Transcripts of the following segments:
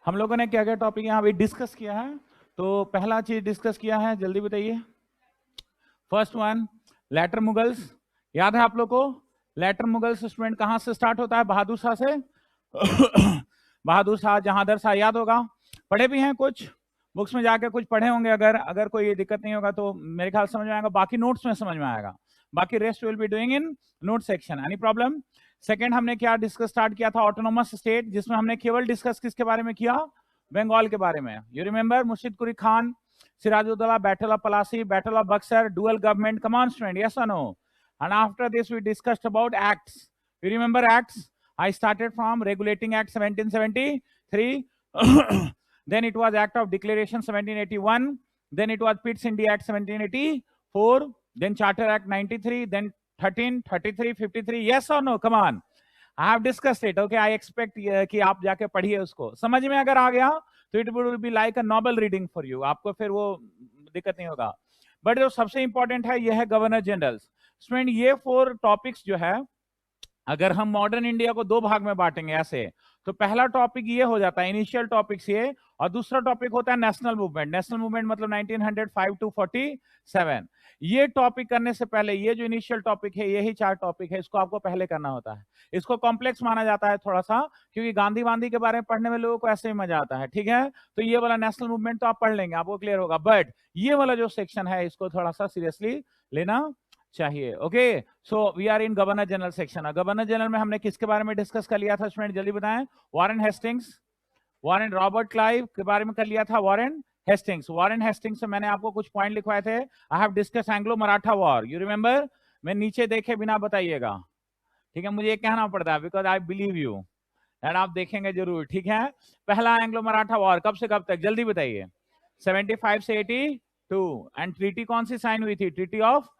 हम लोगों ने क्या क्या टॉपिक यहाँ अभी डिस्कस किया है? तो पहला चीज डिस्कस किया है, जल्दी बताइए। First one, later Mughals. याद है आप लोग को? लेटर मुगल्स स्टूडेंट कहाँ से स्टार्ट होता है? बहादुर शाह से। बहादुर शाह, जहांदर शाह, याद होगा। पढ़े भी हैं कुछ बुक्स में जाके, कुछ पढ़े होंगे। अगर अगर कोई दिक्कत नहीं होगा तो मेरे ख्याल समझ में आएगा, बाकी नोट्स में समझ में आएगा। बाकी rest will be doing in note section. Any problem? Second, हमने क्या डिस्कस स्टार्ट किया था? ऑटोनोमस स्टेट, जिसमें हमने केवल डिस्कस किसके बारे में किया? बंगाल के बारे में। You remember Murshid Quli Khan, Sirajuddaula, battle of Plassey, battle of Buxar, dual government. Come on student, yes और no? And after this we discussed about acts. You remember acts? I started from Regulating Act 1773. Then it was Act of Declaration 1781. Then it was Pitt's India Act 1784. Then Charter Act 93. Then 13, 33, 53. Yes or no? Come on. I have discussed it. Okay, I expect कि आप जाके पढ़िए उसको। समझ में अगर आ गया तो it will be like a novel reading for you. आपको फिर वो दिक्कत नहीं होगा। बट जो सबसे इंपॉर्टेंट है ये है गवर्नर जनरल्स। स्टूडेंट, ये 4 टॉपिक्स जो है, अगर हम मॉडर्न इंडिया को 2 भाग में बांटेंगे ऐसे, तो पहला टॉपिक ये हो जाता है, इनिशियल टॉपिक्स ये, और दूसरा टॉपिक होता है नेशनल मूवमेंट। नेशनल मूवमेंट मतलब 1905 टू 47। ये टॉपिक करने से पहले ये जो इनिशियल टॉपिक है, यही 4 टॉपिक है, इसको आपको पहले करना होता है। इसको कॉम्प्लेक्स माना जाता है थोड़ा सा, क्योंकि गांधी वांधी के बारे में पढ़ने में लोगों को ऐसे ही मजा आता है। ठीक है, तो ये वाला नेशनल मूवमेंट तो आप पढ़ लेंगे, आपको क्लियर होगा। बट ये वाला जो सेक्शन है, इसको थोड़ा सा सीरियसली लेना चाहिए। Okay, so we are in governor general section. Governor general में हमने किसके बारे में डिस्कस कर लिया था स्टूडेंट, जल्दी बताएं? Warren Hastings, Warren Robert Clive के बारे में कर लिया था। वॉरेन हेस्टिंग्स, वॉरेन हेस्टिंग्स से मैंने आपको कुछ पॉइंट लिखवाए थे। I have discuss Anglo Maratha war, you remember? मैं नीचे देखे बिना बताइएगा, ठीक है? मुझे ये कहना पड़ता है because I believe you and आप देखेंगे जरूर। ठीक है, पहला एंग्लो मराठा वॉर कब से कब तक, जल्दी बताइए? 75 से 82। एंड ट्रीटी कौन सी साइन हुई थी? Treaty of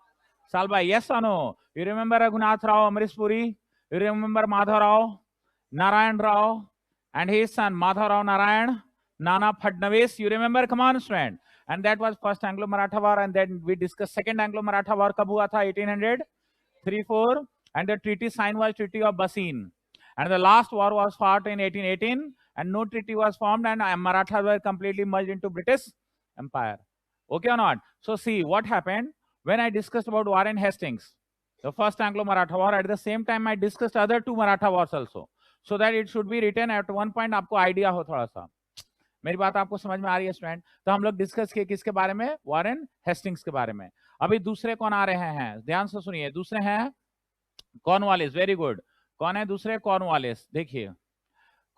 Salbai. यस और no? You remember Raghunath Rao Amrish Puri? You remember Madhav Rao Narayan Rao and his son Madhav Narayan Nana Phadnavis? You remember? Come on student. And that was first Anglo-Maratha war, and then we discussed second Anglo-Maratha war कब हुआ था? 1803-4, and the treaty signed was Treaty of Bassein, and the last war was fought in 1818, and no treaty was formed, and Marathas were completely merged into British Empire. Okay or not? So see what happened when I discussed about Warren Hastings, the first Anglo-Maratha war. At the same time I discussed other 2 Maratha wars also, so that it should be written at one point, आपको idea हो थोड़ा सा। मेरी बात आपको समझ में आ रही है स्टूडेंट? तो हम लोग डिस्कस किए किसके बारे में? वॉरेन हेस्टिंग्स के बारे में। अभी दूसरे कौन आ रहे हैं, ध्यान से सुनिए। दूसरे हैं कॉर्नवालिस। Very good. कौन है दूसरे? कॉर्नवालिस। देखिए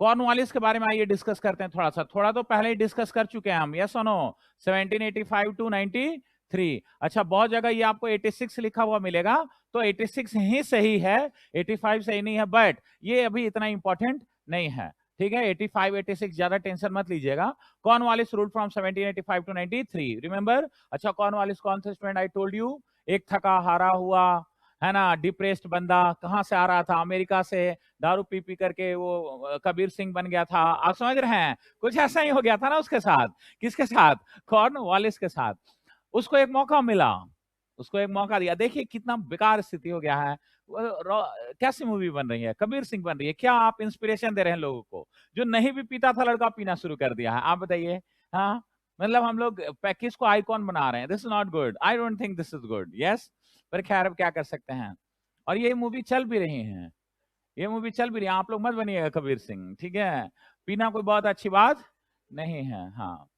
कॉर्नवालिस के बारे में आइए डिस्कस करते हैं थोड़ा सा। थोड़ा तो पहले ही डिस्कस कर चुके हैं हम, यस और नो? 1785 टू 93। अच्छा, बहुत जगह ये आपको 86 लिखा हुआ मिलेगा, तो 86 ही सही है, 85 सही नहीं है, बट ये अभी इतना इंपॉर्टेंट नहीं है। ठीक है, 85 86 ज्यादा टेंशन मत लीजिएगा। Cornwallis rule from 1785 to 93, remember? अच्छा, कॉर्नवालिस कौन थे स्टूडेंट? आई टोल्ड यू, एक थका हारा हुआ, है ना, डिप्रेस्ड बंदा, कहां से आ रहा था? अमेरिका से, दारू पी पी करके वो कबीर सिंह बन गया था। आप समझ रहे हैं? कुछ ऐसा ही हो गया था ना उसके साथ। किसके साथ? कॉर्नवालिस के साथ। उसको एक मौका मिला, उसको एक मौका दिया। देखिए कितना बेकार स्थिति हो गया है। कैसी मूवी बन रही है? कबीर सिंह बन रही है। क्या आप इंस्पिरेशन दे रहे हैं लोगों को? जो नहीं भी पीता था लड़का पीना शुरू कर दिया है। आप बताइए। हाँ, मतलब हम लोग पैकेज को आइकॉन बना रहे हैं। This is not good, I don't think this is good. Yes, पर खैर अब क्या कर सकते हैं। और ये मूवी चल भी रही है, ये मूवी चल भी रही है। आप लोग मत बनिएगा कबीर सिंह, ठीक है? पीना कोई बहुत अच्छी बात नहीं है। हाँ,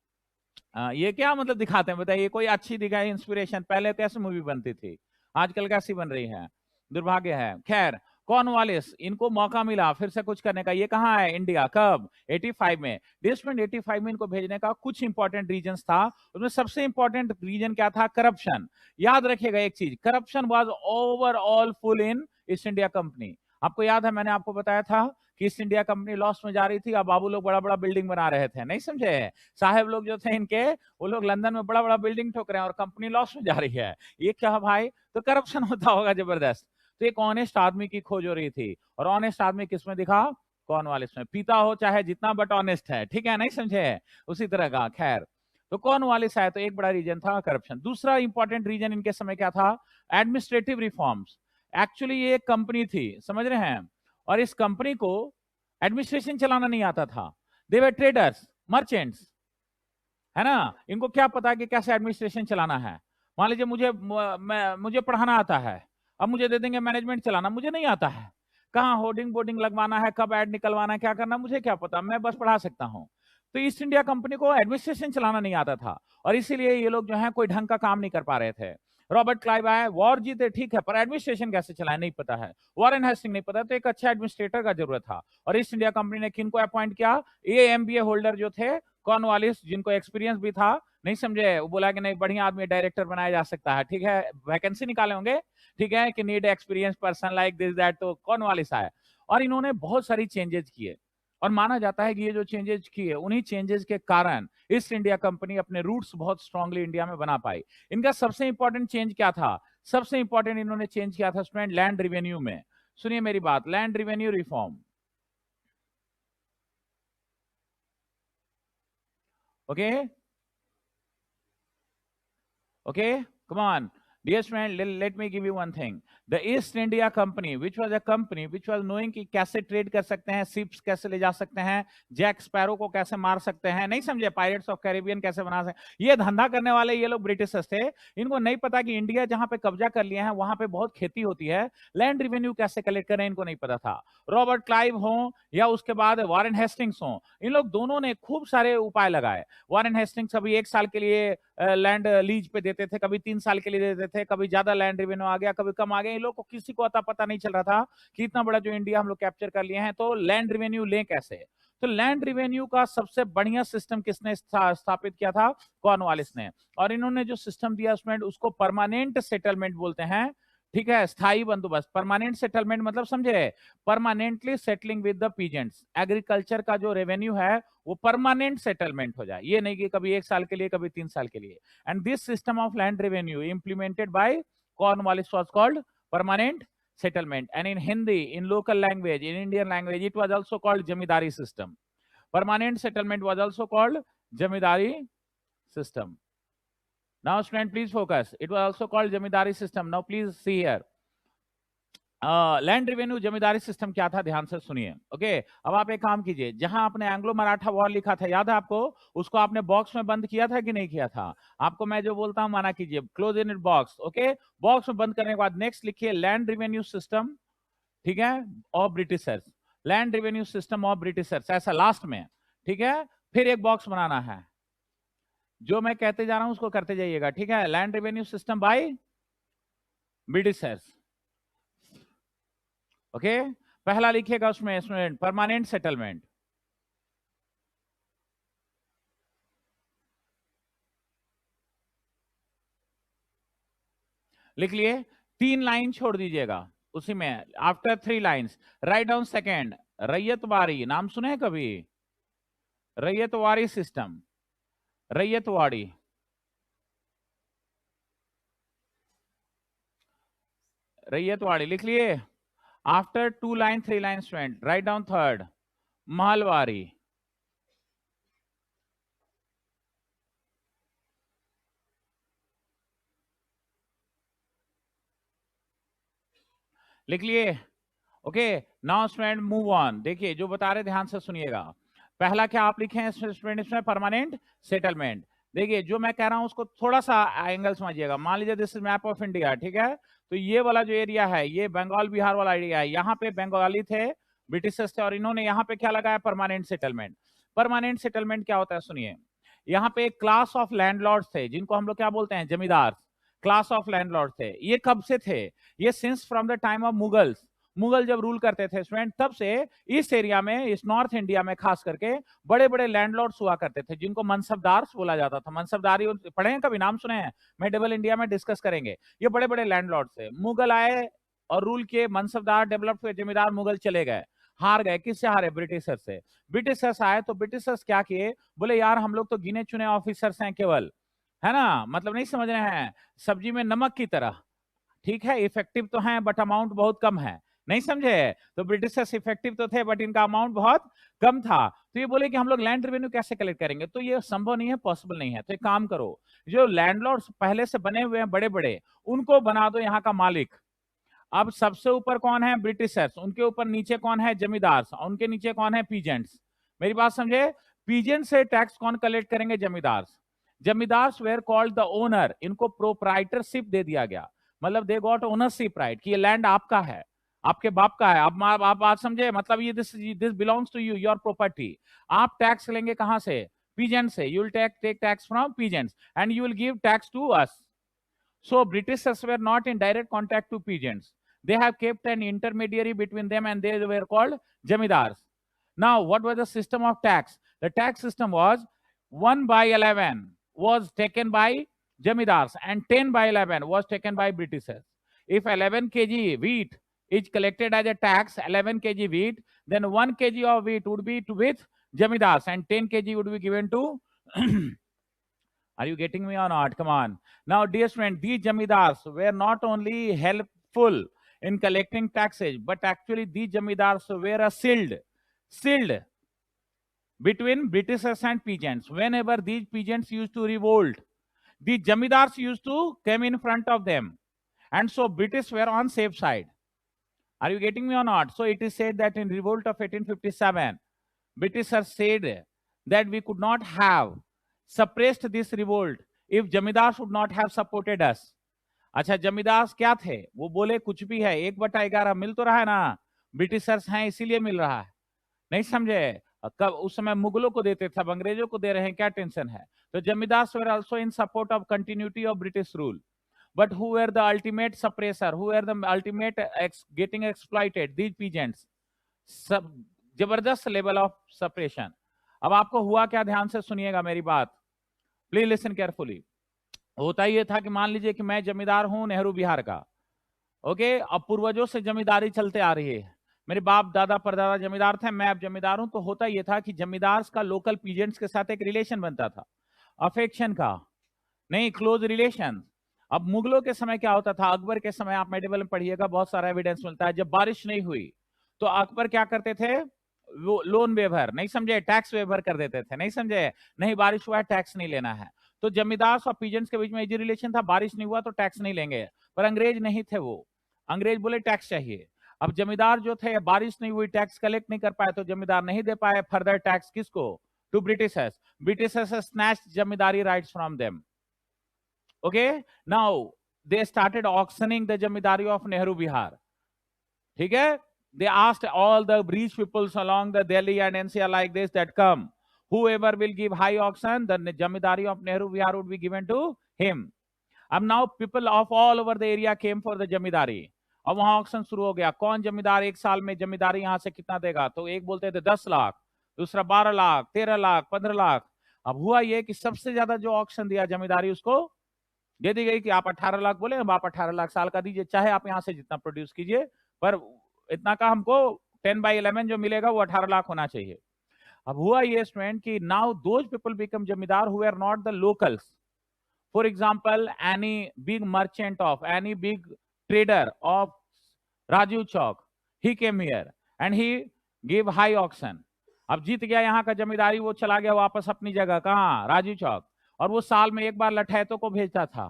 ये क्या मतलब दिखाते हैं बताइए? कोई अच्छी दिखाई इंस्पिरेशन। पहले कैसे मूवी बनती थी, आजकल कैसी बन रही है? दुर्भाग्य है। खैर, कॉर्नवालिस, इनको मौका मिला फिर से कुछ करने का। ये कहाँ है? इंडिया। कब? 85 में। डिस्टेंट 85 में इनको भेजने का कुछ इंपॉर्टेंट रीजन था। उसमें सबसे इंपॉर्टेंट रीजन क्या था? करप्शन। याद रखिएगा एक चीज, corruption was overall full in east India company. आपको याद है मैंने आपको बताया था कि ईस्ट इंडिया कंपनी लॉस में जा रही थी, और बाबू लोग बड़ा बड़ा बिल्डिंग बना रहे थे। नहीं समझे? साहब लोग जो थे इनके, वो लोग लंदन में बड़ा बड़ा बिल्डिंग ठोक रहे हैं और कंपनी लॉस में जा रही है। ये क्या भाई? तो करप्शन होता होगा जबरदस्त। तो एक ऑनेस्ट आदमी की खोज हो रही थी, और ऑनेस्ट आदमी किसमें दिखा? कॉर्नवालिस में। पीता हो चाहे जितना, बट ऑनेस्ट है। ठीक है, नहीं समझे? उसी तरह का। खैर, तो कॉर्नवालिस आया, तो एक बड़ा रीजन था करप्शन। दूसरा इंपॉर्टेंट रीजन इनके समय क्या था? Administrative reforms. एक्चुअली ये एक कंपनी थी, समझ रहे हैं, और इस कंपनी को एडमिनिस्ट्रेशन चलाना नहीं आता था। दे वर ट्रेडर्स, मर्चेंट्स, है ना। इनको क्या पता कि कैसे एडमिनिस्ट्रेशन चलाना है। मान लीजिए मुझे पढ़ाना आता है, अब मुझे दे देंगे मैनेजमेंट चलाना, मुझे नहीं आता है, कहाँ होर्डिंग बोर्डिंग लगवाना है, कब ऐड निकलवाना है, क्या करना, मुझे क्या पता, मैं बस पढ़ा सकता हूँ। तो ईस्ट इंडिया कंपनी को एडमिनिस्ट्रेशन चलाना नहीं आता था, और इसीलिए ये लोग जो है कोई ढंग का काम नहीं कर पा रहे थे। रॉबर्ट क्लाइव आए, वॉर जीते ठीक है, पर एडमिनिस्ट्रेशन कैसे चलाए नहीं पता है, वॉरेन हेस्टिंग नहीं पता, तो एक अच्छा एडमिनिस्ट्रेटर का जरूरत था। और ईस्ट इंडिया कंपनी ने किनको अपॉइंट किया, ये एमबीए होल्डर जो थे कॉर्नवालिस, जिनको एक्सपीरियंस भी था, नहीं समझे, वो बोला कि नहीं बढ़िया आदमी डायरेक्टर बनाया जा सकता है, ठीक है, वैकेंसी निकाले होंगे, ठीक है, कि need experience person like this that, तो कॉर्नवालिस आया। और इन्होंने बहुत सारी चेंजेस किए, और माना जाता है कि ये जो चेंजेस किए, उन्हीं चेंजेस के कारण ईस्ट इंडिया कंपनी अपने रूट्स बहुत स्ट्रांगली इंडिया में बना पाई। इनका सबसे इंपॉर्टेंट चेंज क्या था, सबसे इंपॉर्टेंट इन्होंने चेंज किया था स्टूडेंट लैंड रिवेन्यू में। सुनिए मेरी बात, land revenue reform, okay okay, come on dear friend, let me give you one thing. The East India Company, which was a company which was knowing कि कैसे trade कर सकते हैं, शिप्स कैसे ले जा सकते हैं, जैक स्पैरो को कैसे मार सकते हैं, नहीं समझे, पायरेट्स ऑफ कैरिबियन कैसे बना सकते, ये धंधा करने वाले ये लोग ब्रिटिशर्स थे। इनको नहीं पता कि इंडिया जहां पे कब्जा कर लिया है वहां पे बहुत खेती होती है, लैंड रिवेन्यू कैसे कलेक्ट करें इनको नहीं पता था। रॉबर्ट क्लाइव हो या उसके बाद वॉरेन हेस्टिंग्स हो, इन लोग दोनों ने खूब सारे उपाय लगाए। वॉरेन हेस्टिंग्स अभी 1 साल के लिए लैंड लीज पे देते थे, कभी 3 साल के लिए देते थे, कभी ज्यादा लैंड रेवेन्यू आ गया, कभी कम आ गया, इन लोग को किसी को अता पता नहीं चल रहा था कि इतना बड़ा जो इंडिया हम लोग कैप्चर कर लिए हैं, तो लैंड रेवेन्यू लें कैसे। तो लैंड रेवेन्यू का सबसे बढ़िया सिस्टम किसने स्थापित किया था, कॉर्नवालिस ने। और इन्होंने जो सिस्टम दिया उसमें उसको परमानेंट सेटलमेंट बोलते हैं, ठीक है, स्थायी बंदोबस्त। परमानेंट सेटलमेंट मतलब समझे, permanently settling with the peasants, agriculture का जो रेवेन्यू है वो परमानेंट सेटलमेंट हो जाए, ये नहीं कि कभी 1 साल के लिए कभी 3 साल के लिए। And this system of land revenue implemented bye Cornwallis was called permanent settlement, and in Hindi, in local language, in Indian language, it was also called jamidari system. Permanent settlement was also called jamidari system. Now student please focus, it was also called jamidari system. Now please see here, land revenue zamindari system क्या था, ध्यान से सुनिए। Okay, अब आप एक काम कीजिए, जहां आपने एंग्लो मराठा वॉर लिखा था, याद है आपको, उसको आपने बॉक्स में बंद किया था कि नहीं किया था, आपको मैं जो बोलता हूं माना कीजिए, close in it box. Okay, box में बंद करने के बाद नेक्स्ट लिखिए लैंड रेवेन्यू सिस्टम, ठीक है, of Britishers, land revenue system of Britishers, ऐसा लास्ट में, ठीक है। फिर एक बॉक्स बनाना है, जो मैं कहते जा रहा हूं उसको करते जाइएगा, ठीक है। Land revenue system by Britishers, okay. पहला लिखिएगा उसमें स्टूडेंट परमानेंट सेटलमेंट, लिख लिए। 3 लाइन छोड़ दीजिएगा उसी में, after 3 lines write down second, ryotwari, नाम सुने हैं कभी, रैयतवाड़ी सिस्टम, रैयतवाड़ी, रैयतवाड़ी लिख लिए। After 2 line 3 line student write down third, Mahalwari, लिख लिए। Okay, now student move on, देखिए जो बता रहे ध्यान से सुनिएगा। पहला क्या आप लिखे हैं स्टूडेंट इसमें, परमानेंट सेटलमेंट। देखिए जो मैं कह रहा हूं उसको थोड़ा सा एंगल समझिएगा। मान लीजिए this is map of India, ठीक है, तो ये वाला जो एरिया है ये बंगाल बिहार वाला एरिया है, यहाँ पे बंगाली थे, ब्रिटिशर्स थे, और इन्होंने यहाँ पे क्या लगाया, परमानेंट सेटलमेंट। परमानेंट सेटलमेंट क्या होता है सुनिए, यहाँ पे एक क्लास ऑफ लैंडलॉर्ड्स थे जिनको हम लोग क्या बोलते हैं, जमींदार, क्लास ऑफ लैंडलॉर्ड थे। ये कब से थे, ये since from the time of Mughals, Mughal जब रूल करते थे स्टूडेंट, तब से इस एरिया में, इस नॉर्थ इंडिया में खास करके बड़े बड़े लैंडलॉर्ड्स हुआ करते थे जिनको मनसबदार बोला जाता था। मनसबदारी पढ़े हैं कभी, नाम सुने हैं, मेडिवल इंडिया में डिस्कस करेंगे। ये बड़े बड़े लैंडलॉर्ड थे, मुगल आए और रूल किए, मनसबदार डेवलप हुए, जमींदार मुगल चले गए, हार गए, किससे हारे, ब्रिटिशर से। ब्रिटिशर्स आए तो ब्रिटिशर्स क्या किए, बोले यार हम लोग तो गिने चुने ऑफिसर्स हैं केवल, है ना, मतलब नहीं समझ रहे हैं, सब्जी में नमक की तरह, ठीक है, इफेक्टिव तो हैं बट अमाउंट बहुत कम है, नहीं समझे। तो ब्रिटिशर्स इफेक्टिव तो थे बट इनका अमाउंट बहुत कम था। तो ये बोले कि हम लोग लैंड रेवेन्यू कैसे कलेक्ट करेंगे, तो ये संभव नहीं है, पॉसिबल नहीं है। तो एक काम करो, जो लैंडलॉर्ड्स पहले से बने हुए हैं बड़े बड़े, उनको बना दो यहाँ का मालिक। अब सबसे ऊपर कौन है, ब्रिटिशर्स, उनके ऊपर नीचे कौन है, जमींदार, उनके नीचे कौन है, पीजेंट्स, मेरी बात समझे? पीजेंट से टैक्स कौन कलेक्ट करेंगे? जमींदार। Zamindars where called the owner, इनको प्रोप्राइटरशिप दे दिया गया, मतलब दे गॉट ओनरशिप राइट कि ये लैंड आपका है, आपके बाप का है। अब आप बात समझे? मतलब ये this belongs to you, your property. आप टैक्स लेंगे कहां से? पीजेंट से। You will take tax from peasants and you will give tax to us. So Britishers were not in direct contact to peasants. They have kept an intermediary between them and they were called jamidars. Now, what was the system of tax? The tax system was 1/11 was taken by jamidars and 10/11 was taken by Britishers. If 11 kg wheat is collected as a tax, 11 kg wheat, then 1 kg of wheat would be with jamidars and 10 kg would be given to Are you getting me or not? Come on. Now, dear friend, these jamidars were not only helpful in collecting taxes, but actually these jamidars were a shield between Britishers and peasants. Whenever these peasants used to revolt, the jamidars used to come in front of them. And so British were on safe side. Are you getting me or not? So it is said that in revolt of 1857, Britishers said that we could not have suppressed this revolt if जमींदार would not have supported us. अच्छा, जमींदार क्या थे? वो बोले कुछ भी है, 1/11 मिल तो रहा है ना, ब्रिटिशर्स हैं इसीलिए मिल रहा है। नहीं समझे? कब उस समय मुगलों को देते थे, अब अंग्रेजों को दे रहे हैं, क्या टेंशन है? तो जमींदार were also in support of continuity of British rule. But who were the ultimate suppressor? Who were the ultimate getting exploited? These peasants. सब जबरदस्त लेवल ऑफ सप्रेशन. अब आपको हुआ क्या? ध्यान से सुनिएगा मेरी बात, प्लीज लिसन केयरफुली. होता ये था कि मान लीजिए कि मैं जमींदार हूं नेहरू बिहार का, ओके. अब पूर्वजों से जमींदारी चलते आ रही है, मेरे बाप दादा परदादा जमींदार थे, मैं अब जमींदार हूं. तो होता यह था कि जमींदार का लोकल पीजेंट्स के साथ एक रिलेशन बनता था, अफेक्शन का, नहीं क्लोज रिलेशन. अब मुगलों के समय क्या होता था? अकबर के समय आप मेडिवल में पढ़िएगा, बहुत सारा एविडेंस मिलता है. जब बारिश नहीं हुई तो अकबर क्या करते थे? वो लोन वेवर, नहीं समझे, टैक्स वेवर कर देते थे. नहीं समझे? नहीं बारिश हुआ है, टैक्स नहीं लेना है. तो जमींदार और पीजेंट्स के बीच में इजी रिलेशन था, बारिश नहीं हुआ तो टैक्स नहीं लेंगे. पर अंग्रेज नहीं थे, वो अंग्रेज बोले टैक्स चाहिए. अब जमींदार जो थे, बारिश नहीं हुई, टैक्स कलेक्ट नहीं कर पाए, तो जमींदार नहीं दे पाए फर्दर टैक्स. किसको? To Britishers. ब्रिटिशर्स स्नैच्ड जमींदारी rights from them. Okay, now they started auctioning the jamidari of Nehru Bihar. ठीक है? They asked all the rich peoples along the Delhi and NCR like this that come, whoever will give high auction, the jamidari of Nehru Bihar would be given to him. अब now people of all over the area came for the जमींदारी. अब वहां auction शुरू हो गया. कौन जमींदार एक साल में जमींदारी यहां से कितना देगा? तो एक बोलते थे 10 लाख, दूसरा 12 लाख, 13 लाख, 15 लाख. अब हुआ ये कि सबसे ज्यादा जो ऑक्शन दिया जमींदारी, उसको दे दी गई कि आप 18 लाख बोले, अब आप 18 लाख साल का दीजिए, चाहे आप यहां से जितना प्रोड्यूस कीजिए, पर इतना का हमको 10/11 जो मिलेगा वो 18 लाख होना चाहिए. अब हुआ ये स्टूडेंट कि नाउ दोज पीपल बिकम जमींदार who are not the locals. For example, any big merchant of, any big trader of Rajiv Chowk, he came here and he give high auction. अब जीत गया यहाँ का जमींदारी, वो चला गया वापस अपनी जगह, कहाँ? राजीव चौक. और वो साल में एक बार लठैतों को भेजता था,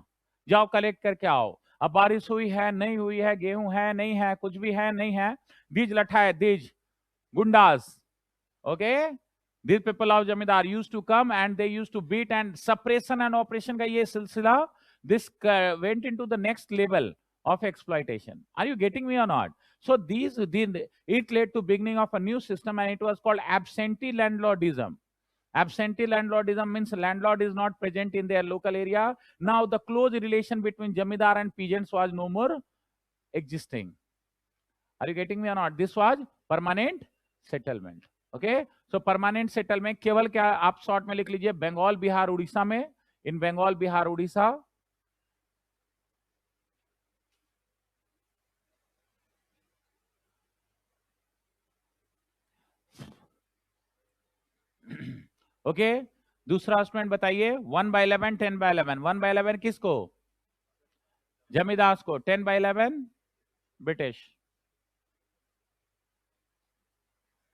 जाओ कलेक्ट करके आओ. अब बारिश हुई है, नहीं हुई है, गेहूं है, नहीं है, कुछ भी है, नहीं है, दीज लठाए, these goondas, okay, these people of jamidar used to come and they used to beat, and suppression and oppression का ये सिलसिला, this went into the next level of exploitation. Are you getting me or not? So it led to beginning of a new system, and it was called absentee landlordism. Absentee landlordism means landlord is not present in their local area. Now the close relation between jamidar and peasants was no more existing. Are you getting me or not? This was permanent settlement. Okay, so permanent settlement केवल क्या, आप short में लिख लीजिए, बंगाल बिहार उड़ीसा में, इन Bengal Bihar Orissa okay. दूसरा student बताइए, 1/11, 10/11. 1/11 किसको? जमींदार को. 10/11 British.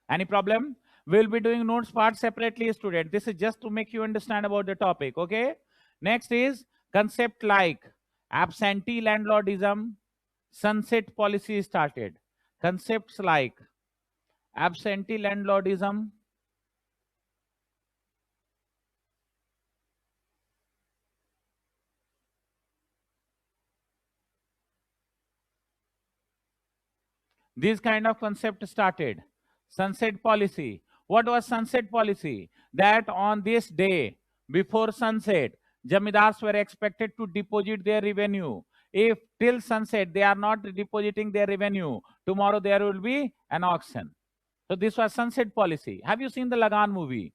Any problem? We'll be doing notes part separately, student. This is just to make you understand about the topic. Okay. Next is concept like absentee landlordism, sunset policy started. Concepts like absentee landlordism, This kind of concept started. Sunset policy. What was sunset policy? That on this day, before sunset, Jamidars were expected to deposit their revenue. If till sunset they are not depositing their revenue, tomorrow there will be an auction. So this was sunset policy. Have you seen the Lagan movie?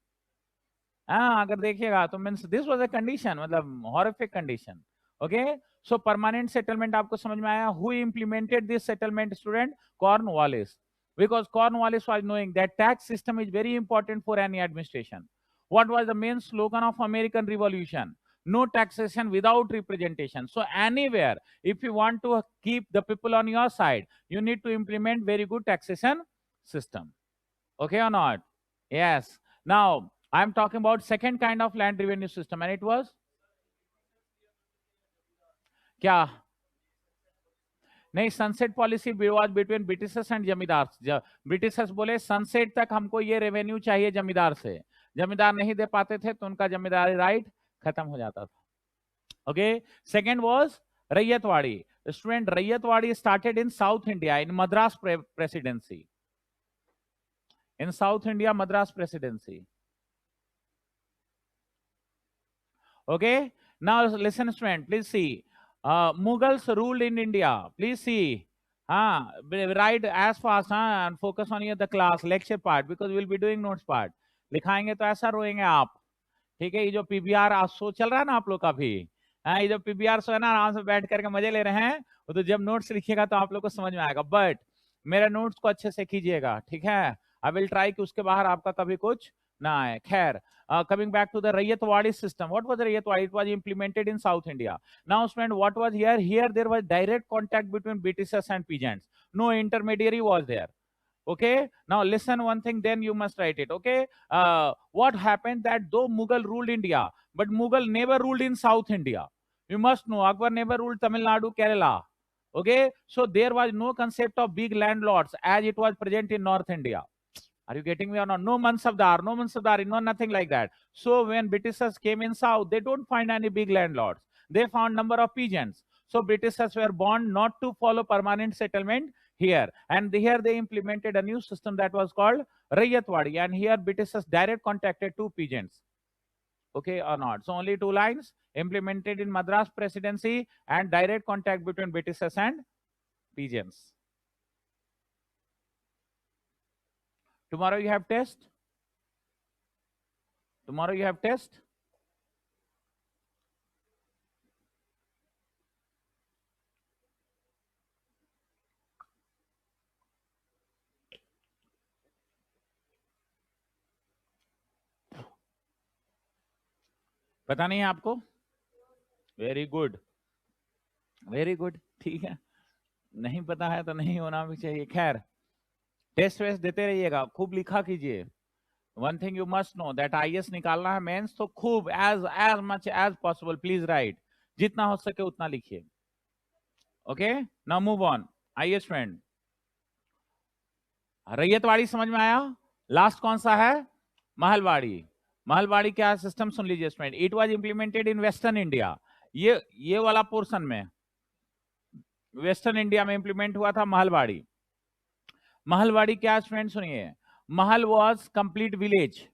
हाँ, अगर देखिएगा तो means this was a condition, मतलब horrific condition. Okay, so permanent settlement आपको समझ में आया. Who implemented this settlement student? Cornwallis. Because Cornwallis was knowing that tax system is very important for any administration. What was the main slogan of American Revolution? No taxation without representation. So anywhere, if you want to keep the people on your side, you need to implement very good taxation system. Okay or not? Yes. Now, I'm talking about second kind of land revenue system, and it was क्या? नहीं, sunset policy was between Britishers and जमींदार. Britishers बोले sunset तक हमको ये revenue चाहिए जमींदार से. जमींदार नहीं दे पाते थे तो उनका जमींदारी राइट खत्म हो जाता था. Okay, second was ryotwari. Student, ryotwari started in south India in Madras presidency. In south India Madras presidency. Okay, now listen student, please see. Mughals ruled in India. Please see. Write as fast and focus on the class lecture part because we will be doing notes part. लिखाएंगे तो ऐसा रोएंगे आप. ठीक है, ये जो PBR show चल रहा है ना आप लोग का भी, हाँ, ये जो पीबीआर शो है ना, आराम से बैठ करके मजे ले रहे हैं, वो तो जब नोट्स लिखिएगा तो आप लोग को समझ में आएगा. बट मेरे नोट्स को अच्छे से कीजिएगा, ठीक है. आई विल ट्राई कि उसके बाहर आपका कभी कुछ ना आए. खैर, coming back to the Rayatwadi system. What was the Rayatwadi? It was implemented in South India. Now, student, what was here? Here there was direct contact between Britishers and peasants. No intermediary was there. Okay. Now listen one thing, then you must write it. Okay. What happened that though Mughal ruled India, but Mughal never ruled in South India. You must know Akbar never ruled Tamil Nadu, Kerala. Okay. So there was no concept of big landlords as it was present in North India. Are you getting me or not? No Mansabdar, no nothing like that. So when Britishers came in South, they don't find any big landlords. They found number of peasants. So Britishers were born not to follow permanent settlement here. And here they implemented a new system that was called Rayatwadi. And here Britishers direct contacted two peasants. Okay or not? So only two lines implemented in Madras Presidency and direct contact between Britishers and peasants. Tomorrow you have test. Tomorrow you have test. पता नहीं है आपको? Very good, very good. ठीक है, नहीं पता है तो नहीं होना भी चाहिए. खैर, टेस्ट वेस्ट देते रहिएगा, खूब लिखा कीजिए. One thing you must know that IAS निकालना है मेंस, तो खूब as much as possible please write. जितना हो सके उतना लिखिए. Okay, now move on. आइए स्टूडेंट, रैयतवाड़ी समझ में आया. लास्ट कौन सा है? महलवाड़ी. महलवाड़ी क्या सिस्टम सुन लीजिए student. It was implemented in western India. ये वाला पोर्शन में वेस्टर्न इंडिया में इंप्लीमेंट हुआ था महलवाड़ी. महलवाड़ी क्या स्टूडेंट सुनिए. महल वाज कंप्लीट विलेज.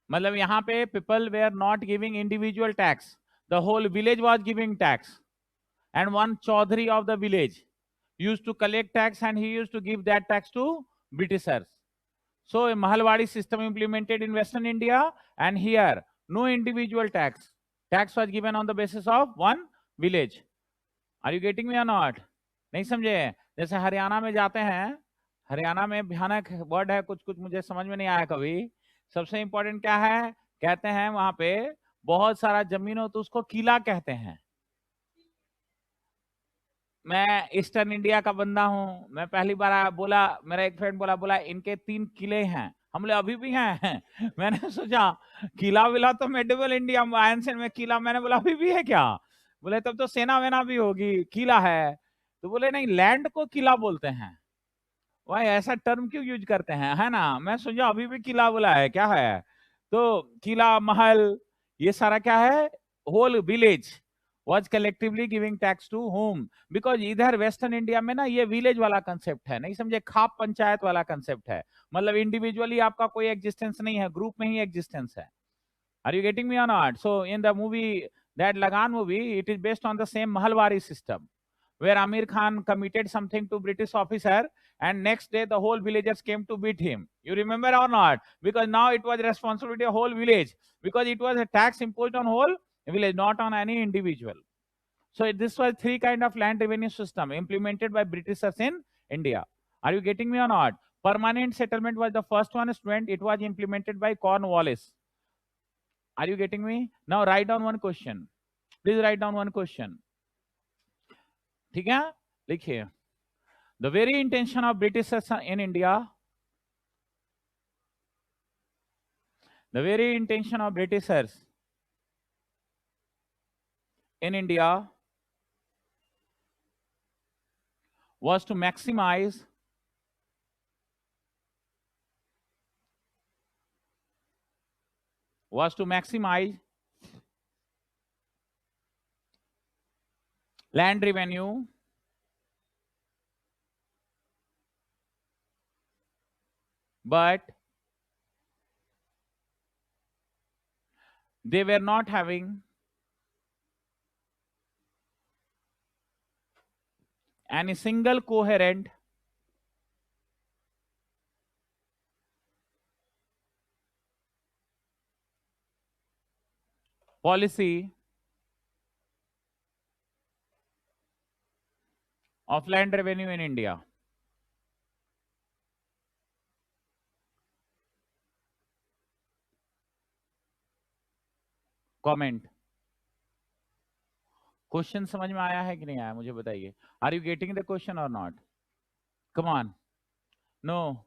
मतलब यहां पे people were not giving individual tax, the whole village was giving tax. And one Chaudhary of the village used to collect tax and he used to give that tax to Britishers. So a Mahalwadi system implemented in Western India, and here no individual tax. Tax was given on the basis of one village. Are you getting me or not? नहीं समझे? जैसे हरियाणा में जाते हैं, हरियाणा में भयानक word है, कुछ कुछ मुझे समझ में नहीं आया कभी. सबसे इंपॉर्टेंट क्या है? कहते हैं वहां पे बहुत सारा जमीन हो तो उसको किला कहते हैं. मैं ईस्टर्न इंडिया का बंदा हूं. मैं पहली बार बोला, मेरा एक फ्रेंड बोला इनके 3 किले हैं. हम लोग अभी भी हैं. मैंने सोचा किला विला तो मेडिवल इंडिया एंशिएंट में किला, मैंने बोला अभी भी है क्या? बोले तब तो सेना वेना भी होगी, किला है. तो बोले नहीं, लैंड को किला बोलते हैं. भाई ऐसा टर्म क्यों यूज करते हैं, है ना? मैं सोचा अभी भी किला बोला है क्या है. तो किला, महल, ये सारा क्या है? Whole village. was collectively giving tax to whom? Because इधर वेस्टर्न इंडिया में ना ये विलेज वाला कंसेप्ट है, नहीं समझे, खाप पंचायत वाला कंसेप्ट है, मतलब इंडिविजुअली आपका कोई एग्जिस्टेंस नहीं है, ग्रुप में ही एग्जिस्टेंस है. Are you getting me or not? So in the movie, that Lagan movie, it is based on the same Mahalwari system, where Amir Khan committed something to British officer, and next day the whole villagers came to beat him. You remember or not? Because now it was responsibility of whole village, because it was a tax imposed on whole village, not on any individual. So this was three kind of land revenue system implemented by Britishers in India. Are you getting me or not? Permanent settlement was the first one, student. It was implemented by Cornwallis. Are you getting me? Now write down one question. Please write down one question. ठीक है, लिखिए. The very intention of Britishers in India, the very intention of Britishers in India was to maximize land revenue but they were not having any single coherent policy of land revenue in India. Comment. Question समझ में आया है कि नहीं आया, मुझे बताइए. Are you getting the question or not? Come on. No,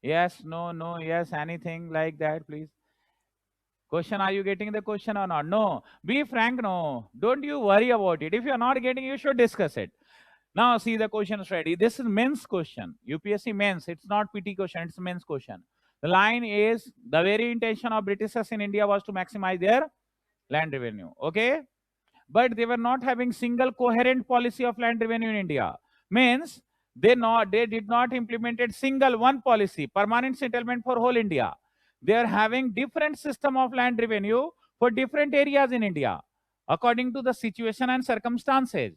yes, no, yes, anything like that, please. Question, are you getting the question or not? No. Be frank, no. Don't you worry about it. If you're not getting, you should discuss it. Now see the question ready. This is men's question. UPSC men's. It's not PT question. It's men's question. The line is, the very intention of Britishers in India was to maximize their land revenue. Okay? But they were not having single coherent policy of land revenue in India. Means they did not implemented single one policy, permanent settlement for whole India. They are having different system of land revenue for different areas in India, according to the situation and circumstances.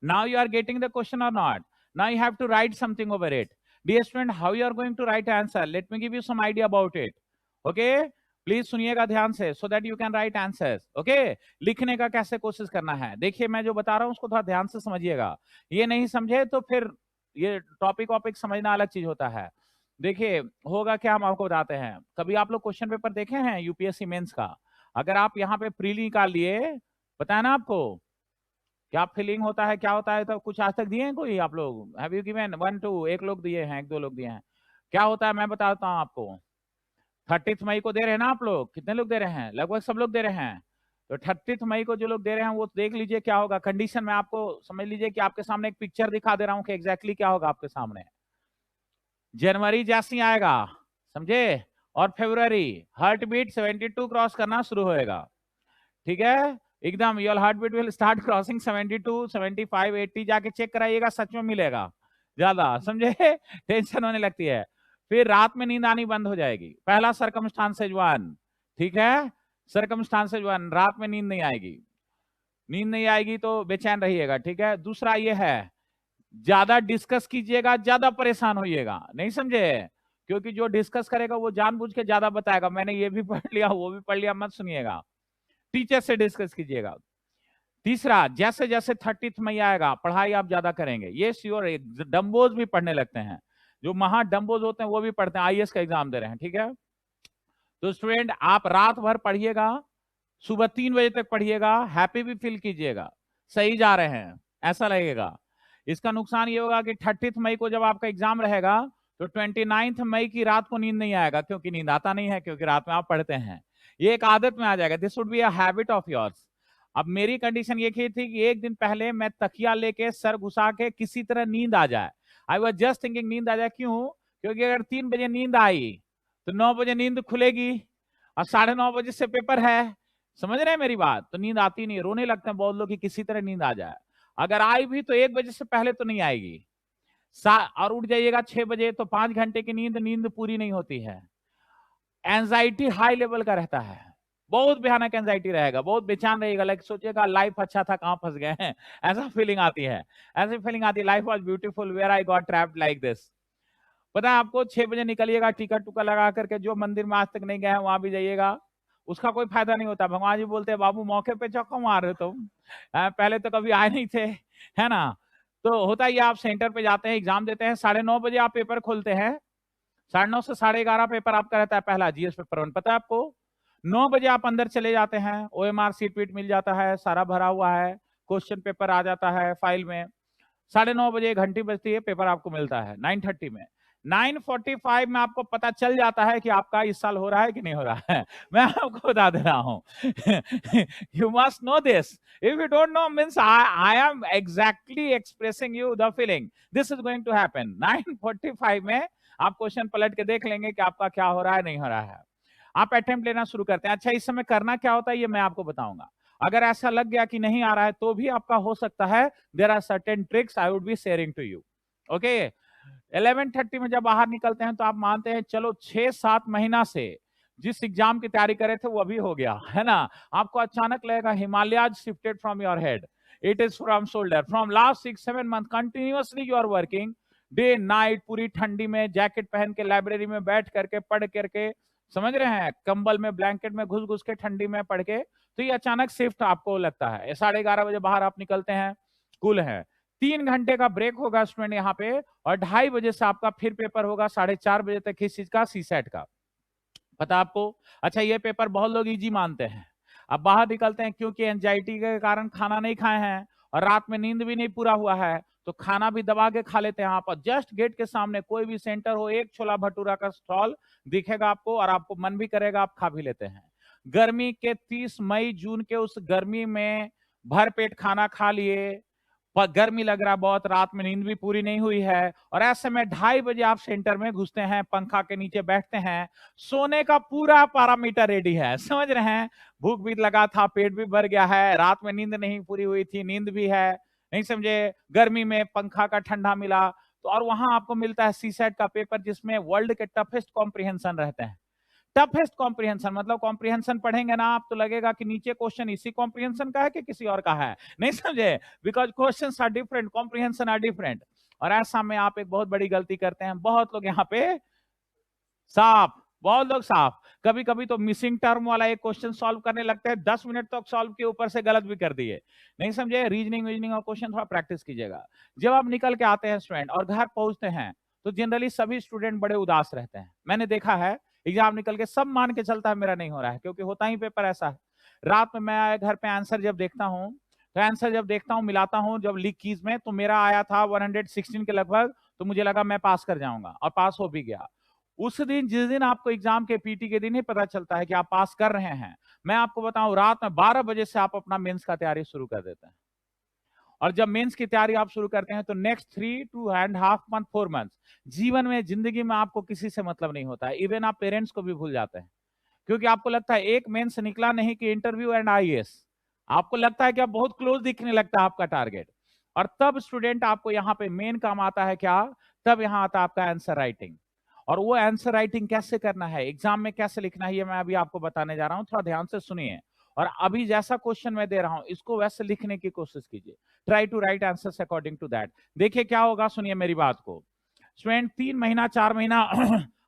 Now you are getting the question or not? Now you have to write something over it. Dear student, how you are going to write answer? Let me give you some idea about it. Okay? Please सुनिएगा ध्यान से, so that you can write answers. Okay, लिखने का कैसे कोशिश करना है. देखिए मैं जो बता रहा हूं उसको थोड़ा ध्यान से समझिएगा. ये नहीं समझे तो फिर ये टॉपिक समझना अलग चीज होता है. देखिए होगा क्या, हम आपको बताते हैं. कभी आप लोग क्वेश्चन पेपर देखे हैं यूपीएससी मेंस का? अगर आप यहाँ पे प्री निकाल लिए, पता है ना आपको क्या फीलिंग होता है, क्या होता है, तो कुछ आज तक दिए हैं कोई आप लोग? Have you given 1 2? एक लोग दिए हैं, एक दो लोग दिए हैं. क्या होता है मैं बताता हूँ आपको. 30 मई को दे रहे हैं ना आप लोग? कितने लोग दे रहे हैं? लगभग सब लोग दे रहे हैं. तो 30 मई को जो लोग दे रहे हैं वो देख लीजिए क्या होगा. कंडीशन में आपको समझ लीजिए कि आपके सामने एक पिक्चर दिखा दे रहा हूं कि एग्जैक्टली क्या होगा आपके सामने. जनवरी जैसे ही आएगा, समझे, और फरवरी हार्ट बीट 72 क्रॉस करना शुरू होएगा. ठीक है, एकदम your heart beat will start crossing 72, 75, 80. जाके चेक कराइएगा, सच में मिलेगा ज्यादा, समझे. टेंशन होने लगती है. फिर रात में नींद आनी बंद हो जाएगी. पहला सर्कमस्टांसेज 1, ठीक है, सर्कमस्टांसेज 1, रात में नींद नहीं आएगी. नींद नहीं आएगी तो बेचैन रहिएगा. ठीक है. दूसरा ये है, ज्यादा डिस्कस कीजिएगा, ज्यादा परेशान होइएगा. नहीं समझे, क्योंकि जो डिस्कस करेगा वो जानबूझ के ज्यादा बताएगा. मैंने ये भी पढ़ लिया, वो भी पढ़ लिया, मत सुनिएगा. टीचर से डिस्कस कीजिएगा. तीसरा, जैसे जैसे 30 मई आएगा पढ़ाई आप ज्यादा करेंगे. ये श्योर. डम्बोज भी पढ़ने लगते हैं, जो महा डम्बोज होते हैं वो भी पढ़ते हैं, आईएएस का एग्जाम दे रहे हैं. ठीक है. तो स्टूडेंट आप रात भर पढ़िएगा, सुबह 3 बजे तक पढ़िएगा, हैप्पी भी फील कीजिएगा, सही जा रहे हैं ऐसा लगेगा. इसका नुकसान ये होगा कि 30 मई को जब आपका एग्जाम रहेगा तो 29 मई की रात को नींद नहीं आएगा, क्योंकि नींद आता नहीं है, क्योंकि रात में आप पढ़ते हैं. ये एक आदत में आ जाएगा. This would be a habit of yours. अब मेरी कंडीशन ये थी कि एक दिन पहले मैं तकिया लेके सर घुसा के किसी तरह नींद आ जाए. आई वॉज जस्ट थिंकिंग नींद आ जाए. क्यों? क्योंकि अगर 3 बजे नींद आई तो 9 बजे नींद खुलेगी, और 9:30 बजे से पेपर है. समझ रहे हैं मेरी बात? तो नींद आती नहीं, रोने लगते हैं बहुत लोग कि किसी तरह नींद आ जाए। अगर आई भी तो 1 बजे से पहले तो नहीं आएगी। और उठ जाइएगा 6 बजे तो 5 घंटे की नींद पूरी नहीं होती है। एंजाइटी हाई लेवल का रहता है, बहुत भयानक एंजाइटी रहेगा, बहुत बेचैन रहेगा, लाइक सोचिएगा लाइफ अच्छा था, कहां फंस गए हैं, ऐसा फीलिंग आती है। ऐसी फीलिंग आती है life was beautiful where I got trapped like this. पता है आपको, 6 बजे निकलिएगा, टिकट टुकट लगा करके, जो मंदिर में आज तक नहीं गए हैं वहां भी जाइएगा, उसका कोई फायदा नहीं होता। भगवान जी बोलते हैं बाबू मौके पे चौका मार रहे तुम, पहले तो कभी आए नहीं थे, है ना। तो होता ही, आप सेंटर पे जाते हैं, एग्जाम देते हैं, 9:30 बजे आप पेपर खोलते हैं, 9:30 से 11:30 पेपर आपका रहता है, पहला जीएस पेपर 1, पता है आपको। 9 बजे आप अंदर चले जाते हैं, ओएमआर सीट वीट मिल जाता है, सारा भरा हुआ है, क्वेश्चन पेपर आ जाता है फाइल में। 9:30 बजे घंटी बजती है, पेपर आपको मिलता है 9:30 में। 9:45 में आपको पता चल जाता है कि आपका इस साल हो रहा है कि नहीं हो रहा है। मैं आपको बता दे रहा हूं। You must know this, if you don't know means I am exactly expressing you the feeling, this is going to happen. 9:45 में आप क्वेश्चन पलट के देख लेंगे कि आपका क्या हो रहा है, नहीं हो रहा है। आप अटेम्प्ट लेना शुरू करते हैं। अच्छा, इस समय करना क्या होता है ये मैं आपको बताऊंगा। अगर ऐसा लग गया कि नहीं आ रहा है तो भी आपका हो सकता है, there are certain tricks I would be sharing to you. Okay, 11:30 में जब बाहर निकलते हैं तो आप मानते हैं चलो 6-7 महीना से जिस एग्जाम की तैयारी करे थे वो अभी हो गया है ना। आपको अचानक लगेगा Himalaya shifted from your head, it is from shoulder, from last 6-7 month continuously you are working day night, पूरी ठंडी में जैकेट पहन के लाइब्रेरी में बैठ करके पढ़ करके, समझ रहे हैं, कंबल में ब्लैंकेट में घुस घुस के ठंडी में पढ़ के, तो ये अचानक शिफ्ट आपको लगता है। 11:30 बजे बाहर आप निकलते हैं, कूल है, 3 घंटे का ब्रेक होगा स्टूडेंट यहाँ पे, और 2:30 बजे से आपका फिर पेपर होगा 4:30 बजे तक, किस चीज का, सीसेट का, पता आपको। अच्छा, ये पेपर बहुत लोग इजी मानते हैं। अब बाहर निकलते हैं, क्योंकि एंजाइटी के कारण खाना नहीं खाए हैं और रात में नींद भी नहीं पूरा हुआ है, तो खाना भी दबा के खा लेते हैं। आप जस्ट गेट के सामने कोई भी सेंटर हो, एक छोला भटूरा का स्टॉल दिखेगा आपको और आपको मन भी करेगा, आप खा भी लेते हैं। गर्मी के 30 मई जून के उस गर्मी में भर पेट खाना खा लिए, पर गर्मी लग रहा बहुत, रात में नींद भी पूरी नहीं हुई है, और ऐसे में 2:30 बजे आप सेंटर में घुसते हैं, पंखा के नीचे बैठते हैं, सोने का पूरा पैरामीटर रेडी है, समझ रहे हैं, भूख भी लगा था, पेट भी भर गया है, रात में नींद नहीं पूरी हुई थी, नींद भी है, नहीं समझे, गर्मी में पंखा का ठंडा मिला, तो और वहां आपको मिलता है सीसेट का पेपर, जिसमें वर्ल्ड के टफेस्ट कॉम्प्रिहेंशन रहते हैं। टफेस्ट कॉम्प्रिहेंशन मतलब कॉम्प्रिहेंशन पढ़ेंगे ना आप तो लगेगा कि नीचे क्वेश्चन इसी कॉम्प्रिहेंशन का है कि किसी और का है, नहीं समझे, because questions are different, comprehension are different. और ऐसा में आप एक बहुत बड़ी गलती करते हैं, बहुत लोग यहाँ पे साफ, बहुत लोग साफ, कभी कभी तो मिसिंग टर्म वाला एक क्वेश्चन सॉल्व करने लगते हैं, 10 मिनट तक सॉल्व के ऊपर से गलत भी कर दिए, नहीं समझे। रीजनिंग और क्वेश्चन थोड़ा प्रैक्टिस कीजिएगा। जब आप निकल के आते हैं स्टूडेंट और घर पहुंचते हैं तो जनरली सभी स्टूडेंट बड़े उदास रहते हैं, मैंने देखा है। एग्जाम निकल के सब मान के चलता है मेरा नहीं हो रहा है, क्योंकि होता ही पेपर ऐसा है। रात में मैं आया घर पे, आंसर जब देखता हूँ, तो आंसर जब देखता हूँ मिलाता हूँ जब लीक कीज में, तो मेरा आया था 116 के लगभग, तो मुझे लगा मैं पास कर जाऊंगा और पास हो भी गया। उस दिन, जिस दिन आपको एग्जाम के पीटी के दिन ही पता चलता है कि आप पास कर रहे हैं, मैं आपको बताऊं, रात में 12 बजे से आप अपना मेंस का तैयारी शुरू कर देते हैं। और जब मेंस की तैयारी आप शुरू करते हैं तो नेक्स्ट 3-2.5 मंथ 4 मंथ जीवन में, जिंदगी में आपको किसी से मतलब नहीं होता है, इवन आप पेरेंट्स को भी भूल जाते हैं, क्योंकि आपको लगता है एक मेंस निकला नहीं कि इंटरव्यू एंड आईएएस, आपको लगता है कि आप बहुत क्लोज दिखने लगता है आपका टारगेट। और तब स्टूडेंट आपको यहाँ पे मेन काम आता है क्या, तब यहाँ आता है आपका आंसर राइटिंग। और वो आंसर राइटिंग कैसे करना है, एग्जाम में कैसे लिखना है, ये मैं अभी आपको बताने जा रहा हूं, थोड़ा ध्यान से सुनिए। और अभी जैसा क्वेश्चन मैं दे रहा हूं इसको वैसे लिखने की कोशिश कीजिए, try to write answers according to that. देखिए क्या होगा, सुनिए मेरी बात को। स्टूडेंट 3 महीना 4 महीना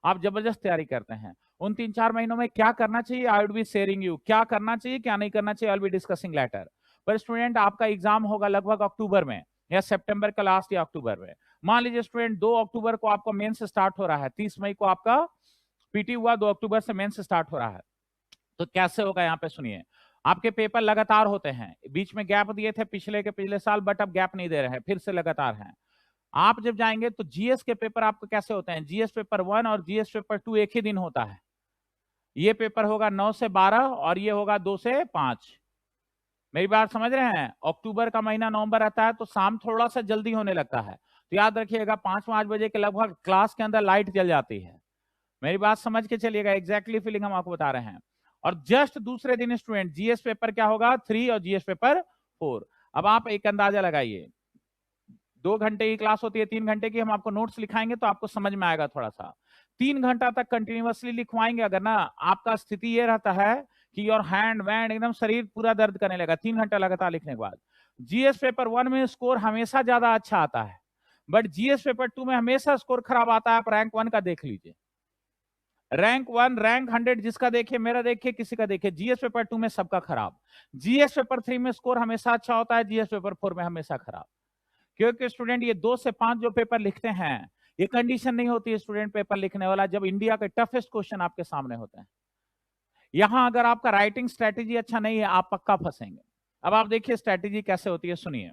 आप जबरदस्त तैयारी करते हैं, उन 3-4 महीनों में क्या करना चाहिए, I would be sharing you, क्या करना चाहिए क्या नहीं करना चाहिए, I will be discussing later. पर स्टूडेंट आपका एग्जाम होगा लगभग अक्टूबर में या सितंबर का लास्ट या अक्टूबर में। मान लीजिए स्टूडेंट 2 अक्टूबर को आपका मेंस स्टार्ट हो रहा है, 30 मई को आपका पीटी हुआ, 2 अक्टूबर से मेंस स्टार्ट हो रहा है, तो कैसे होगा यहाँ पे सुनिए। आपके पेपर लगातार होते हैं, बीच में गैप दिए थे पिछले के पिछले साल, बट अब गैप नहीं दे रहे हैं, फिर से लगातार हैं। आप जब जाएंगे तो जीएस के पेपर आपको कैसे होते हैं, जीएस पेपर 1 और जीएस पेपर 2 एक ही दिन होता है। ये पेपर होगा 9 से 12 और ये होगा 2 से 5। मेरी बात समझ रहे हैं, अक्टूबर का महीना नवंबर आता है तो शाम थोड़ा सा जल्दी होने लगता है, तो याद रखिएगा 5-5 बजे के लगभग क्लास के अंदर लाइट जल जाती है। मेरी बात समझ के चलिएगा, एग्जैक्टली फीलिंग हम आपको बता रहे हैं। और जस्ट दूसरे दिन स्टूडेंट जीएस पेपर क्या होगा 3 और जीएस पेपर 4। अब आप एक अंदाजा लगाइए, 2 घंटे की क्लास होती है, 3 घंटे की, हम आपको नोट्स लिखाएंगे तो आपको समझ में आएगा थोड़ा सा। 3 घंटा तक कंटिन्यूअसली लिखवाएंगे अगर ना, आपका स्थिति ये रहता है कि योर हैंड वैंड एकदम शरीर पूरा दर्द करने लगा 3 घंटा लगातार लिखने के बाद। जीएस पेपर 1 में स्कोर हमेशा ज्यादा अच्छा आता है, बट जीएस पेपर 2 में हमेशा स्कोर खराब आता है। आप रैंक 1 का देख लीजिए, रैंक 1 रैंक 100 जिसका देखिए, मेरा देखिए, किसी का देखिए, जीएस पेपर 2 में सबका खराब। जीएस पेपर 3 में स्कोर हमेशा अच्छा होता है, जीएस पेपर 4 में हमेशा खराब। क्योंकि स्टूडेंट ये 2 से 5 जो पेपर लिखते हैं, ये कंडीशन नहीं होती है स्टूडेंट पेपर लिखने वाला जब इंडिया के टफेस्ट क्वेश्चन आपके सामने होते हैं। यहां अगर आपका राइटिंग स्ट्रेटेजी अच्छा नहीं है, आप पक्का फंसेंगे। अब आप देखिए स्ट्रेटेजी कैसे होती है, सुनिए।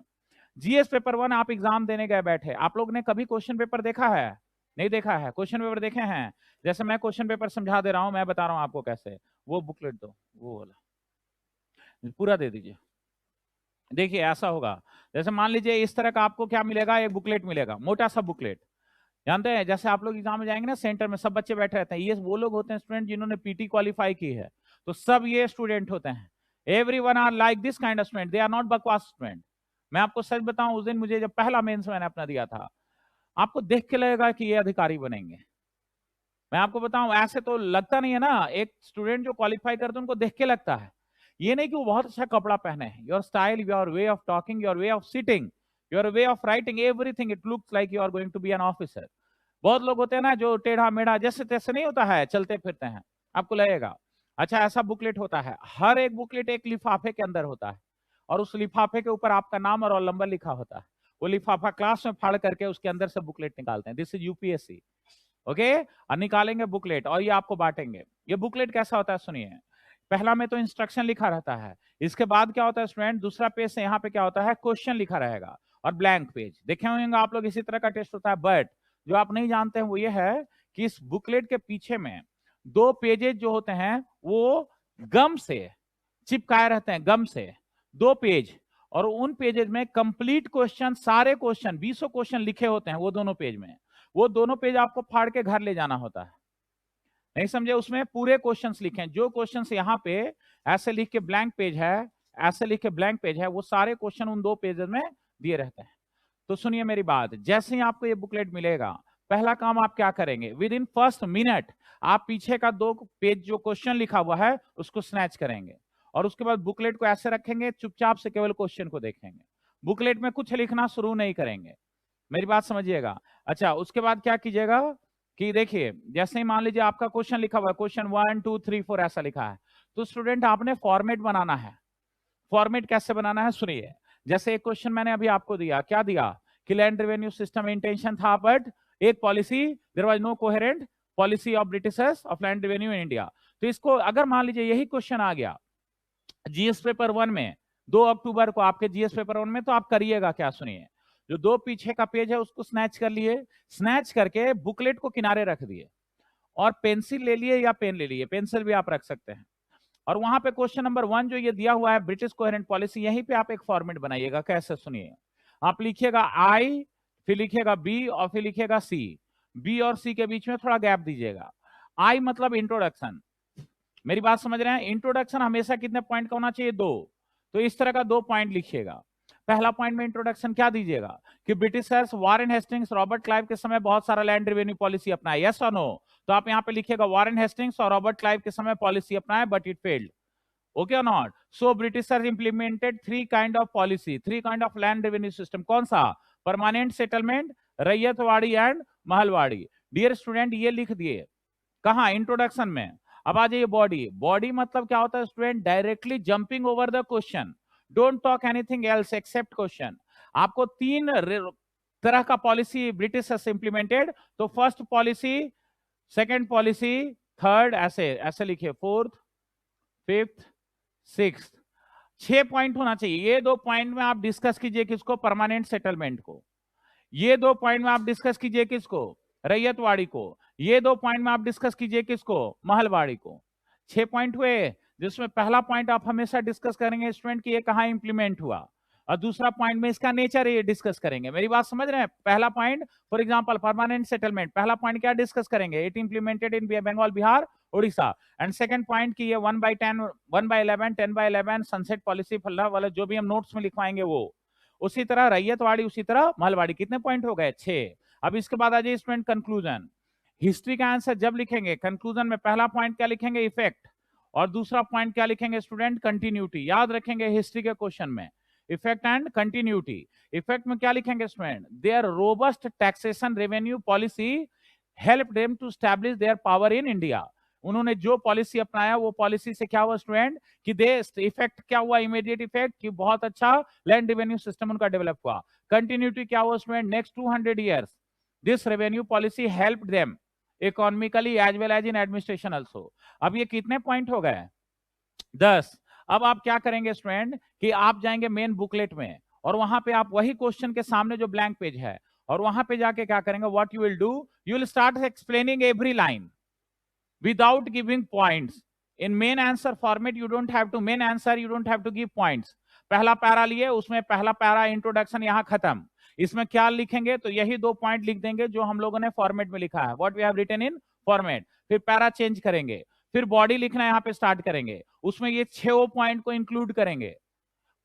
जीएस पेपर 1 आप एग्जाम देने गए बैठे, आप लोग ने कभी क्वेश्चन पेपर देखा है? नहीं देखा है? क्वेश्चन पेपर देखे हैं? जैसे मैं क्वेश्चन पेपर समझा दे रहा हूं, मैं बता रहा हूं आपको कैसे। वो बुकलेट दो, वो वाला पूरा दे दीजिए। देखिए ऐसा होगा, जैसे मान लीजिए इस तरह का आपको क्या मिलेगा, एक बुकलेट मिलेगा, मोटा सा बुकलेट। जानते हैं जैसे आप लोग एग्जाम में जाएंगे ना, सेंटर में सब बच्चे बैठे रहते हैं, ये वो लोग होते हैं स्टूडेंट जिन्होंने पीटी क्वालिफाई की है, तो सब ये स्टूडेंट होते हैं। Everyone are like this kind of student, they are not बकवास स्टूडेंट। मैं आपको सच बताऊं, उस दिन मुझे जब पहला मेंस मैंने अपना दिया था, आपको देख के लगेगा कि ये अधिकारी बनेंगे। मैं आपको बताऊं, ऐसे तो लगता नहीं है ना, एक स्टूडेंट जो क्वालिफाई करते हैं उनको देख के लगता है। ये नहीं कि वो बहुत अच्छा कपड़ा पहने हैं, your style, your way of talking, your way of sitting, your way of writing, everything it looks like you are going to be an officer. बहुत लोग होते हैं ना जो टेढ़ा मेढ़ा जैसे तैसे नहीं होता है, चलते फिरते हैं, आपको लगेगा। अच्छा ऐसा बुकलेट होता है, हर एक बुकलेट एक लिफाफे के अंदर होता है, और उस लिफाफे के ऊपर आपका नाम और रोल नंबर लिखा होता है। वो लिफाफा क्लास में फाड़ करके उसके अंदर से बुकलेट निकालते हैं। This is UPSC, okay. और निकालेंगे बुकलेट और ये आपको बांटेंगे। ये बुकलेट कैसा होता है सुनिए, पहला में तो इंस्ट्रक्शन लिखा रहता है, इसके बाद क्या होता है स्टूडेंट, दूसरा पेज से यहाँ पे क्या होता है, क्वेश्चन लिखा रहेगा और ब्लैंक पेज। देखे होंगे आप लोग इसी तरह का टेस्ट होता है, बट जो आप नहीं जानते हैं वो ये है कि इस बुकलेट के पीछे में 2 पेजेज जो होते हैं वो गम से चिपकाए रहते हैं, गम से 2 पेज, और उन पेजेज में कंप्लीट क्वेश्चन, सारे क्वेश्चन 20 क्वेश्चन लिखे होते हैं वो दोनों पेज में। वो दोनों पेज आपको फाड़ के घर ले जाना होता है, नहीं समझे? उसमें पूरे क्वेश्चंस लिखे हैं, जो क्वेश्चंस यहाँ पे ऐसे लिख के ब्लैंक पेज है, ऐसे लिख के ब्लैंक पेज है, वो सारे क्वेश्चन उन 2 पेजेस में दिए रहते हैं। तो सुनिए मेरी बात, जैसे ही आपको ये बुकलेट मिलेगा, पहला काम आप क्या करेंगे, विद इन फर्स्ट मिनट आप पीछे का 2 पेज जो क्वेश्चन लिखा हुआ है उसको स्नैच करेंगे, और उसके बाद बुकलेट को ऐसे रखेंगे, चुपचाप से केवल क्वेश्चन को देखेंगे, बुकलेट में कुछ लिखना शुरू नहीं करेंगे। मेरी बात समझिएगा। अच्छा उसके बाद क्या कीजिएगा कि देखिए, जैसे ही मान लीजिए आपका क्वेश्चन लिखा हुआ है, क्वेश्चन 1 2 3 4 ऐसा लिखा है, तो स्टूडेंट आपने फॉर्मेट बनाना है। फॉर्मेट कैसे बनाना है सुनिए, जैसे एक क्वेश्चन मैंने अभी आपको दिया, क्या दिया कि लैंड रेवेन्यू सिस्टम इंटेंशन था, बट एक policy, there was no coherent policy of Britishers of land revenue in India. तो इसको अगर मान लीजिए यही क्वेश्चन आ गया जीएस पेपर 1 में 2 अक्टूबर को आपके जीएस पेपर 1 में, तो आप करिएगा क्या सुनिए, जो 2 पीछे का पेज है उसको स्नैच कर लिए, स्नैच करके बुकलेट को किनारे रख दिए, और पेंसिल ले लिए या पेन ले लिए, पेंसिल भी आप रख सकते हैं, और वहां पे क्वेश्चन नंबर 1 जो ये दिया हुआ है ब्रिटिश कोहेरेंट पॉलिसी, यहीं पे आप एक फॉर्मेट बनाइएगा। कैसे सुनिए, आप लिखिएगा आई, फिर लिखिएगा बी, और फिर लिखिएगा सी। बी और सी के बीच में थोड़ा गैप दीजिएगा। आई मतलब इंट्रोडक्शन, मेरी बात समझ रहे हैं? इंट्रोडक्शन हमेशा कितने पॉइंट का होना चाहिए, 2। तो इस तरह का 2 पॉइंट लिखिएगा। पहला पॉइंट में इंट्रोडक्शन क्या दीजिएगा कि Britishers Warren Hastings Robert Clive के समय बहुत सारा लैंड रेवेन्यू पॉलिसी अपनाया, यस और नो? तो आप यहाँ पे लिखिएगा वारेन हेस्टिंग्स और रॉबर्ट क्लाइव के समय पॉलिसी अपनाया बट इट फेल्ड, ओके और not? So Britishers implemented 3 kind of policy, 3 kind of land revenue system. कौन सा? Permanent settlement, Ryotwari and Mahalwari. Dear student ये लिख दिए कहा, इंट्रोडक्शन में। अब आ जाइए बॉडी। बॉडी मतलब क्या होता है student, directly jumping over the question, don't talk anything else except question. आपको 3 तरह का पॉलिसी ब्रिटिश इंप्लीमेंटेड, तो first policy, second policy, third, ऐसे ऐसे लिखिए, फोर्थ, फिफ्थ, सिक्स्थ। 6 पॉइंट होना चाहिए। ये 2 पॉइंट में आप डिस्कस कीजिए किसको, परमानेंट सेटलमेंट को। ये 2 पॉइंट में आप डिस्कस कीजिए किसको, रैयतवाड़ी को। ये 2 पॉइंट में आप डिस्कस कीजिए किसको, महलवाड़ी को। 6 पॉइंट हुए, जिसमें पहला पॉइंट आप हमेशा डिस्कस करेंगे स्टूडेंट कि ये कहां इंप्लीमेंट हुआ, और दूसरा पॉइंट में इसका नेचर ये डिस्कस करेंगे। मेरी बात समझ रहे हैं? पहला point for example permanent settlement, पहला पॉइंट क्या डिस्कस करेंगे, it implemented in Bengal Bihar Orissa. And second point की ये 1/10, 1/11, 10/11 सनसेट पॉलिसी फल्ला वाला जो भी हम नोट्स में लिखवाएंगे वो उसी तरह रैयतवाड़ी, उसी तरह मालवाड़ी। कितने पॉइंट हो गए? 6। अब इसके बाद आ जाइए स्टूडेंट कंक्लूजन। हिस्ट्री का आंसर जब लिखेंगे कंक्लूजन में पहला पॉइंट क्या लिखेंगे? इफेक्ट, और दूसरा पॉइंट क्या लिखेंगे स्टूडेंट? कंटिन्यूटी। याद रखेंगे हिस्ट्री के क्वेश्चन में इफेक्ट एंड कंटिन्यूटी। इफेक्ट में क्या लिखेंगे student? Their robust taxation revenue policy help them to establish their power in India. उन्होंने जो पॉलिसी अपनाया वो पॉलिसी से क्या हुआ स्टूडेंट कि देश इफेक्ट क्या हुआ? इमीडिएट इफेक्ट कि बहुत अच्छा लैंड रेवेन्यू सिस्टम उनका डेवलप हुआ। कंटिन्यूटी क्या हुआ student? Next 200 years this revenue policy help them economically as well as in administration also. अब ये कितने पॉइंट हो गए? 10। अब आप क्या करेंगे स्टूडेंट कि आप जाएंगे मेन बुकलेट में और वहां पे आप वही क्वेश्चन के सामने जो ब्लैंक पेज है और वहां पे जाके क्या करेंगे? What you will do, you will start explaining every line without giving points. In main answer format you don't have to, main answer you don't have to give points. पहला para लिए, उसमें पहला पैरा इंट्रोडक्शन यहां खत्म। इसमें क्या लिखेंगे? तो यही 2 पॉइंट लिख देंगे जो हम लोगों ने फॉर्मेट में लिखा है, what we have written in format. फिर पैरा चेंज करेंगे, फिर बॉडी लिखना यहां पे स्टार्ट करेंगे, उसमें ये 6 पॉइंट को इंक्लूड करेंगे।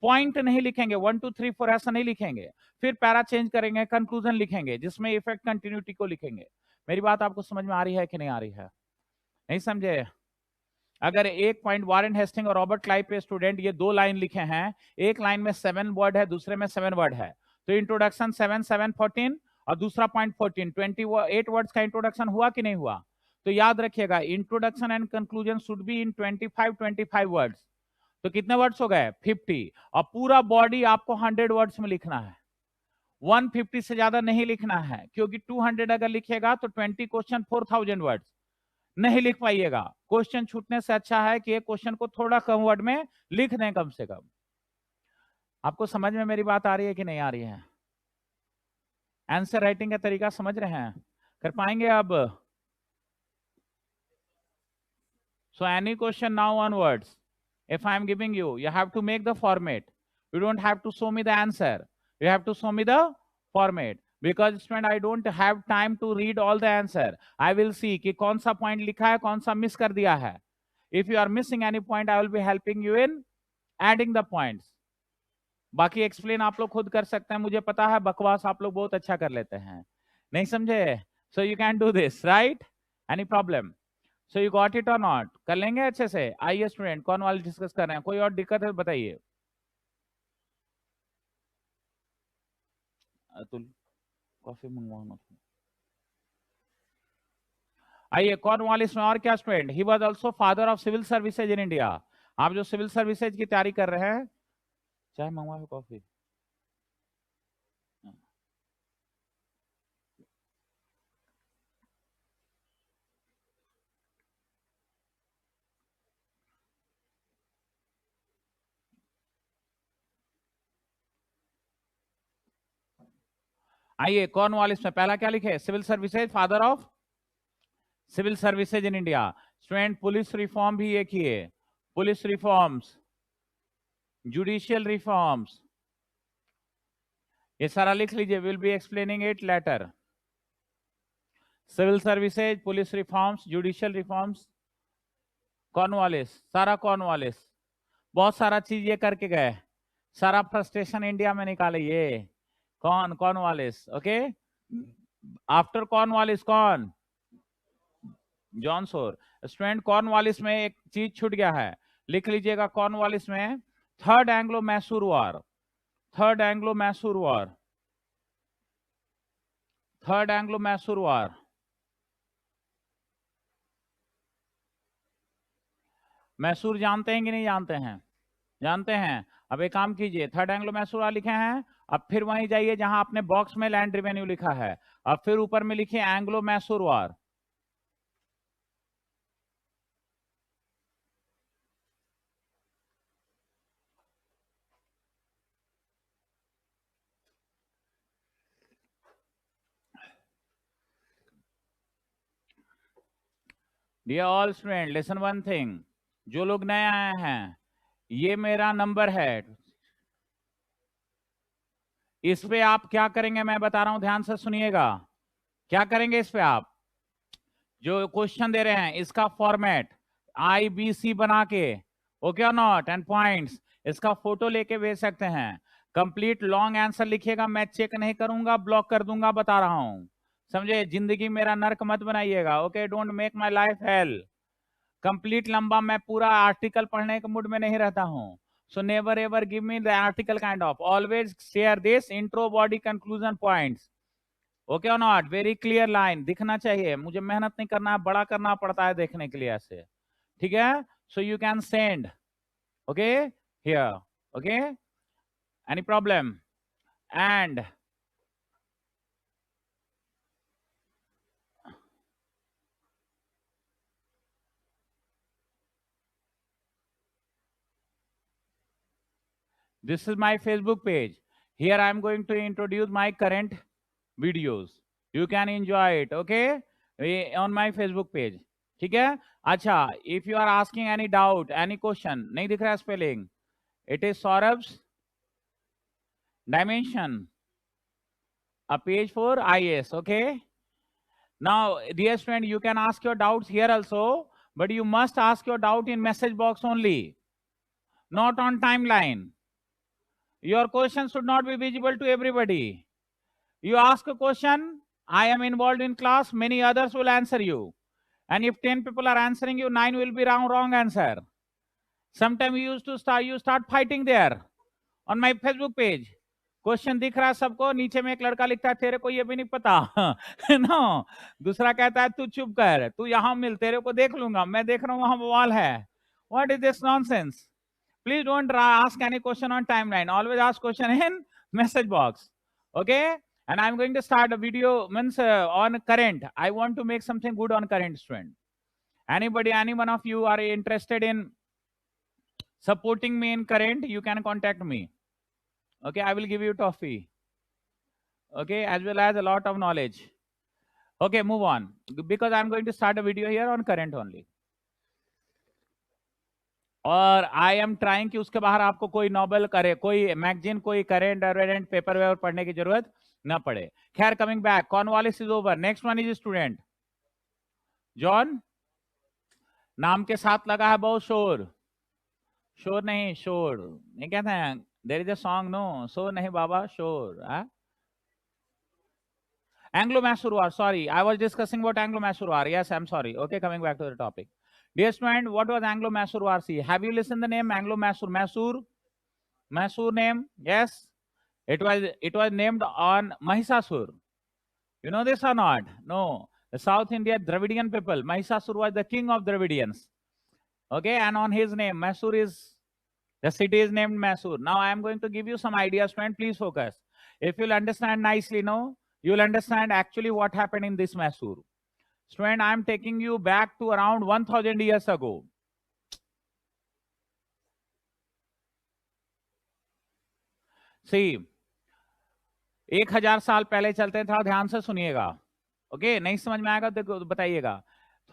पॉइंट नहीं लिखेंगे 1 2 3 4 ऐसा नहीं लिखेंगे। फिर पैरा चेंज करेंगे, कंक्लूजन लिखेंगे जिसमें इफेक्ट कंटिन्यूटी को लिखेंगे। मेरी बात आपको समझ में आ रही है कि नहीं आ रही है? नहीं समझे? अगर एक पॉइंट वारेन हेस्टिंग और रॉबर्ट क्लाइव पे स्टूडेंट ये 2 लाइन लिखे हैं, एक लाइन में 7 वर्ड है, दूसरे में 7 वर्ड है, तो इंट्रोडक्शन 7 7 14 और दूसरा पॉइंट 14, 28 वर्ड्स का इंट्रोडक्शन हुआ कि नहीं हुआ? तो याद रखिएगा introduction and conclusion should be in 25 words. तो कितने वर्ड्स हो गए? 50। और पूरा बॉडी आपको 100 वर्ड्स में लिखना है, 150 से ज्यादा नहीं लिखना है, क्योंकि 200 अगर लिखेगा तो 20 क्वेश्चन 4000 वर्ड्स नहीं लिख पाइएगा। क्वेश्चन छूटने से अच्छा है कि एक क्वेश्चन को थोड़ा कम वर्ड में लिख दें कम से कम। आपको समझ में मेरी बात आ रही है कि नहीं आ रही है? आंसर राइटिंग का तरीका समझ रहे हैं? कर पाएंगे अब? So any question now on words, if I am giving you, you have to make the format. You don't have to show me the answer. You have to show me the format. Because student, I don't have time to read all the answer. I will see कि कौन सा point लिखा है, कौन सा miss कर दिया है. If you are missing any point, I will be helping you in adding the points. बाकी explain आप लोग खुद कर सकते हैं, मुझे पता है बकवास आप लोग बहुत अच्छा कर लेते हैं, नहीं समझे? So you can do this, right? Any problem? So you got it or not? कर लेंगे अच्छे से? आइए स्टूडेंट, कौन वाले डिस्कस कर रहे हैं? कोई और दिक्कत है बताइए। अतुल कॉफी मंगवाना। आइए कॉर्नवालिस में और क्या student? He was also father of civil services in India. आप जो सिविल सर्विसेज की तैयारी कर रहे हैं, चाय मंगवाए कॉफी? आइए कॉर्नवालिस में पहला क्या लिखे? Civil services, father of civil services in India. Student police reform भी ये किए, पुलिस रिफॉर्म्स, जुडिशियल रिफॉर्म्स, ये सारा लिख लीजिए, will be explaining it later. Civil services, police reforms, judicial reforms, Cornwallis, सारा कॉर्नवालिस, बहुत सारा चीज ये करके गए, सारा फ्रस्ट्रेशन इंडिया में निकाले ये कॉर्नवालिस। ओके, आफ्टर कॉर्नवालिस कौन? जॉन सोर। स्टूडेंट कॉर्नवालिस में एक चीज छूट गया है, लिख लीजिएगा। कॉर्नवालिस में third Anglo Mysore war, third Anglo Mysore war, third Anglo Mysore war. Mysore जानते हैं कि नहीं जानते हैं? जानते हैं। अब एक काम कीजिए, थर्ड एंग्लो मैसूर वॉर लिखे हैं, अब फिर वहीं जाइए जहां आपने बॉक्स में लैंड रेवेन्यू लिखा है, अब फिर ऊपर में लिखिए Anglo Mysore war. Dear all student listen one thing, जो लोग नए आए हैं, ये मेरा नंबर है, इस पे आप क्या करेंगे मैं बता रहा हूं, ध्यान से सुनिएगा। क्या करेंगे इस पे आप? जो क्वेश्चन दे रहे हैं इसका फॉर्मेट IBC बना के, ओके और नॉट, एंड पॉइंट्स, इसका फोटो लेके भेज सकते हैं। कंप्लीट लॉन्ग आंसर लिखिएगा, मैं चेक नहीं करूंगा, ब्लॉक कर दूंगा, बता रहा हूं, समझे? जिंदगी मेरा नर्क मत बनाइएगा, okay? Don't make my life hell. Complete लंबा मैं पूरा आर्टिकल पढ़ने के मूड में नहीं रहता हूं, so never ever give me the article kind of, always share this intro body conclusion points, okay और नॉट? वेरी क्लियर लाइन दिखना चाहिए, मुझे मेहनत नहीं करना है, बड़ा करना पड़ता है देखने के लिए ऐसे, ठीक है? So you can send, okay, here, okay, any problem? And this is my Facebook page. Here I am going to introduce my current videos. You can enjoy it, okay? On my Facebook page. ठीक है? अच्छा, if you are asking any doubt, any question, नहीं दिख रहा spelling, it is Saurabh's dimension, a page for IS, okay? Now, dear student, you can ask your doubts here also, but you must ask your doubt in message box only, not on timeline. Your question should not be visible to everybody. You ask a question, I am involved in class, many others will answer you. And if 10 people are answering you, 9 will be wrong answer. Sometimes you start fighting there on my Facebook page. Question दिख रहा है सबको, नीचे में एक लड़का लिखता है तेरे को ये भी नहीं पता नो, दूसरा कहता है तू चुप कर, तू यहाँ मिल, तेरे को देख लूंगा, मैं देख रहा हूँ वहां बवाल है। What is this nonsense? Please don't ask any question on timeline. Always ask question in message box. Okay? And I'm going to start a video means on current. I want to make something good on current, student. Anybody, any one of you are interested in supporting me in current, you can contact me. Okay? I will give you toffee. Okay? As well as a lot of knowledge. Okay, move on. Because I'm going to start a video here on current only. और I am trying कि उसके बाहर आपको कोई novel करे, कोई magazine, कोई current अवेरेंट paper vapour पढ़ने की जरूरत ना पड़े। खैर, coming back, Cornwallis is over, next one is student John. नाम के साथ लगा है बहुत शोर, शोर नहीं, शोर नहीं कहते हैं, there is a song, no शोर नहीं बाबा, शोर। Anglo-Mysore War, sorry, I was discussing about Anglo-Mysore War. Yes, I'm sorry. Okay, coming back to the topic. Dear student, what was Anglo-Mysore War? See, have you listened the name Anglo-Mysore? Mysore name? Yes. It was named on Mahisasur. You know this or not? No. The South India Dravidian people. Mahisasur was the king of Dravidians. Okay, and on his name, Mysore is, the city is named Mysore. Now I am going to give you some ideas, friend. Please focus. If you'll understand nicely, no, you'll understand actually what happened in this Mysore. Student, I am taking you back to around 1000 years ago. See, 1000 साल पहले चलते था, ध्यान से सुनिएगा। Okay, नहीं समझ में आएगा तो बताइएगा।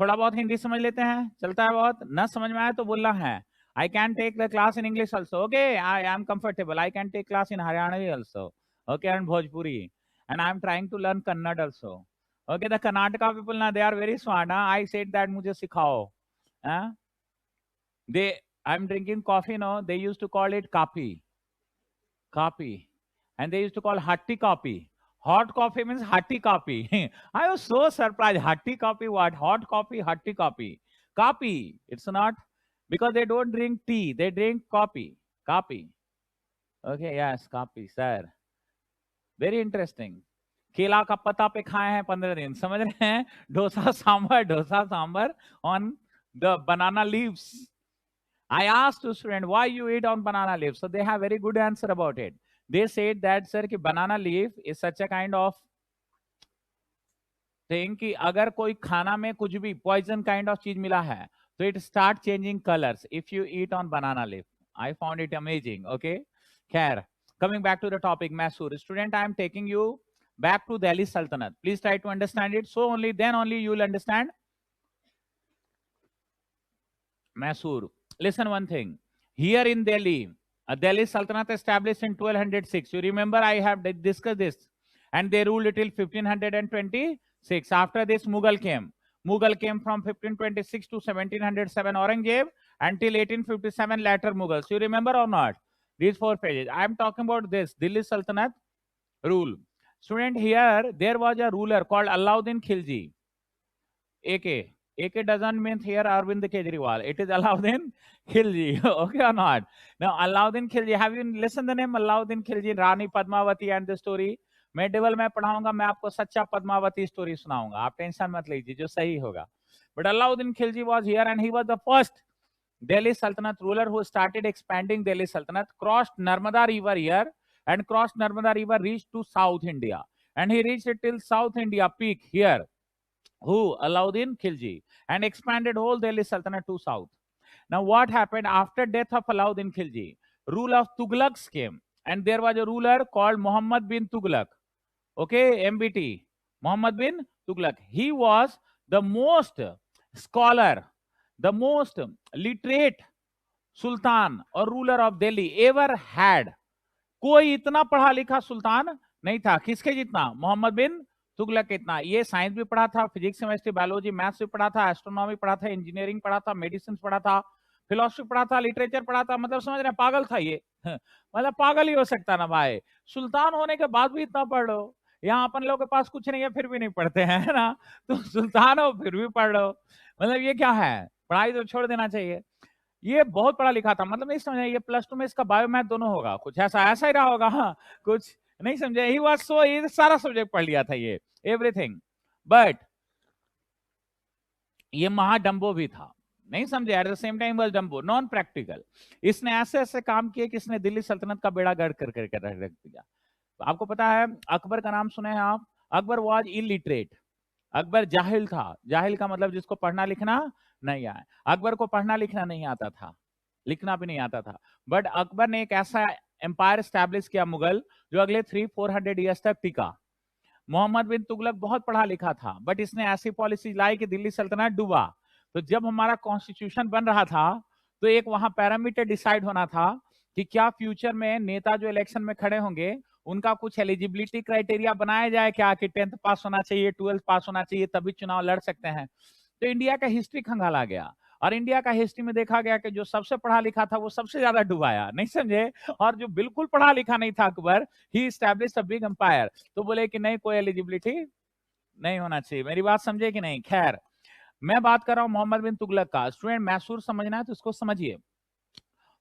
थोड़ा बहुत हिंदी समझ लेते हैं, चलता है बहुत, न समझ में आए तो बोलना है। I can take the class in English also. Okay, I am comfortable. I can take class in Haryana also. Okay, and Bhojpuri. And I am trying to learn Kannada also. Okay, the Karnataka people, na, they are very smart. I said that mujhe sikhao. I'm drinking coffee, no, they used to call it kapi. Kapi. And they used to call hatti coffee. Hot coffee means hatti coffee. I was so surprised. Hatti coffee, what? Hot coffee, hatti coffee. Coffee. It's not, because they don't drink tea, they drink coffee. Coffee. Okay, yes, coffee, sir. Very interesting. केला का पत्ता पे खाए हैं 15 दिन, समझ रहे हैं? Dosa sambar on the banana leaves. I asked a student, why you eat on banana leaves? So they have very good answer about it. They said that, sir, कि banana leaf is such a kind of thing कि अगर कोई खाना में कुछ भी poison kind of चीज मिला है, so it start changing colors if you eat on banana leaf. I found it amazing. Okay, khair, coming back to the topic, Mysore. Student, I am taking you back to Delhi Sultanate. Please try to understand it. So only then only you will understand Mysore. Listen one thing. Here in Delhi, a Delhi Sultanate established in 1206. You remember I have discussed this. And they ruled it till 1526. After this, Mughal came. Mughal came from 1526 to 1707 Aurangzeb until 1857 later Mughals. You remember or not? These 4 phases. I am talking about this Delhi Sultanate rule. Student, here there was a ruler called Alauddin Khilji. AK. AK doesn't mean here Arvind Kejriwal. It is Alauddin Khilji. Okay or not? Now, Alauddin Khilji, have you listened the name Alauddin Khilji, Rani Padmavati and the story? Medieval में पढ़ाऊंगा, मैं आपको सच्चा Padmavati story सुनाऊंगा, आप tension मत लीजिए, जो सही होगा. But Alauddin Khilji was here and he was the first Delhi Sultanate ruler who started expanding Delhi Sultanate, crossed Narmada River here and crossed Narmada River, reached to South India. And he reached it till South India peak here. Who? Alauddin Khilji, and expanded whole Delhi Sultanate to south. Now what happened after death of Alauddin Khilji? Rule of Tughlaqs came, and there was a ruler called Muhammad bin Tughlaq. Okay, MBT, Muhammad bin Tughlaq. He was the most scholar, the most literate Sultan or ruler of Delhi ever had. कोई इतना पढ़ा लिखा सुल्तान नहीं था. किसके जितना? मोहम्मद बिन तुगलक के इतना. ये साइंस भी पढ़ा था, फिजिक्स, केमिस्ट्री, बायोलॉजी, मैथ्स भी पढ़ा था, एस्ट्रोनॉमी पढ़ा था, इंजीनियरिंग पढ़ा था, मेडिसिन पढ़ा था, फिलोसफी पढ़ा था, लिटरेचर पढ़ा था. मतलब समझ रहे, पागल था ये. मतलब पागल ही हो सकता ना भाई, सुल्तान होने के बाद भी इतना पढ़ लो. यहाँ अपन लोग के पास कुछ नहीं है फिर भी नहीं पढ़ते हैं ना, तो सुल्तान हो फिर भी पढ़ लो. मतलब ये क्या है, पढ़ाई तो छोड़ देना चाहिए. ये बहुत पढ़ा लिखा था, मतलब नहीं समझे, ये प्लस 2 में इसका बायो मैथ दोनों होगा, कुछ ऐसा ही रहा होगा. हाँ, कुछ नहीं समझे. ही वाज सो, ये सारा सब्जेक्ट पढ़ लिया था, ये एवरीथिंग. बट ये महाडम्बो भी था, नहीं समझे. At the same time was Dumbo, non practical. इसने ऐसे ऐसे काम किए कि इसने दिल्ली सल्तनत का बेड़ा गर्क कर रख दिया. आपको पता है अकबर का नाम सुने हैं आप? Akbar was illiterate. अकबर जाहिल था. जाहिल का मतलब जिसको पढ़ना लिखना नहीं आया. अकबर को पढ़ना लिखना नहीं आता था, लिखना भी नहीं आता था. बट अकबर ने एक ऐसा एम्पायर स्टैब्लिश किया मुगल, जो अगले 300-400 ईयर्स तक टिका. मोहम्मद बिन तुगलक बहुत पढ़ा लिखा था, बट इसने ऐसी पॉलिसी लाई कि दिल्ली सल्तनत डूबा. तो जब हमारा कॉन्स्टिट्यूशन बन रहा था, तो एक वहां पैरामीटर डिसाइड होना था कि क्या फ्यूचर में नेता जो इलेक्शन में खड़े होंगे, उनका कुछ एलिजिबिलिटी क्राइटेरिया बनाया जाए क्या, कि 10th पास होना चाहिए, 12th पास होना चाहिए, तभी चुनाव लड़ सकते हैं. तो इंडिया का हिस्ट्री खंगाला गया, और इंडिया का हिस्ट्री में देखा गया कि जो सबसे पढ़ा लिखा था वो सबसे ज्यादा डुबाया, नहीं समझे. और जो बिल्कुल पढ़ा लिखा नहीं था Akbar, he established a big empire. तो बोले कि नहीं, कोई एलिजिबिलिटी नहीं होना चाहिए. मेरी बात समझे कि नहीं? खैर, मैं बात कर रहा हूं मोहम्मद बिन तुगलक का. स्टूडेंट, मैसूर समझना है तो इसको समझिए.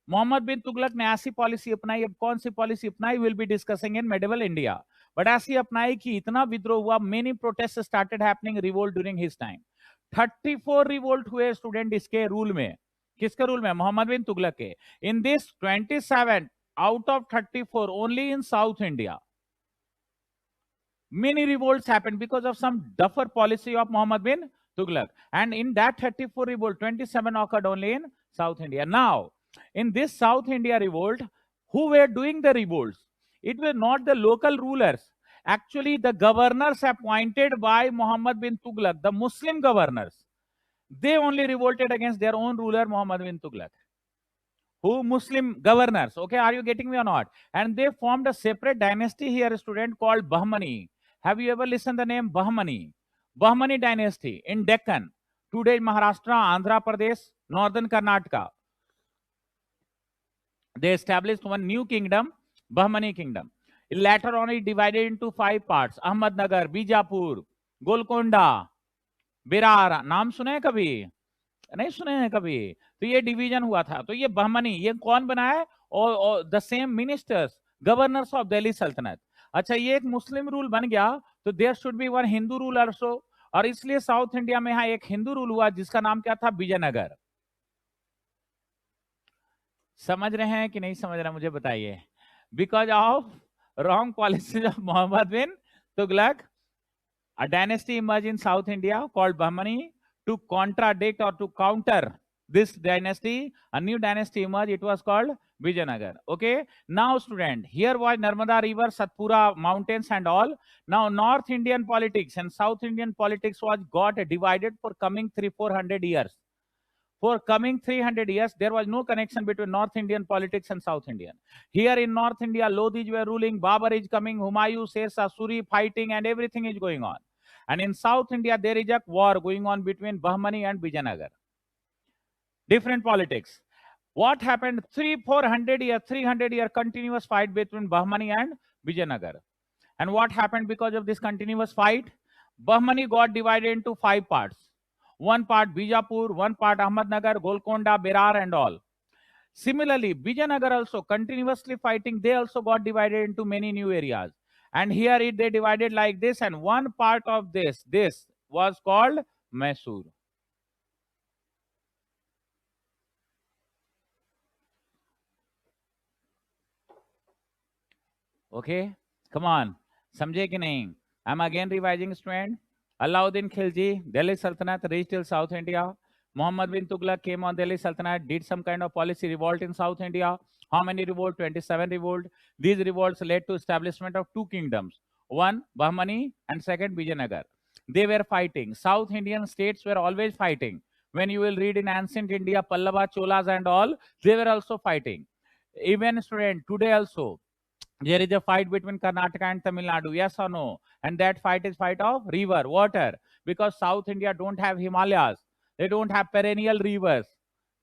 मोहम्मद बिन तुगलक ने ऐसी पॉलिसी अपनाई. अब कौन सी पॉलिसी अपनाई, will be discussing in medieval India. But ऐसी अपनाई कि इतना विद्रोह हुआ, many protest started happening, revolt during his time. 34 revolt हुए स्टूडेंट इसके रूल में. किसके रूल में? मोहम्मद बिन तुगलक के. In this 27 out of 34 only in south India many revolts happened because of some duffer policy of Muhammad bin Tughlaq. And in that 34 revolt, 27 occurred only in South India. Now, in this South India revolt, who were doing the revolts? It were not the local rulers. Actually, the governors appointed by Muhammad bin Tughlaq, the Muslim governors, they only revolted against their own ruler, Muhammad bin Tughlaq. Who? Muslim governors. Okay, are you getting me or not? And they formed a separate dynasty here, student, called Bahmani. Have you ever listened the name Bahmani? Bahmani dynasty in Deccan. Today, Maharashtra, Andhra Pradesh, Northern Karnataka. They established one new kingdom, Bahmani kingdom. Later on, it divided into 5 parts: Ahmednagar, Bijapur, Golconda, Berar. नाम सुने हैं कभी? नहीं सुने हैं कभी? तो ये डिवीजन हुआ था. तो ये बहमनी, ये कौन बनाया? और the same ministers, governors of Delhi Sultanat. अच्छा, ये एक मुस्लिम रूल बन गया, तो there should be one Hindu rule also. और इसलिए साउथ इंडिया में यहाँ एक हिंदू रूल हुआ, जिसका नाम क्या था? विजयनगर. समझ रहे हैं कि नहीं समझ रहे, मुझे बताइए. Because of wrong policies of Mohammad bin Tughlaq, a dynasty emerged in South India called Bahmani. To contradict or to counter this dynasty, a new dynasty emerged. It was called Vijayanagar. Okay, now student, here was Narmada River, Satpura mountains and all. Now North Indian politics and South Indian politics was got divided for coming 300-400 years. For coming 300 years, there was no connection between North Indian politics and South Indian. Here in North India, Lodhis were ruling, Babar is coming, Humayun, Sher Shah Suri fighting, and everything is going on. And in South India, there is a war going on between Bahmani and Vijayanagar. Different politics. What happened? 300 year continuous fight between Bahmani and Vijayanagar. And what happened because of this continuous fight? Bahmani got divided into 5 parts. One part Bijapur, one part Ahmednagar, Golconda, Berar and all. Similarly, Vijayanagar also continuously fighting. They also got divided into many new areas. And here they divided like this, and one part of this was called Mysore. Okay, come on. Samjhe ki nahi? I'm again revising, student. Alauddin Khilji, Delhi Sultanate reached till South India. Muhammad bin Tughlaq came on Delhi Sultanate, did some kind of policy revolt in South India. How many revolt? 27 revolt. These revolts led to establishment of 2 kingdoms. One, Bahmani, and second, Vijayanagar. They were fighting. South Indian states were always fighting. When you will read in ancient India, Pallava, Cholas and all, they were also fighting. Even, student, today also, there is a fight between Karnataka and Tamil Nadu, yes or no? And that fight is fight of river, water, because South India don't have Himalayas. They don't have perennial rivers.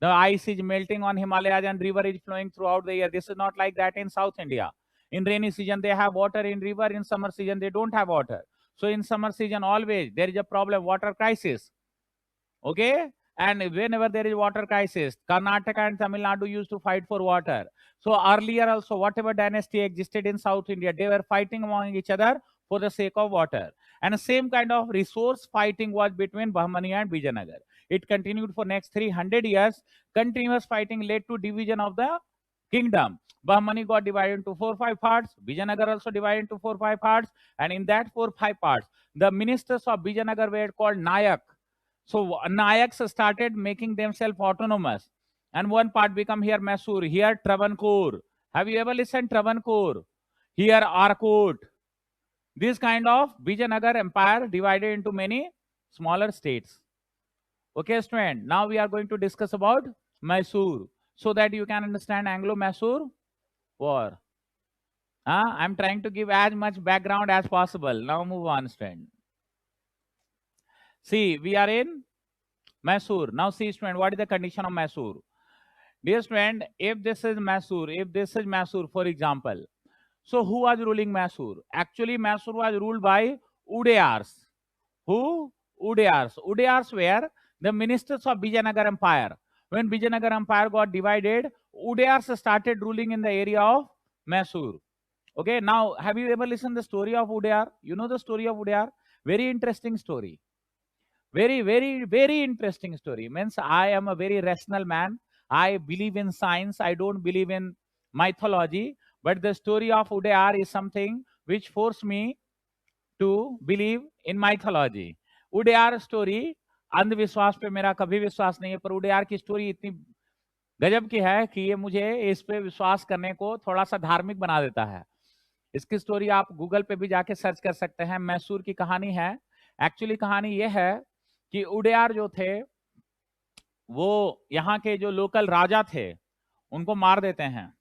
The ice is melting on Himalayas and river is flowing throughout the year. This is not like that in South India. In rainy season, they have water in river. In summer season, they don't have water. So in summer season, always there is a problem, water crisis. Okay? And whenever there is water crisis, Karnataka and Tamil Nadu used to fight for water. So earlier also, whatever dynasty existed in South India, they were fighting among each other for the sake of water. And the same kind of resource fighting was between Bahmani and Vijayanagar. It continued for next 300 years. Continuous fighting led to division of the kingdom. Bahmani got divided into 4-5 parts. Vijayanagar also divided into 4-5 parts. And in that 4-5 parts, the ministers of Vijayanagar were called Nayak. So Nayaks started making themselves autonomous. And one part become here Mysore, here Travancore. Have you ever listened Travancore? Here Arcot. This kind of Vijayanagar empire divided into many smaller states. Okay, student. Now we are going to discuss about Mysore, so that you can understand Anglo-Mysore war. I'm trying to give as much background as possible. Now move on, student. See, we are in Mysore. Now see, student, what is the condition of Mysore? Dear student, if this is Mysore, for example, so who was ruling Mysore? Actually, Mysore was ruled by Udayars. Who? Udayars. Udayars were the ministers of Vijayanagar Empire. When Vijayanagar Empire got divided, Udayars started ruling in the area of Mysore. Okay, now have you ever listened to the story of Udayar? You know the story of Udayar? Very interesting story. Very, very, very interesting story. Means I am a very rational man. I believe in science. I don't believe in mythology. But the story of Udayar is something which forced me to believe in mythology. Udayar story, अंधविश्वास पे मेरा कभी विश्वास नहीं है, पर उड़यार की story इतनी गजब की है कि ये मुझे इस पे विश्वास करने को थोड़ा सा धार्मिक बना देता है. इसकी स्टोरी आप गूगल पे भी जाके सर्च कर सकते हैं. मैसूर की कहानी है. एक्चुअली कहानी ये है कि उड़यार जो थे वो यहाँ के जो लोकल राजा थे उनको मार देते हैं,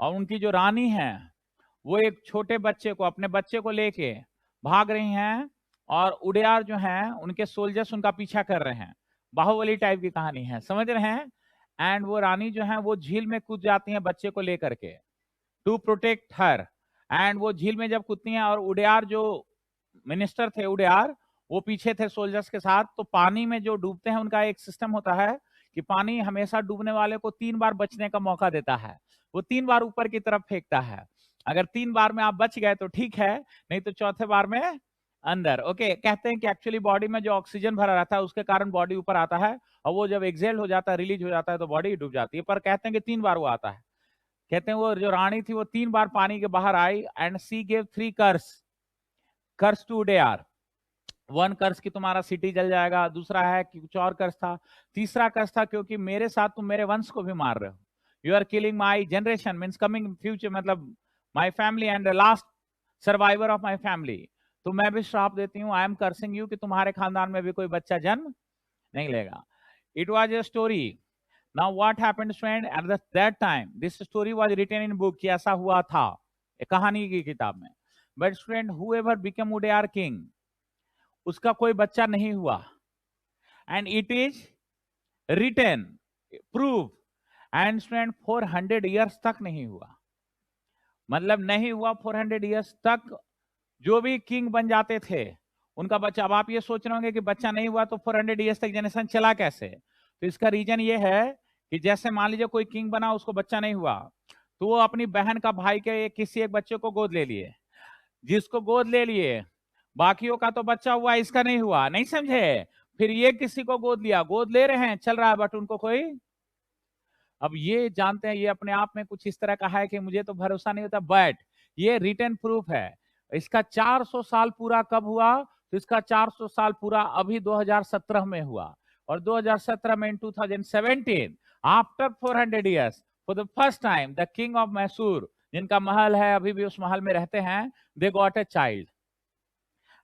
और उनकी जो रानी है वो एक छोटे बच्चे को, अपने बच्चे को लेके भाग रही हैं, और उड़यार जो हैं उनके सोल्जर्स उनका पीछा कर रहे हैं. बाहुबली टाइप की कहानी है, समझ रहे हैं. एंड वो रानी जो है वो झील में कूद जाती है बच्चे को लेकर के, टू प्रोटेक्ट हर. एंड वो झील में जब कूदती हैं, और उड़यार जो मिनिस्टर थे उड़यार, वो पीछे थे सोल्जर्स के साथ. तो पानी में जो डूबते हैं उनका एक सिस्टम होता है कि पानी हमेशा डूबने वाले को 3 बार बचने का मौका देता है. वो 3 बार ऊपर की तरफ फेंकता है. अगर 3 बार में आप बच गए तो ठीक है, नहीं तो चौथे बार में अंदर. ओके, कहते हैं कि एक्चुअली बॉडी में जो ऑक्सीजन भरा रहता है उसके कारण बॉडी ऊपर आता है, और वो जब एक्सेल हो जाता है, रिलीज हो जाता है, तो बॉडी डूब जाती है. पर कहते हैं कि 3 बार वो आता है. कहते हैं वो जो रानी थी वो 3 बार पानी के बाहर आई, and she gave 3 curse to Wodeyar. 1 curse की तुम्हारा सिटी जल जाएगा, दूसरा है कि कुछ और कर्स था, तीसरा कर्स था क्योंकि मेरे साथ तुम मेरे वंश को भी मार रहे हो. You are killing my generation, means coming future, मतलब my family and the last survivor of my family. तो मैं भी श्राप देती हूँ, आई एम कर्सिंग यू, कि तुम्हारे खानदान में भी कोई बच्चा जन्म नहीं लेगा. It was a story. Now what happened, friend? At that time, this story was written in book कि ऐसा हुआ था, एक कहानी की किताब में. But friend, whoever became Udayar king, उसका कोई बच्चा नहीं हुआ, and it is written proof, and student 400 years तक नहीं हुआ, मतलब नहीं हुआ 400 ईयर्स तक। जो भी किंग बन जाते थे उनका बच्चा, अब आप ये सोच रहे होंगे कि बच्चा नहीं हुआ तो 400 ईयर्स तक जनरेशन चला कैसे, तो इसका रीजन ये है कि जैसे मान लीजिए कोई किंग बना, उसको बच्चा नहीं हुआ, तो वो अपनी बहन का, भाई के किसी एक बच्चे को गोद ले लिए, जिसको गोद ले लिए बाकियों का तो बच्चा हुआ, इसका नहीं हुआ, नहीं समझे, फिर ये किसी को गोद लिया, गोद ले रहे हैं चल रहा है, बट उनको कोई, अब ये जानते हैं ये अपने आप में कुछ इस तरह का है कि मुझे तो भरोसा नहीं होता, बट ये रिटन प्रूफ है। इसका 400 साल पूरा कब हुआ, तो इसका 400 साल पूरा अभी 2017 में हुआ, और 2017 में इन 2017 after 400 years for the first time the king of Mysore, जिनका महल है अभी भी उस महल में रहते हैं, they got a child.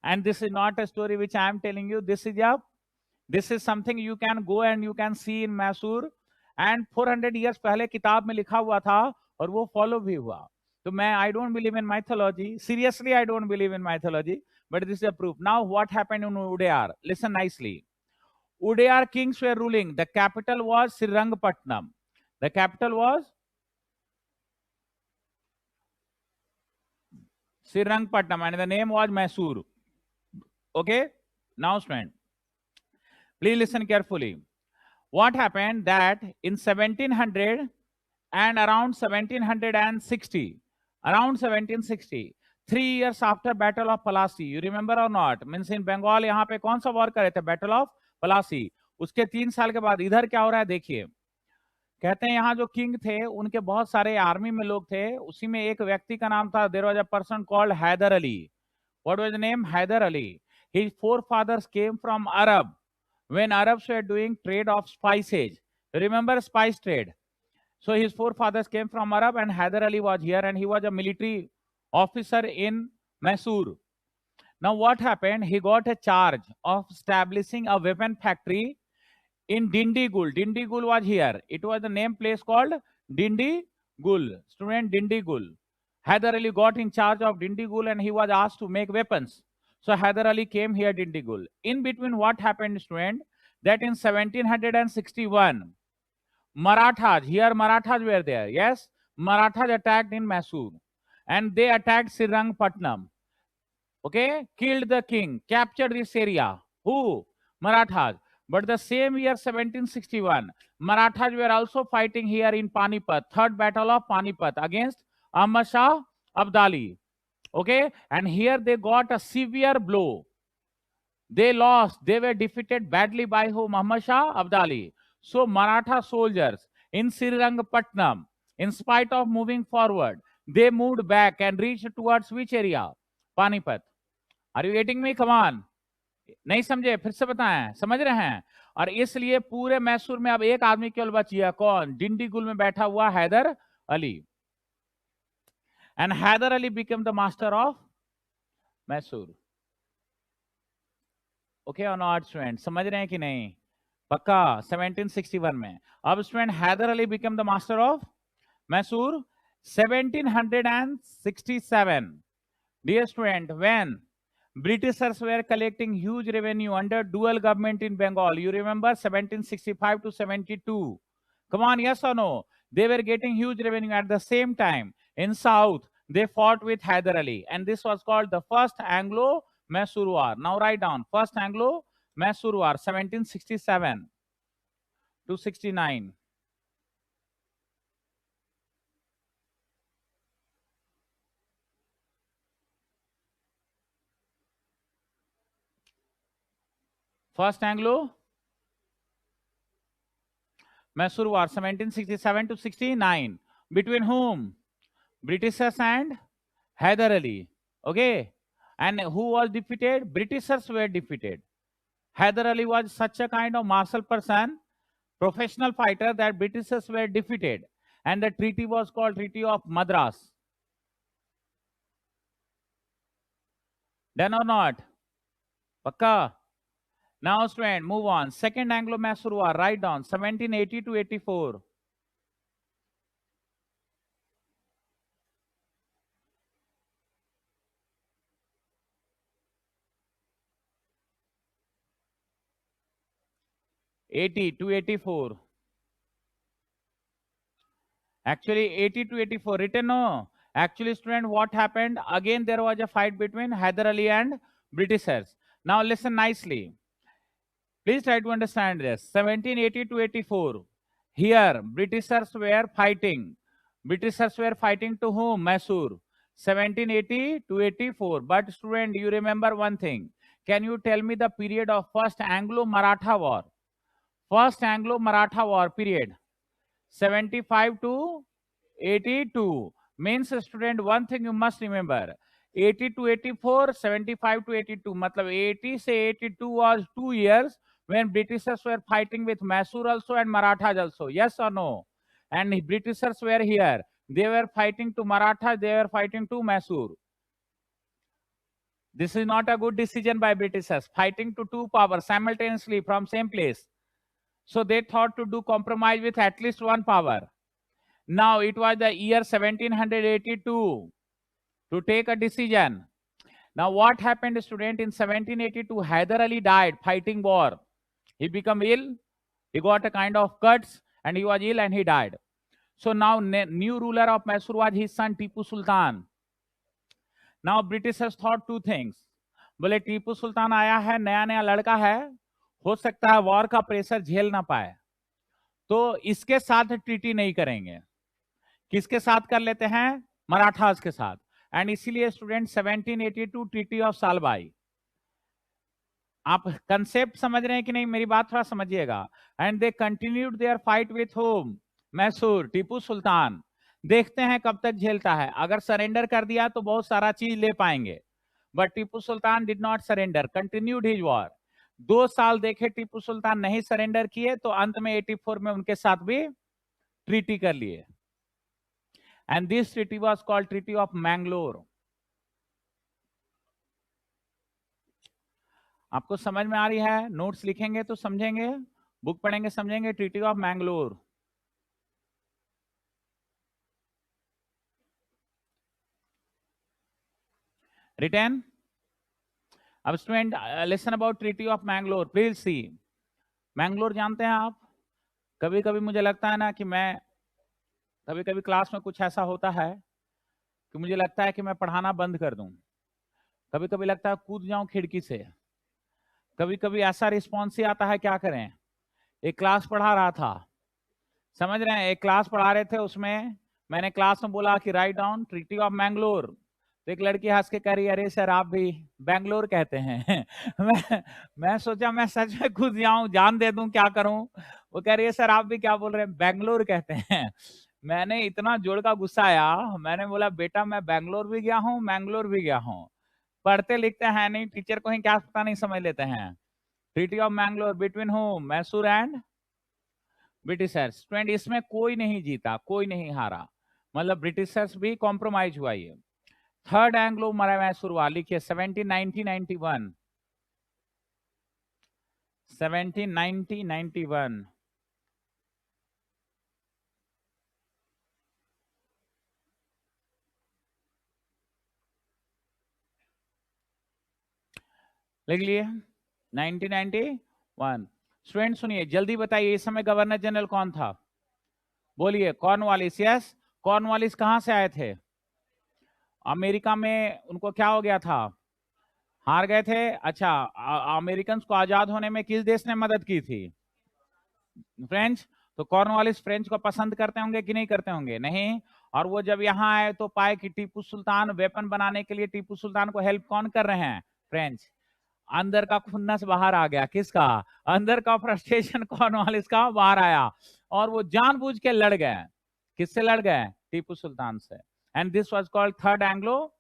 And this is not a story which I am telling you, this is something you can go and you can see in Mysore, and 400 years पहले किताब में लिखा हुआ था और वो फॉलो भी हुआ। तो मैं, I don't believe in mythology, seriously I don't believe in mythology, but this is a proof. Now what happened in Udayar? Listen nicely. Udayar kings were ruling. The capital was Srirangapatnam. The capital was Srirangapatnam and the name was Mysore. Okay? Now student, please listen carefully. What happened that in 1700 and around 1760, around 1760, 3 years after Battle of Palasi, you remember or not? Means in Bengal यहाँ पे कौन सा war करे थे? Battle of Plassey. उसके 3 साल के बाद इधर क्या हो रहा है देखिए। कहते हैं यहाँ जो किंग थे उनके बहुत सारे आर्मी में लोग थे, उसी में एक व्यक्ति का नाम था, there was a person called Hyder Ali. What was the name? Hyder Ali. His forefathers came from Arab when Arabs were doing trade of spices. Remember spice trade? So his forefathers came from Arab, and Hyder Ali was here, and he was a military officer in Mysore. Now what happened? He got a charge of establishing a weapon factory in Dindigul. Dindigul was here. It was the name place called Dindigul. Student, Dindigul. Hyder Ali got in charge of Dindigul and he was asked to make weapons. So Hyder Ali came here, Dindigul. In between, what happened, student? That in 1761, Marathas, here Marathas were there, yes? Marathas attacked in Mysore and they attacked Srirangapatnam. Okay, killed the king, captured this area. Who? Marathas. But the same year 1761, Marathas were also fighting here in Panipat, third battle of Panipat against Ahmad Shah Abdali. Okay, and here they got a severe blow. They lost, they were defeated badly by who? Muhammad Shah Abdali. So Maratha soldiers in Srirangapatnam, in spite of moving forward, they moved back and reached towards which area? Panipat. Are you getting me? Come on. नहीं समझे? फिर से बताएं, समझ रहे हैं? और इसलिए पूरे मैसूर में अब एक आदमी केवल बची है, कौन? डिंडीगुल में बैठा हुआ Hyder Ali. And Hyder Ali became the master of Mysore. Okay और नॉट स्टूडेंट, समझ रहे हैं कि नहीं? पक्का 1761 में। अब student Hyder Ali became the master of Mysore 1767। Dear student, when Britishers were collecting huge revenue under dual government in Bengal. You remember 1765 to 72. Come on, yes or no? They were getting huge revenue at the same time. In South, they fought with Hyder Ali. And this was called the First Anglo-Mysore War. Now write down. First Anglo-Mysore War, 1767 to 69. First Anglo-Mysore War, 1767 to 69. Between whom? Britishers and Hyder Ali. Okay. And who was defeated? Britishers were defeated. Hyder Ali was such a kind of martial person, professional fighter, that Britishers were defeated. And the treaty was called Treaty of Madras. Done or not? Pakka. Now, student, move on. Second Anglo-Mysore War, write down 1780 to 84. 80 to 84. Actually 80 to 84 written, no. Actually student, what happened? Again there was a fight between Hyder Ali and Britishers. Now listen nicely. Please try to understand this. 1780 to 84. Here Britishers were fighting. Britishers were fighting to whom? Mysore. 1780 to 84. But student, you remember one thing. Can you tell me the period of first Anglo-Maratha war? First Anglo-Maratha war period. 75 to 82. Means student, one thing you must remember. 80 to 84, 75 to 82. Matlab 80 से 82 was 2 years when Britishers were fighting with Mysore also and Marathas also. Yes or no? And Britishers were here. They were fighting to Marathas, they were fighting to Mysore. This is not a good decision by Britishers. Fighting to two powers simultaneously from same place. So they thought to do compromise with at least one power. Now it was the year 1782 to take a decision. Now what happened, student? In 1782, Hyder Ali died fighting war. He became ill. He got a kind of cuts and he was ill and he died. So now new ruler of Mysore was his son Tipu Sultan. Now Britishers thought two things. बोले टीपू सुल्तान आया है, नया नया लड़का है, हो सकता है वॉर का प्रेशर झेल ना पाए, तो इसके साथ ट्रीटी नहीं करेंगे. किसके साथ कर लेते हैं? मराठास के साथ. एंड इसीलिए स्टूडेंट 1782 ट्रीटी ऑफ सालबाई. आप कंसेप्ट समझ रहे हैं कि नहीं? मेरी बात थोड़ा समझिएगा. And they continued their fight with whom? Mysore, Tipu Sultan. देखते हैं कब तक झेलता है. अगर सरेंडर कर दिया तो बहुत सारा चीज ले पाएंगे. But Tipu Sultan did not surrender, continued his war. 2 साल देखे टीपू सुल्तान नहीं सरेंडर किए, तो अंत में 84 में उनके साथ भी ट्रीटी कर लिए. And this treaty was called Treaty of Mangalore. आपको समझ में आ रही है? नोट्स लिखेंगे तो समझेंगे, बुक पढ़ेंगे समझेंगे. Treaty of Mangalore. रिटर्न. अब student listen about treaty of Mangalore. Please see. Mangalore जानते हैं आप? कभी कभी मुझे लगता है ना कि मैं कभी कभी क्लास में कुछ ऐसा होता है कि मुझे लगता है कि मैं पढ़ाना बंद कर दूं. कभी कभी लगता है कूद जाऊं खिड़की से. कभी कभी ऐसा रिस्पॉन्स ही आता है, क्या करें. एक क्लास पढ़ा रहा था, समझ रहे हैं, एक क्लास पढ़ा रहे थे, उसमें मैंने क्लास में बोला कि write down treaty of Mangalore. तो एक लड़की हंस के कह रही, अरे सर आप भी बैंगलोर कहते हैं. मैं सोचा मैं सच में कूद जाऊं, जान दे दूं, क्या करूं. वो कह रही है सर आप भी क्या बोल रहे हैं, बैंगलोर कहते हैं. मैंने इतना जोर का गुस्सा आया, मैंने बोला बेटा मैं बैंगलोर भी गया हूँ, मैंगलोर भी गया हूँ, पढ़ते लिखते हैं नहीं, टीचर को ही क्या पता नहीं समझ लेते हैं. Treaty of Mangalore between home? Mysore and Britishers. Student इसमें कोई नहीं जीता, कोई नहीं हारा, मतलब ब्रिटिशर्स भी कॉम्प्रोमाइज हुआ. ये थर्ड एंग्लो मैसूर वार. लिखिए 1791. 1791. लिख लिए 1991. स्टूडेंट सुनिए जल्दी बताइए, इस समय गवर्नर जनरल कौन था? बोलिए. कॉर्नवालिस. यस. कॉर्नवालिस कहां से आए थे? अमेरिका में. उनको क्या हो गया था? हार गए थे. अच्छा, अमेरिकन को आजाद होने में किस देश ने मदद की थी? फ्रेंच. तो कॉर्नवालिस फ्रेंच को पसंद करते होंगे कि नहीं करते होंगे? नहीं. और वो जब यहाँ आए तो पाए कि टीपू सुल्तान वेपन बनाने के लिए टीपू सुल्तान को हेल्प कौन कर रहे हैं? फ्रेंच. अंदर का खुन्नस बाहर आ गया. किसका? अंदर का फ्रस्ट्रेशन कॉर्नवालिस का बाहर आया और वो जानबूझ के लड़ गए. किससे लड़ गए? टीपू सुल्तान से. And this was called third Anglo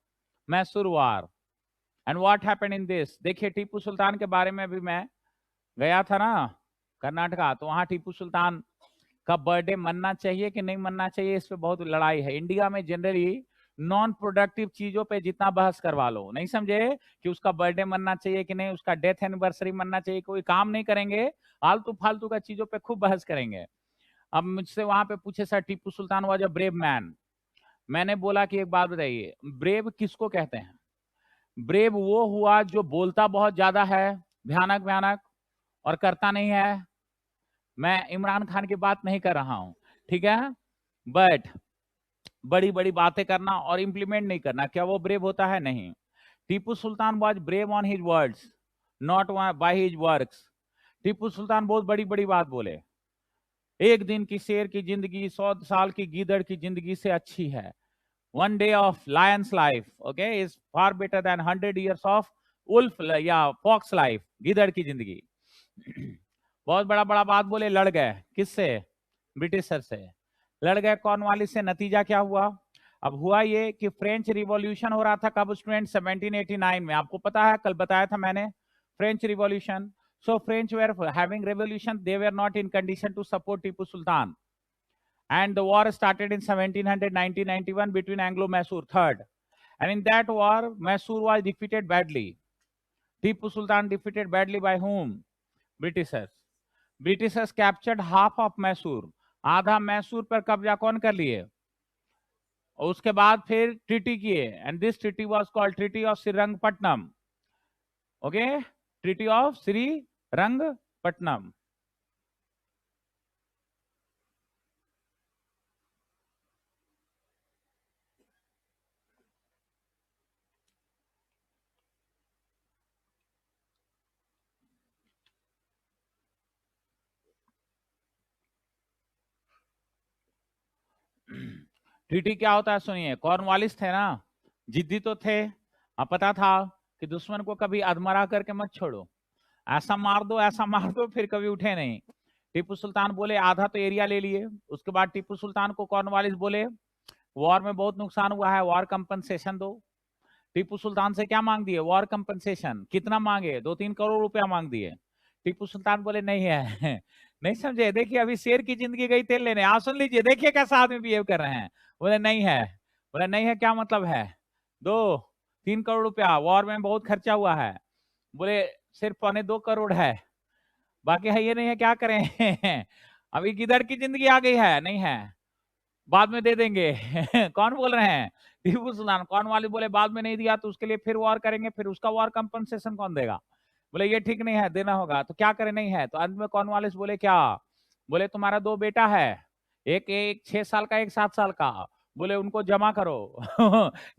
Mysore war. And what happened in this? देखिए टीपू सुल्तान के बारे में भी मैं गया था ना कर्नाटका, तो वहां टीपू सुल्तान का बर्थडे मनना चाहिए कि नहीं मनना चाहिए, इस पे बहुत लड़ाई है. इंडिया में जनरली नॉन प्रोडक्टिव चीजों पे जितना बहस करवा लो, नहीं समझे, कि उसका बर्थडे मनना चाहिए कि नहीं, उसका डेथ एनिवर्सरी मनना चाहिए, कोई काम नहीं करेंगे, आलतू फालतू का चीजों पे खूब बहस करेंगे. अब मुझसे वहां पे पूछे sir Tipu Sultan was a brave man. मैंने बोला कि एक बात बताइए, ब्रेव किसको कहते हैं? ब्रेव वो हुआ जो बोलता बहुत ज्यादा है, भयानक भयानक, और करता नहीं है. मैं इमरान खान की बात नहीं कर रहा हूं, ठीक है। बट बड़ी बड़ी बातें करना और इंप्लीमेंट नहीं करना, क्या वो ब्रेव होता है? नहीं। Tipu Sultan was brave on his words, not by his works. Tipu Sultan बहुत बड़ी बड़ी बात बोले। एक दिन की शेर की जिंदगी 100 साल की गीदड़ की जिंदगी से अच्छी है। One day of lions life, okay, is far better than 100 years of wolf या फॉक्स लाइफ, गीदड़ की जिंदगी। बहुत बड़ा बड़ा बात बोले, लड़ गए। किससे? ब्रिटिशर से लड़ गए, कॉर्नवालिस से। नतीजा क्या हुआ? अब हुआ ये कि फ्रेंच रिवॉल्यूशन हो रहा था कब स्टूडेंट? 1789 में। आपको पता है, कल बताया था मैंने, French revolution. So French were having revolution. They were not in condition to support Tipu Sultan. And the war started in 1700, 1991 between Anglo-Mysore III. And in that war, Mysore was defeated badly. Tipu Sultan defeated badly by whom? Britishers. Britishers captured half of Mysore. आधा मैसूर पर कब्जा कौन कर लिए? और उसके बाद फिर ट्रीटी किए, and this treaty was called treaty of Srirangapatnam. Okay, treaty of Srirangapatnam. Treaty क्या होता है सुनिए। कॉर्नवालिस थे ना, जिद्दी तो थे। अब पता था कि दुश्मन को कभी अधमरा करके मत छोड़ो, ऐसा मार दो ऐसा मार दो, फिर कभी उठे नहीं। टीपू सुल्तान बोले आधा तो एरिया ले लिए। उसके बाद टीपू सुल्तान को कॉर्नवालिस बोले वॉर में बहुत नुकसान हुआ है, वॉर कंपनसेशन दो। टीपू सुल्तान से क्या मांग दिए? War compensation. कितना मांगे? 2-3 करोड़ रुपया मांग दिए। टीपू सुल्तान बोले नहीं है। नहीं समझे? देखिए, अभी शेर की जिंदगी गई तेल लेने। आप सुन लीजिए, देखिए कैसा आदमी बिहेव कर रहे हैं। बोले नहीं है। बोले नहीं है, क्या मतलब है? 2-3 करोड़ रुपया, वॉर में बहुत खर्चा हुआ है। बोले सिर्फ 2.25 करोड़ है, बाकी है ये नहीं है, क्या करें? अभी किधर की जिंदगी आ गई है? नहीं है, बाद में दे देंगे। कौन बोल रहे हैं? टीपू सुल्तान। कौन वाले बोले बाद में नहीं दिया तो उसके लिए फिर वॉर करेंगे, फिर उसका वॉर कंपनसेशन कौन देगा? बोले ये ठीक नहीं है, देना होगा। तो क्या करें? नहीं है। तो अंत में कौन वाले बोले क्या? बोले तुम्हारा 2 बेटा है, एक 6 साल का, एक 7 साल का। बोले उनको जमा करो।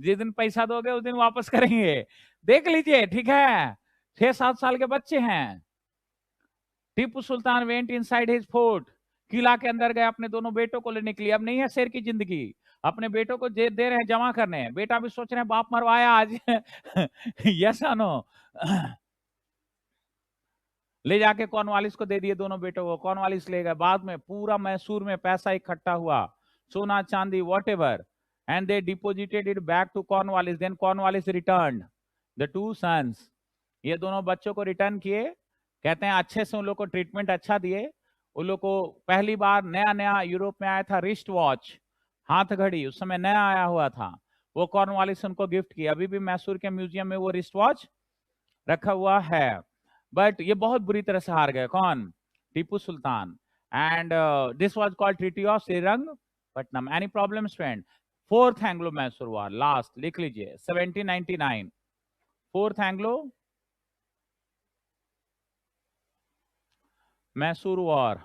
जिस दिन पैसा दोगे उस दिन वापस करेंगे। देख लीजिए, ठीक है, 6-7 साल के बच्चे हैं। Tipu Sultan went inside his fort, किला के अंदर गए, अपने दोनों बेटों को लेने के लिए। अब नहीं है शेर की जिंदगी, अपने बेटों को दे रहे हैं जमा करने। बेटा भी सोच रहे हैं बाप मरवाया आज। Yes no. ले जाके कॉर्नवालिस को दे दिए दोनों बेटों को। कॉर्नवालिस ले गए। बाद में पूरा मैसूर में पैसा इकट्ठा हुआ, सोना चांदी whatever, and they deposited it back to Cornwallis. Then Cornwallis return the 2 sons. ये दोनों बच्चों को रिटर्न किए। कहते हैं अच्छे से उन लोग को ट्रीटमेंट अच्छा दिए। उन लोग को पहली बार नया नया यूरोप में आया था रिस्ट वॉच, हाथ घड़ी, उस समय नया आया हुआ था। वो कॉर्नवालिस उनको गिफ्ट किया। अभी भी मैसूर के म्यूजियम में वो रिस्ट वॉच रखा हुआ है। बट ये बहुत बुरी तरह से हार गए। कौन? Tipu Sultan. And this was called treaty of Srirangapatnam. Any problems friend? Fourth Anglo Mysore war, last लिख लीजिए, 1799। Fourth Anglo Mysore war.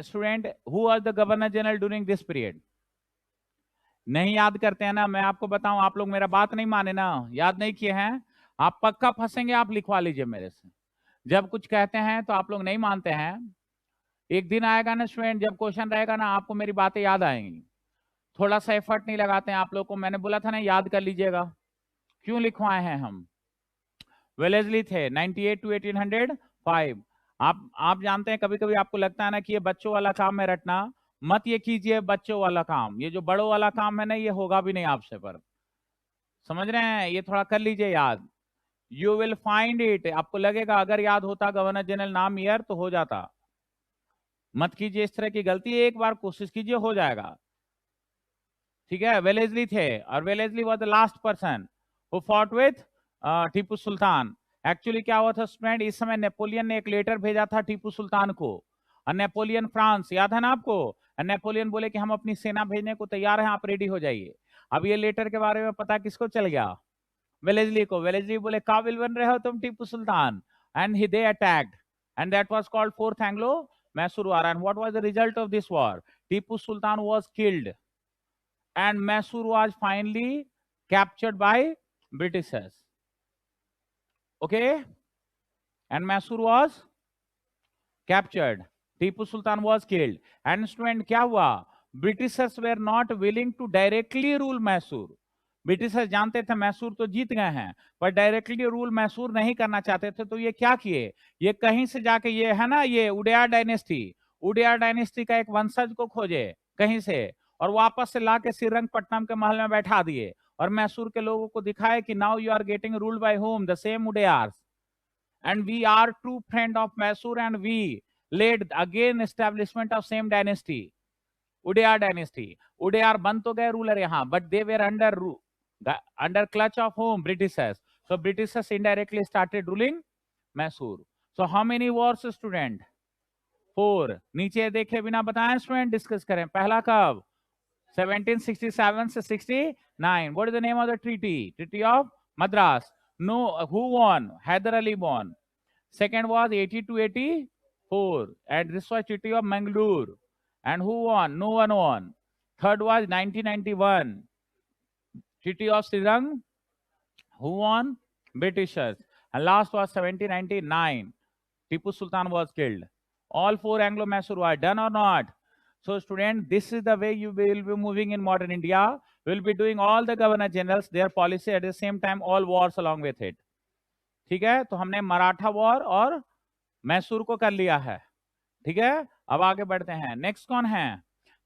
Student, who was the governor general during this period? नहीं याद करते हैं ना? मैं आपको बताऊं, आप लोग मेरा बात नहीं माने ना, याद नहीं किए हैं, आप पक्का फंसेंगे। आप लिखवा लीजिए मेरे से। जब कुछ कहते हैं तो आप लोग नहीं मानते हैं। एक दिन आएगा ना स्टूडेंट, जब क्वेश्चन रहेगा ना, आपको मेरी बातें याद आएंगी। थोड़ा सा एफर्ट नहीं लगाते हैं आप लोग को। मैंने बोला था ना याद कर लीजिएगा। क्यों लिखवाए हैं हम? वेलेस्ली थे 98 to 1805। आप जानते हैं, कभी कभी आपको लगता है ना कि ये बच्चों वाला काम है रटना, मत ये कीजिए बच्चों वाला काम। ये जो बड़ों वाला काम है ना, ये होगा भी नहीं आपसे। पर समझ रहे हैं? ये थोड़ा कर लीजिए याद। You will find it. आपको लगेगा अगर याद होता गवर्नर जनरल नाम ईयर तो हो जाता। मत कीजिए इस तरह की गलती, एक बार कोशिश कीजिए, हो जाएगा। ठीक है, वेलेस्ली थे, और Wellesley was the last person who fought with Tipu Sultan. Actually क्या हुआ था स्टूडेंट, इस समय नेपोलियन ने एक लेटर भेजा था टीपू सुल्तान को। और नेपोलियन फ्रांस, याद है ना आपको? नेपोलियन बोले कि हम अपनी सेना भेजने को तैयार हैं, आप रेडी हो जाइए। अब ये लेटर के बारे में पता किसको चल गया? वेलेस्ली को। वेलेस्ली बोले काबिल बन रहे हो तुम Tipu Sultan, and he they attacked, and that was called fourth Anglo Mysore war. And what was the result of this war? Tipu Sultan was killed and Mysore was finally captured by Britishers. Okay? And Mysore was captured. Tipu Sultan was killed. And student, क्या हुआ? Britishers were not willing to directly rule Mysore. Britishers जानते थे मैसूर तो जीत गए हैं, पर directly rule Mysore नहीं करना चाहते थे, तो ये क्या किए? ये कहीं से जाके, ये है ना, ये उड़िया डायनेस्टी का एक वंशज को खोजे कहीं से, और वापस से लाके श्रीरंगपट्टनम के महल में बैठा दिए, और मैसूर के लोगों को दिखाए कि now you are getting ruled by whom, the same Wodeyars, and we are true friend of Mysore, and we led again establishment of same dynasty, Udayar dynasty. Udayar बन तो गए रूलर यहाँ, but they were under clutch of whom? Britishers. So Britishers indirectly started ruling Mysore. So how many wars, student? 4. नीचे देखे बिना बताएं student, discuss करें। पहला कब? 1767 से 69. What is the name of the treaty? Treaty of Madras. No, who won? Hyder Ali won. Second was 80 to 84, and this was Treaty of Mangalore. And who won? No one won. Third was 1991, Treaty of Srirang. Who won? Britishers. And last was 1799, Tipu Sultan was killed. All 4 Anglo-Mysore were done or not? So student, this is the way you will be moving in modern India. We will be doing all the governor generals, their policy, at the same time all wars along with it. ठीक है, तो हमने Maratha war और मैसूर को कर लिया है। ठीक है, अब आगे बढ़ते हैं। नेक्स्ट कौन है?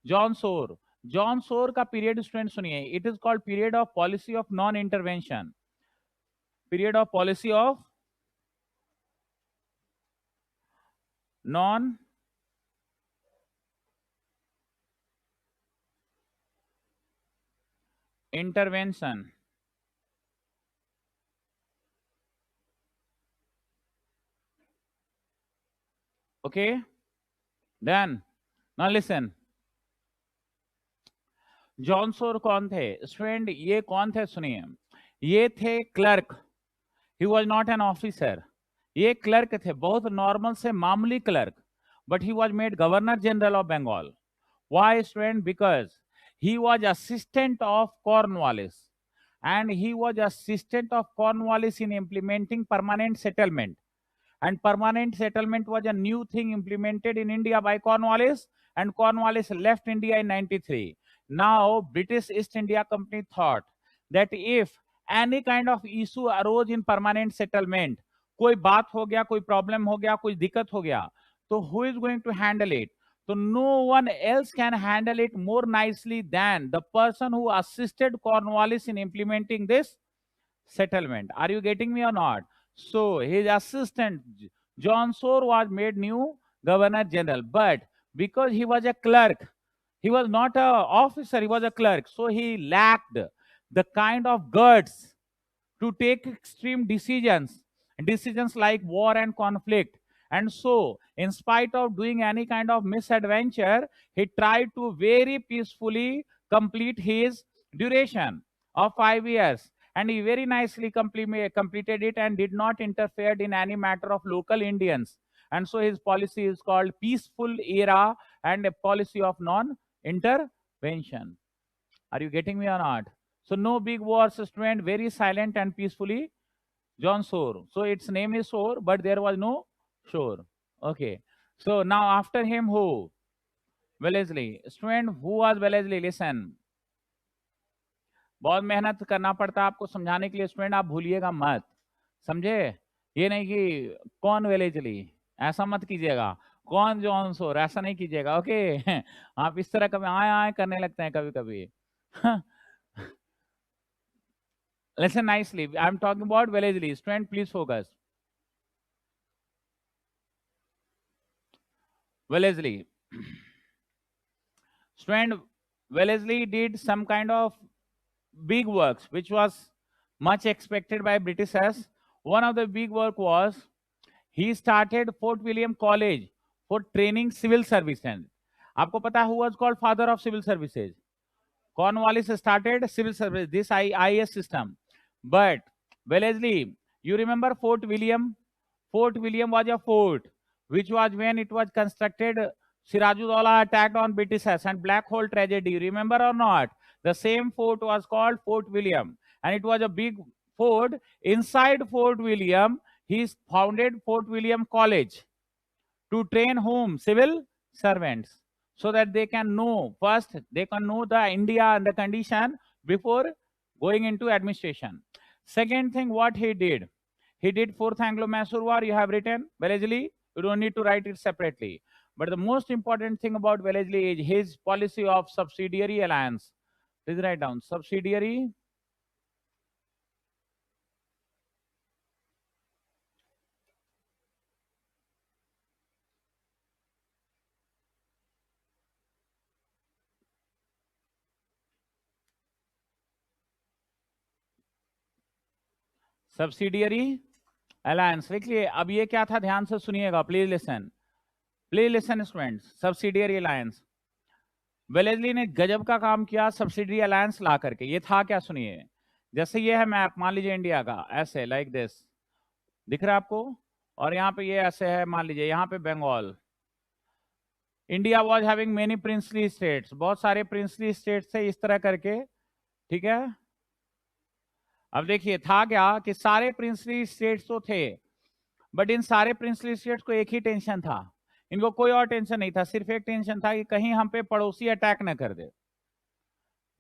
जॉन सोर। जॉन सोर का पीरियड स्टूडेंट सुनिए, it is called period of policy of non intervention. Period of policy of non intervention. Okay, then now listen. John सोर कौन थे स्टूडेंट? ये कौन थे सुनिए, ये थे clerk. He was not an officer, ये क्लर्क थे, बहुत नॉर्मल से मामूली clerk, but he was made governor general of Bengal. Why, student? Because he was assistant of Cornwallis, and he was assistant of Cornwallis in implementing permanent settlement. And permanent settlement was a new thing implemented in India by Cornwallis, and Cornwallis left India in 93. Now, British East India Company thought that if any kind of issue arose in permanent settlement, कोई बात हो गया, कोई problem हो गया, कोई दिक्कत हो गया, तो who is going to handle it? So no one else can handle it more nicely than the person who assisted Cornwallis in implementing this settlement. Are you getting me or not? So his assistant John Soar was made new Governor General, but because he was a clerk, he was not an officer, he was a clerk, so he lacked the kind of guts to take extreme decisions like war and conflict. And so, in spite of doing any kind of misadventure, he tried to very peacefully complete his duration of 5 years. And he very nicely completed it and did not interfere in any matter of local Indians. And so his policy is called peaceful era and a policy of non-intervention. Are you getting me or not? So no big wars, student, very silent and peacefully. John Soar. So its name is Soar, but there was no shore. Okay. So now after him, who? Wellesley. Student, who was Wellesley? Listen. बहुत मेहनत करना पड़ता है आपको समझाने के लिए student, आप भूलिएगा मत, समझे? ये नहीं कि कौन वेलेजली, ऐसा मत कीजिएगा, कौन जॉन सोर, ऐसा नहीं कीजिएगा। ओके आप इस तरह कभी आए आए करने लगते हैं कभी कभी। Listen nicely. I'm talking about Wellesley. Student, please focus. Wellesley. Student, Wellesley did some kind of big works, which was much expected by Britishers. One of the big work was he started Fort William College for training civil services. आपको पता है who was called father of civil services? Cornwallis started civil service, this IAS system. But Wellesley, you remember Fort William? Fort William was a fort which was when it was constructed. Sirajuddaula attacked on Britishers and Black Hole tragedy. Remember or not? The same fort was called Fort William, and it was a big fort. Inside Fort William, he founded Fort William College to train whom? Civil servants, so that they can know first, they can know the India and the condition before going into administration. Second thing, what he did Fourth Anglo-Mysore War, you have written, Wellesley, you don't need to write it separately. But the most important thing about Wellesley is his policy of subsidiary alliance. Please write down, subsidiary alliance लिख लिए। अब ये क्या था, ध्यान से सुनिएगा, please listen students. Subsidiary alliance, Wellesley ने गजब का काम किया सब्सिडियरी अलायंस ला करके। ये था क्या, सुनिए। जैसे ये है मैप, मान लीजिए इंडिया का, ऐसे लाइक दिस दिख रहा है आपको, और यहाँ पे ये ऐसे है, मान लीजिए यहाँ पे Bengal. India was having many princely states, बहुत सारे प्रिंसली स्टेट्स थे इस तरह करके, ठीक है। अब देखिए था क्या कि सारे प्रिंसली स्टेट्स तो थे, बट इन सारे प्रिंसली स्टेट्स को एक ही टेंशन था, इनको कोई और टेंशन नहीं था, सिर्फ एक टेंशन था कि कहीं हम पे पड़ोसी अटैक न कर दे।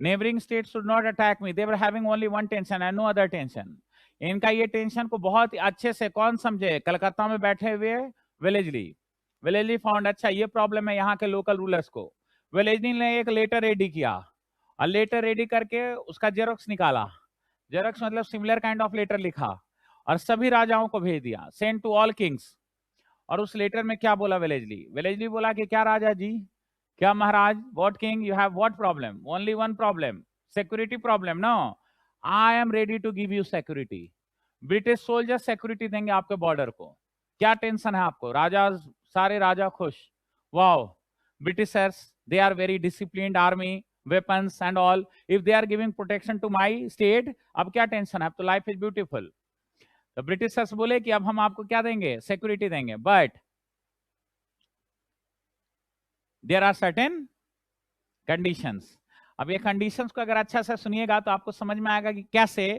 Neighbouring states should not attack me, they were having only one tension and no other tension. इनका ये टेंशन को बहुत अच्छे से कौन समझे, कलकत्ता में बैठे हुए वेलेस्ली फाउंड, अच्छा ये प्रॉब्लम है यहाँ के लोकल रूलर्स को। वेलेस्ली ने एक लेटर रेडी किया, और लेटर रेडी करके उसका जेरोक्स निकाला, जेरोक्स मतलब सिमिलर काइंड ऑफ लेटर लिखा, और सभी राजाओं को भेज दिया, सेंड टू ऑल किंग्स। और उस लेटर में क्या बोला वेलेस्ली बोला कि क्या राजा जी, क्या महाराज, what king, you have what problem, only one problem, security problem, no, I am ready to give you security. British soldier security देंगे आपके बॉर्डर को, क्या टेंशन है आपको। राजा, सारे राजा खुश, wow, Britishers they are very disciplined army, weapons and all, if they are giving protection to my state, अब क्या टेंशन है, अब तो लाइफ इज ब्यूटीफुल। तो ब्रिटिशर्स बोले कि अब हम आपको क्या देंगे, सिक्योरिटी देंगे, but there are certain conditions. अब ये कंडीशंस को अगर अच्छा से सुनिएगा तो आपको समझ में आएगा कि कैसे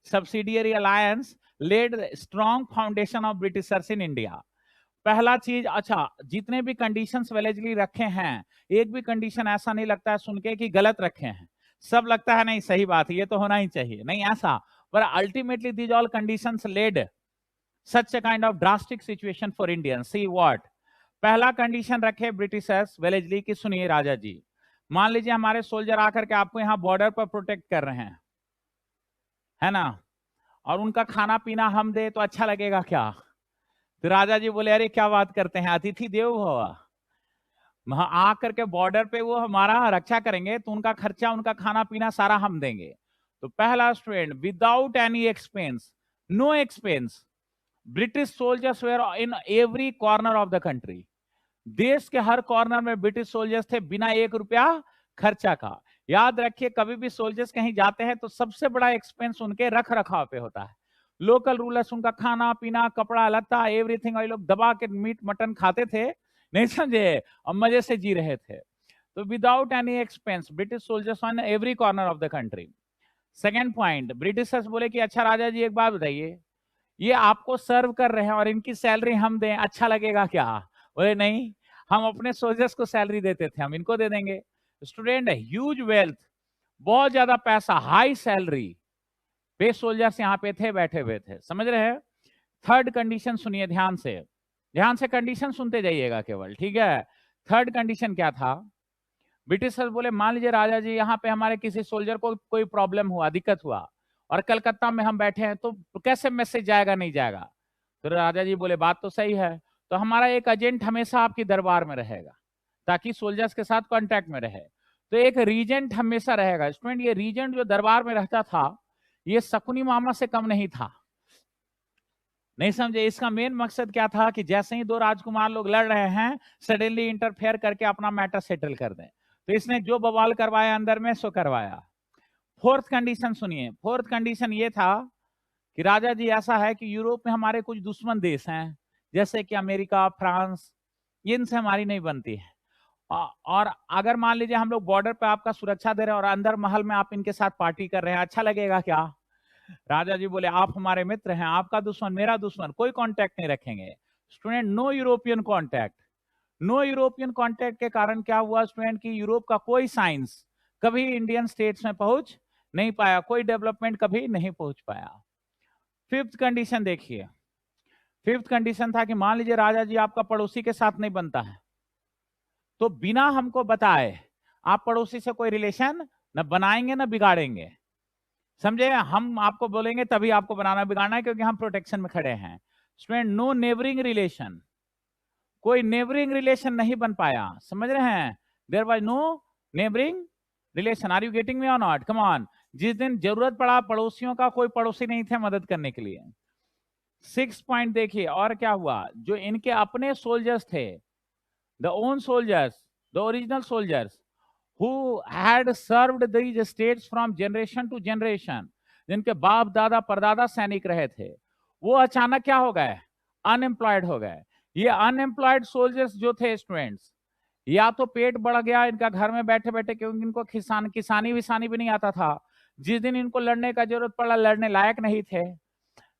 subsidiary alliance led strong foundation of Britishers in India. पहला चीज, अच्छा जितने भी कंडीशंस वेलेस्ली रखे हैं, एक भी कंडीशन ऐसा नहीं लगता है सुन के कि गलत रखे हैं, सब लगता है नहीं सही बात है, ये तो होना ही चाहिए, नहीं ऐसा, पर ultimately these all conditions led such a kind of drastic situation for Indians. See what, पहला कंडीशन रखे ब्रिटिशर्स वेलेस्ली की, सुनिए राजा जी, मान लीजिए हमारे सोल्जर आकर के आपको यहाँ बॉर्डर पर प्रोटेक्ट कर रहे हैं, है ना, और उनका खाना पीना हम दे तो अच्छा लगेगा क्या। तो राजा जी बोले अरे क्या बात करते हैं, अतिथि देवो भव, वहां आकर के बॉर्डर पे वो हमारा रक्षा करेंगे तो उनका खर्चा, उनका खाना पीना सारा हम देंगे। तो पहला student, without any expense, no expense, British soldiers were in every corner of the country, देश के हर कॉर्नर में ब्रिटिश सोल्जर्स थे बिना 1 रुपया खर्चा का। याद रखिए कभी भी सोल्जर्स कहीं जाते हैं तो सबसे बड़ा एक्सपेंस उनके रख रखाव पे होता है, लोकल रूलर्स उनका खाना पीना कपड़ा लत्ता एवरीथिंग, और लोग दबा के मीट मटन खाते थे, नहीं समझे, और मजे से जी रहे थे। तो without any expense British soldiers on every corner of the country. Second point, Britishers बोले कि अच्छा राजा जी एक बात बताइए, ये आपको सर्व कर रहे हैं और इनकी सैलरी हम दें, अच्छा लगेगा क्या। बोले नहीं, हम अपने सोल्जर्स को सैलरी देते थे, हम इनको दे देंगे। स्टूडेंट, ह्यूज वेल्थ, बहुत ज्यादा पैसा, हाई सैलरी पे सोल्जर्स यहाँ पे थे, बैठे हुए थे, समझ रहे हैं। थर्ड कंडीशन सुनिए ध्यान से कंडीशन सुनते जाइएगा केवल, ठीक है। थर्ड कंडीशन क्या था, ब्रिटिशर्स बोले मान लीजिए राजा जी यहाँ पे हमारे किसी सोल्जर को कोई प्रॉब्लम हुआ, दिक्कत हुआ, और कलकत्ता में हम बैठे हैं, तो कैसे मैसेज जाएगा, नहीं जाएगा। तो राजा जी बोले बात तो सही है, तो हमारा एक एजेंट हमेशा आपकी दरबार में रहेगा ताकि सोल्जर्स के साथ कांटेक्ट में रहे। तो एक रीजेंट हमेशा रहेगा। स्टूडेंट, ये रीजेंट जो दरबार में रहता था ये शकुनी मामा से कम नहीं था, नहीं समझे। इसका मेन मकसद क्या था कि जैसे ही 2 राजकुमार लोग लड़ रहे हैं, सडनली इंटरफेयर करके अपना मैटर सेटल कर दें। तो इसने जो बवाल करवाया अंदर में सो करवाया। फोर्थ कंडीशन सुनिए, फोर्थ कंडीशन ये था कि राजा जी ऐसा है कि यूरोप में हमारे कुछ दुश्मन देश हैं, जैसे कि अमेरिका, फ्रांस, इनसे हमारी नहीं बनती है। और अगर मान लीजिए हम लोग बॉर्डर पे आपका सुरक्षा दे रहे हैं और अंदर महल में आप इनके साथ पार्टी कर रहे हैं, अच्छा लगेगा क्या? राजा जी बोले आप हमारे मित्र हैं, आपका दुश्मन मेरा दुश्मन, कोई कांटेक्ट नहीं रखेंगे। Student, no European contact. No European contact के कारण क्या हुआ स्टूडेंट की यूरोप का कोई साइंस कभी इंडियन स्टेट्स में पहुंच नहीं पाया, कोई डेवलपमेंट कभी नहीं पहुंच पाया। फिफ्थ कंडीशन देखिए, फिफ्थ कंडीशन था कि मान लीजिए राजा जी आपका पड़ोसी के साथ नहीं बनता है, तो बिना हमको बताए आप पड़ोसी से कोई रिलेशन न बनाएंगे न बिगाड़ेंगे, समझे? हम आपको बोलेंगे तभी आपको बनाना बिगाड़ना है, क्योंकि हम प्रोटेक्शन में खड़े हैं। स्टूडेंट, नो नेबरिंग रिलेशन, कोई नेबरिंग रिलेशन नहीं बन पाया, समझ रहे हैं? There was no neighbouring relation. Are you getting me और नॉट? Come on. जिस दिन जरूरत पड़ा पड़ोसियों का, कोई पड़ोसी नहीं थे मदद करने के लिए। 6 पॉइंट देखिए और क्या हुआ, जो इनके अपने सोल्जर्स थे, the own soldiers, the original soldiers who had served these states from generation to generation, जिनके बाप दादा परदादा सैनिक रहे थे, वो अचानक क्या हो गए? अनएम्प्लॉयड हो गए। ये अनएम्प्लॉयड सोल्जर्स जो थे स्टूडेंट्स, या तो पेट बढ़ गया इनका घर में बैठे बैठे, क्योंकि इनको किसानी विसानी भी नहीं आता था। जिस दिन इनको लड़ने का जरूरत पड़ा, लड़ने लायक नहीं थे।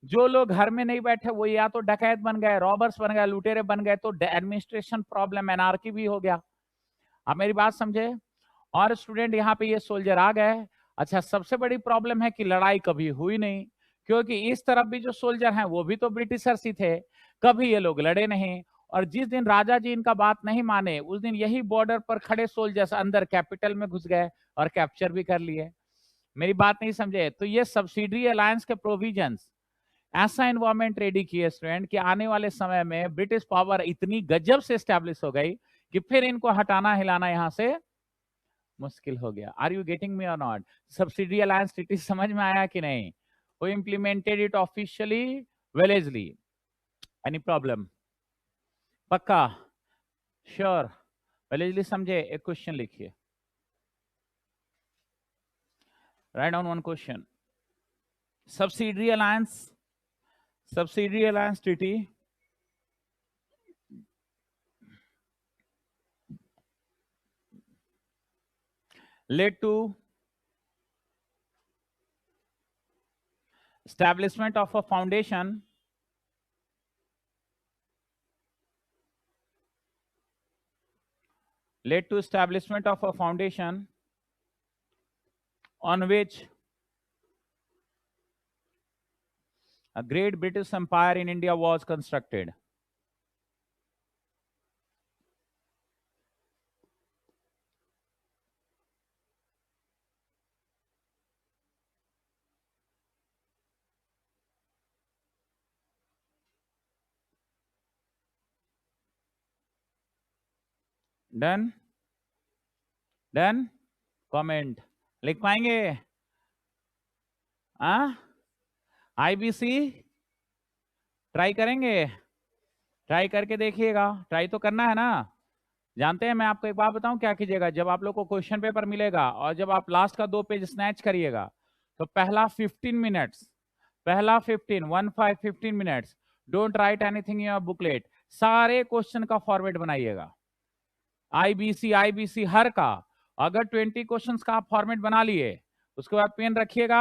जो लोग घर में नहीं बैठे वो या तो डकैत बन गए, रॉबर्स बन गए, लुटेरे बन गए, तो एडमिनिस्ट्रेशन प्रॉब्लम, एनार्की भी हो गया। आप मेरी बात समझे? और स्टूडेंट यहाँ पे ये सोल्जर आ गए। अच्छा, सबसे बड़ी प्रॉब्लम है कि लड़ाई कभी हुई नहीं, क्योंकि इस तरफ भी जो सोल्जर हैं वो भी तो ब्रिटिशर्स ही थे, कभी ये लोग लड़े नहीं। और जिस दिन राजा जी इनका बात नहीं माने, उस दिन यही बॉर्डर पर खड़े सोल्जर्स अंदर कैपिटल में घुस गए और कैप्चर भी कर लिए। मेरी बात नहीं समझे? तो ये सब्सिडरी अलायंस के प्रोविजंस ऐसा एनवायरमेंट रेडी किए स्टूडेंट कि आने वाले समय में ब्रिटिश पावर इतनी गजब से स्टैब्लिश हो गई कि फिर इनको हटाना हिलाना यहां से मुश्किल हो गया। आर यू गेटिंग मी और नॉट? सब्सिडी अलायंस ट्रीटी समझ में आया कि नहीं? वो implemented it officially, Wellesley. Any problem? पक्का? श्योर? विलेजली समझे? एक क्वेश्चन लिखिए, write down one question. Subsidiary alliance treaty led to establishment of a foundation on which a great British empire in India was constructed. Done? Done? Comment लिख पाएंगे? IBC try करेंगे? Try करके देखिएगा, try तो करना है ना। जानते हैं, मैं आपको एक बात बताऊं, क्या कीजिएगा, जब आप लोग को क्वेश्चन पेपर मिलेगा और जब आप लास्ट का 2 पेज स्नैच करिएगा, तो पहला 15 मिनट्स, पहला 15 minutes, don't write anything in your booklet, सारे क्वेश्चन का फॉर्मेट बनाइएगा। आईबीसी हर का, अगर 20 क्वेश्चंस का आप फॉर्मेट बना लिए, उसके बाद पेन रखिएगा,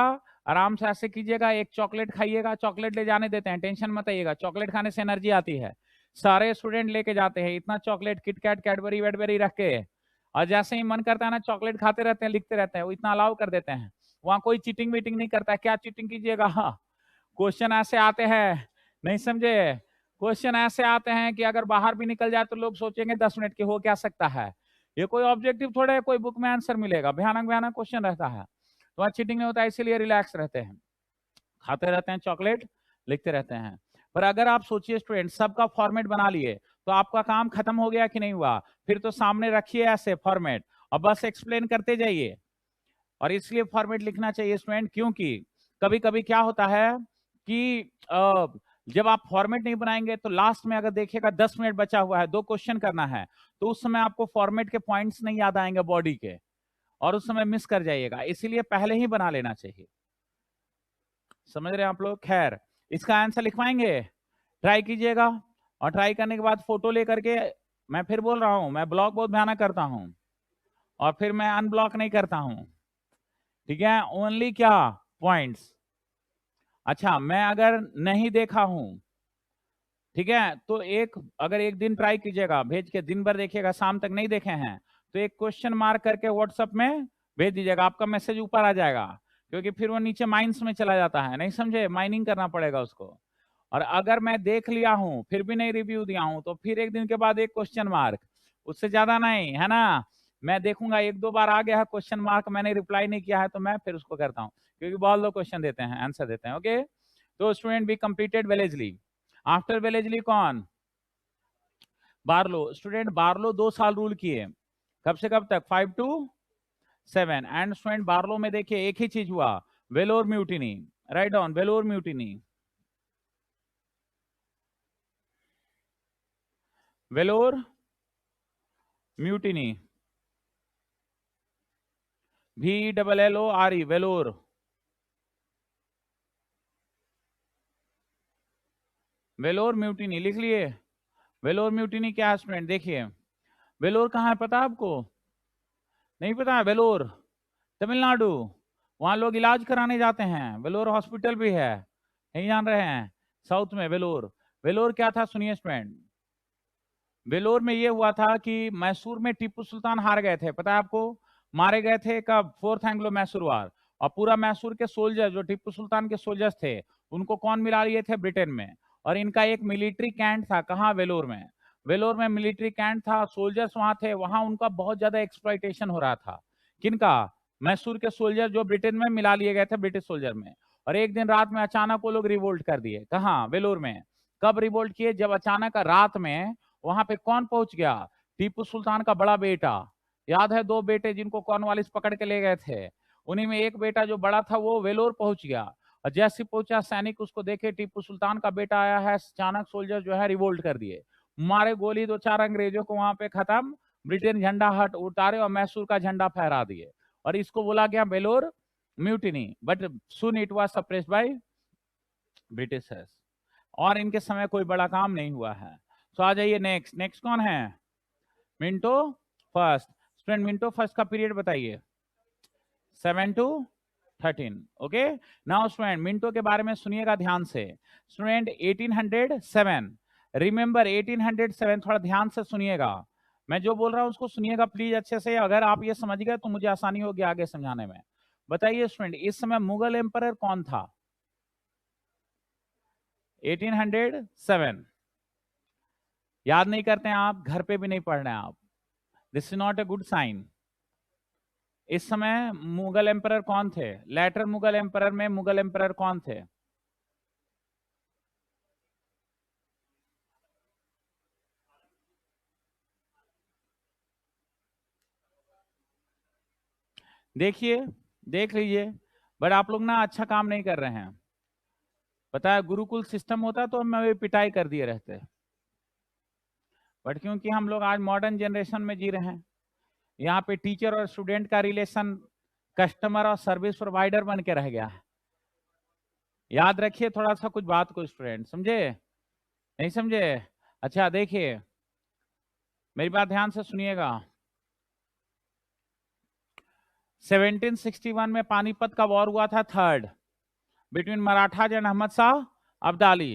आराम से ऐसे कीजिएगा, एक चॉकलेट खाइएगा, चॉकलेट ले जाने देते हैं, टेंशन मत आइएगा, चॉकलेट खाने से एनर्जी आती है। सारे स्टूडेंट लेके जाते हैं इतना चॉकलेट, किटकैट, कैडबरी वेडबरी रख के, और जैसे ही मन करता है ना चॉकलेट खाते रहते हैं, लिखते रहते हैं, वो इतना अलाउ कर देते हैं। वहां कोई चीटिंग वीटिंग नहीं करता है। क्या चीटिंग कीजिएगा? क्वेश्चन ऐसे आते हैं, नहीं समझे? क्वेश्चन ऐसे आते हैं कि अगर बाहर भी निकल जाए तो लोग सोचेंगे 10 मिनट के हो क्या सकता है, ये कोई ऑब्जेक्टिव थोड़े, कोई बुक में आंसर मिलेगा, भयानक भयानक क्वेश्चन रहता है। तो चीटिंग नहीं होता, इसीलिए रिलैक्स रहते हैं, खाते रहते हैं चॉकलेट, लिखते रहते हैं। पर अगर आप सोचिए स्टूडेंट, सबका फॉर्मेट बना लिए तो आपका काम खत्म हो गया कि नहीं हुआ? फिर तो सामने रखिए ऐसे फॉर्मेट और बस एक्सप्लेन करते जाइए। और इसलिए फॉर्मेट लिखना चाहिए स्टूडेंट, क्योंकि कभी कभी क्या होता है कि जब आप फॉर्मेट नहीं बनाएंगे तो लास्ट में अगर देखिएगा 10 मिनट बचा हुआ है, 2 क्वेश्चन करना है, तो उस समय आपको फॉर्मेट के पॉइंट्स नहीं याद आएंगे बॉडी के, और उस समय मिस कर जाइएगा, इसीलिए पहले ही बना लेना चाहिए। समझ रहे हैं आप लोग? खैर, इसका आंसर लिखवाएंगे, ट्राई कीजिएगा, और ट्राई करने के बाद फोटो लेकर के, मैं फिर बोल रहा हूं, मैं ब्लॉक बहुत भयानक करता हूं और फिर मैं अनब्लॉक नहीं करता हूं, ठीक है? ओनली क्या पॉइंट्स। अच्छा, मैं अगर नहीं देखा हूं, ठीक है, तो अगर एक दिन ट्राई कीजिएगा, भेज के दिन भर देखिएगा, शाम तक नहीं देखे हैं तो एक क्वेश्चन मार्क करके व्हाट्सएप में भेज दीजिएगा, आपका मैसेज ऊपर आ जाएगा, क्योंकि फिर वो नीचे माइंस में चला जाता है, नहीं समझे? माइनिंग करना पड़ेगा उसको। और अगर मैं देख लिया हूं फिर भी नहीं रिव्यू दिया हूं, तो फिर एक दिन के बाद एक क्वेश्चन मार्क, उससे ज्यादा नहीं, है ना? मैं देखूंगा 1-2 बार आ गया है क्वेश्चन मार्क, मैंने रिप्लाई नहीं किया है, तो मैं फिर उसको करता हूँ, क्योंकि बहुत लोग क्वेश्चन देते हैं, आंसर देते हैं। ओके, तो student be completed Wellesley. After Wellesley कौन? बार्लो। स्टूडेंट बार्लो 2 साल रूल किए, कब से कब तक? 5 to 7। एंड स्टूडेंट बार्लो में देखिए एक ही चीज हुआ, Vellore mutiny. Right down, Vellore mutiny, Vellore mutiny, VLLORE, Vellore, Vellore mutiny लिख लिए। वेलोर म्यूटिनी क्या है स्टूडेंट? देखिए, वेलोर कहाँ है पता है आपको? नहीं पता है? वेलोर तमिलनाडु, वहां लोग इलाज कराने जाते हैं, वेलोर हॉस्पिटल भी है, नहीं जान रहे हैं? साउथ में वेलोर। वेलोर क्या था सुनिए स्टूडेंट, वेलोर में ये हुआ था कि मैसूर में टीपू सुल्तान हार गए थे, पता है आपको? मारे गए थे कब? 4th एंग्लो मैसूर वार। और पूरा मैसूर के सोल्जर जो टीपू सुल्तान के सोल्जर्स थे, उनको कौन मिला लिए थे? ब्रिटेन में। और इनका एक मिलिट्री कैंट था, कहाँ? वेलोर में। वेलोर में मिलिट्री कैंट था, सोल्जर्स वहां थे, वहां उनका बहुत ज्यादा एक्सप्लॉइटेशन हो रहा था। किनका? मैसूर के सोल्जर जो ब्रिटेन में मिला लिए गए थे ब्रिटिश सोल्जर में। और एक दिन रात में अचानक वो लोग रिवोल्ट कर दिए, कहाँ? वेलोर में। कब रिवोल्ट किए? जब अचानक रात में वहां पे कौन पहुंच गया? टीपू सुल्तान का बड़ा बेटा। याद है 2 बेटे जिनको कॉर्नवालिस पकड़ के ले गए थे, उन्हीं में एक बेटा जो बड़ा था वो वेलोर पहुंच गया। और जैसे पहुंचा, सैनिक उसको देखे टीपू सुल्तान का बेटा आया है, अचानक सोल्जर जो है रिवोल्ट कर दिए, मारे गोली, 2-4 अंग्रेजों को वहां पे खत्म, ब्रिटेन झंडा हट उतारे और मैसूर का झंडा फहरा दिए, और इसको बोला गया वेलोर म्यूटिनी। बट सुन it was suppressed by Britishers, और इनके समय कोई बड़ा काम नहीं हुआ है। तो आ जाइए नेक्स्ट। नेक्स्ट कौन है? Minto first. Student Minto first का पीरियड बताइए। 7 to 13। Okay, now student Minto के बारे में सुनिएगा ध्यान से। स्टूडेंट 1807, रिमेंबर 1807, थोड़ा ध्यान से सुनिएगा, मैं जो बोल रहा हूं उसको सुनिएगा प्लीज अच्छे से, अगर आप ये समझ गए तो मुझे आसानी होगी आगे समझाने में। बताइए स्टूडेंट, इस समय मुगल एम्परर कौन था? 1807। याद नहीं करते हैं आप, घर पे भी नहीं पढ़ रहे हैं आप, this is not a good sign. इस समय मुगल एम्परर कौन थे? लेटर मुगल एम्परर में मुगल एम्परर कौन थे? देखिए, देख लीजिए, बट आप लोग ना अच्छा काम नहीं कर रहे हैं। पता है गुरुकुल सिस्टम होता तो हमें पिटाई कर दिए रहते, बट क्योंकि हम लोग आज मॉडर्न जनरेशन में जी रहे हैं, यहाँ पे टीचर और स्टूडेंट का रिलेशन कस्टमर और सर्विस प्रोवाइडर बन के रह गया है। याद रखिए थोड़ा सा कुछ बात को स्टूडेंट, समझे? नहीं समझे? अच्छा देखिए, मेरी बात ध्यान से सुनिएगा। 1761 में पानीपत का वॉर हुआ था, third, between Marathas and Ahmad Shah Abdali,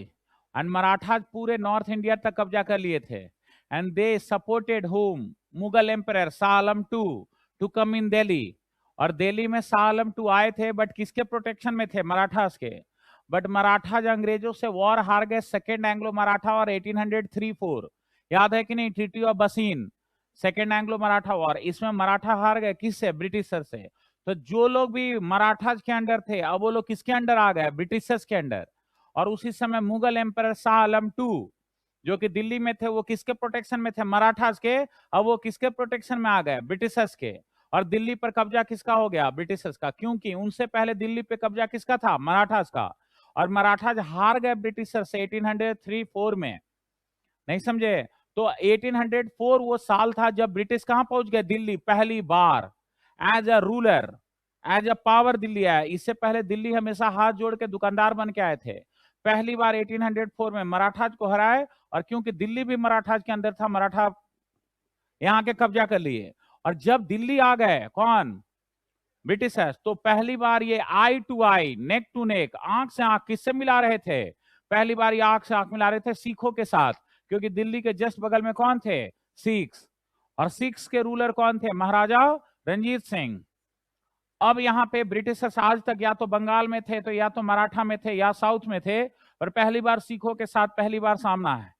and Marathas पूरे नॉर्थ इंडिया तक कब्जा कर लिए थे, and they supported whom Mughal emperor Shah Alam to come in Delhi. और दिल्ली में शाह आलम टू आए थे, बट किसके प्रोटेक्शन में थे? मराठास के। बट मराठाज अंग्रेजों से वॉर हार गए, सेकेंड एंग्लो मराठा और 1803-4, याद है कि नहीं? ट्रीटी ऑफ बसीन, सेकेंड एंग्लो मराठा वॉर, इसमें मराठा हार गए, किससे? ब्रिटिशर से। तो जो लोग भी मराठाज के अंडर थे, अब वो लोग किसके अंडर आ गए? ब्रिटिशर्स के अंडर। और उसी समय मुगल एम्परर शाह आलम टू जो कि दिल्ली में थे, वो किसके प्रोटेक्शन में थे? मराठाज के। अब वो किसके प्रोटेक्शन में आ गए? ब्रिटिशर्स के। और दिल्ली पर कब्जा किसका हो गया? ब्रिटिशर्स का, क्योंकि उनसे पहले दिल्ली पे कब्जा किसका था? मराठास का। और मराठाज हार गए ब्रिटिशर से 1803-4 में, नहीं समझे? तो 1804 वो साल था जब ब्रिटिश कहां पहुंच गए? दिल्ली, पहली बार as a ruler, as a power Delhi आया। इससे पहले दिल्ली हमेशा हाथ जोड़ के दुकानदार बन के आए थे। पहली बार 1804 में मराठाज को हराए, और क्योंकि दिल्ली भी मराठाज के अंदर था, मराठा यहां के कब्जा कर लिए। और जब दिल्ली आ गए कौन? ब्रिटिशर्स, तो पहली बार ये आई to I, neck to neck, आंख से आंख किससे मिला रहे थे? पहली बार ये आंख से आंख मिला रहे थे सिखों के साथ, क्योंकि दिल्ली के जस्ट बगल में कौन थे? सिख्स। और सिख्स के रूलर कौन थे? महाराजा रंजीत सिंह। अब यहाँ पे ब्रिटिशर्स आज तक या तो बंगाल में थे, तो या तो मराठा में थे, या साउथ में थे, पर पहली बार सिखों के साथ पहली बार सामना है।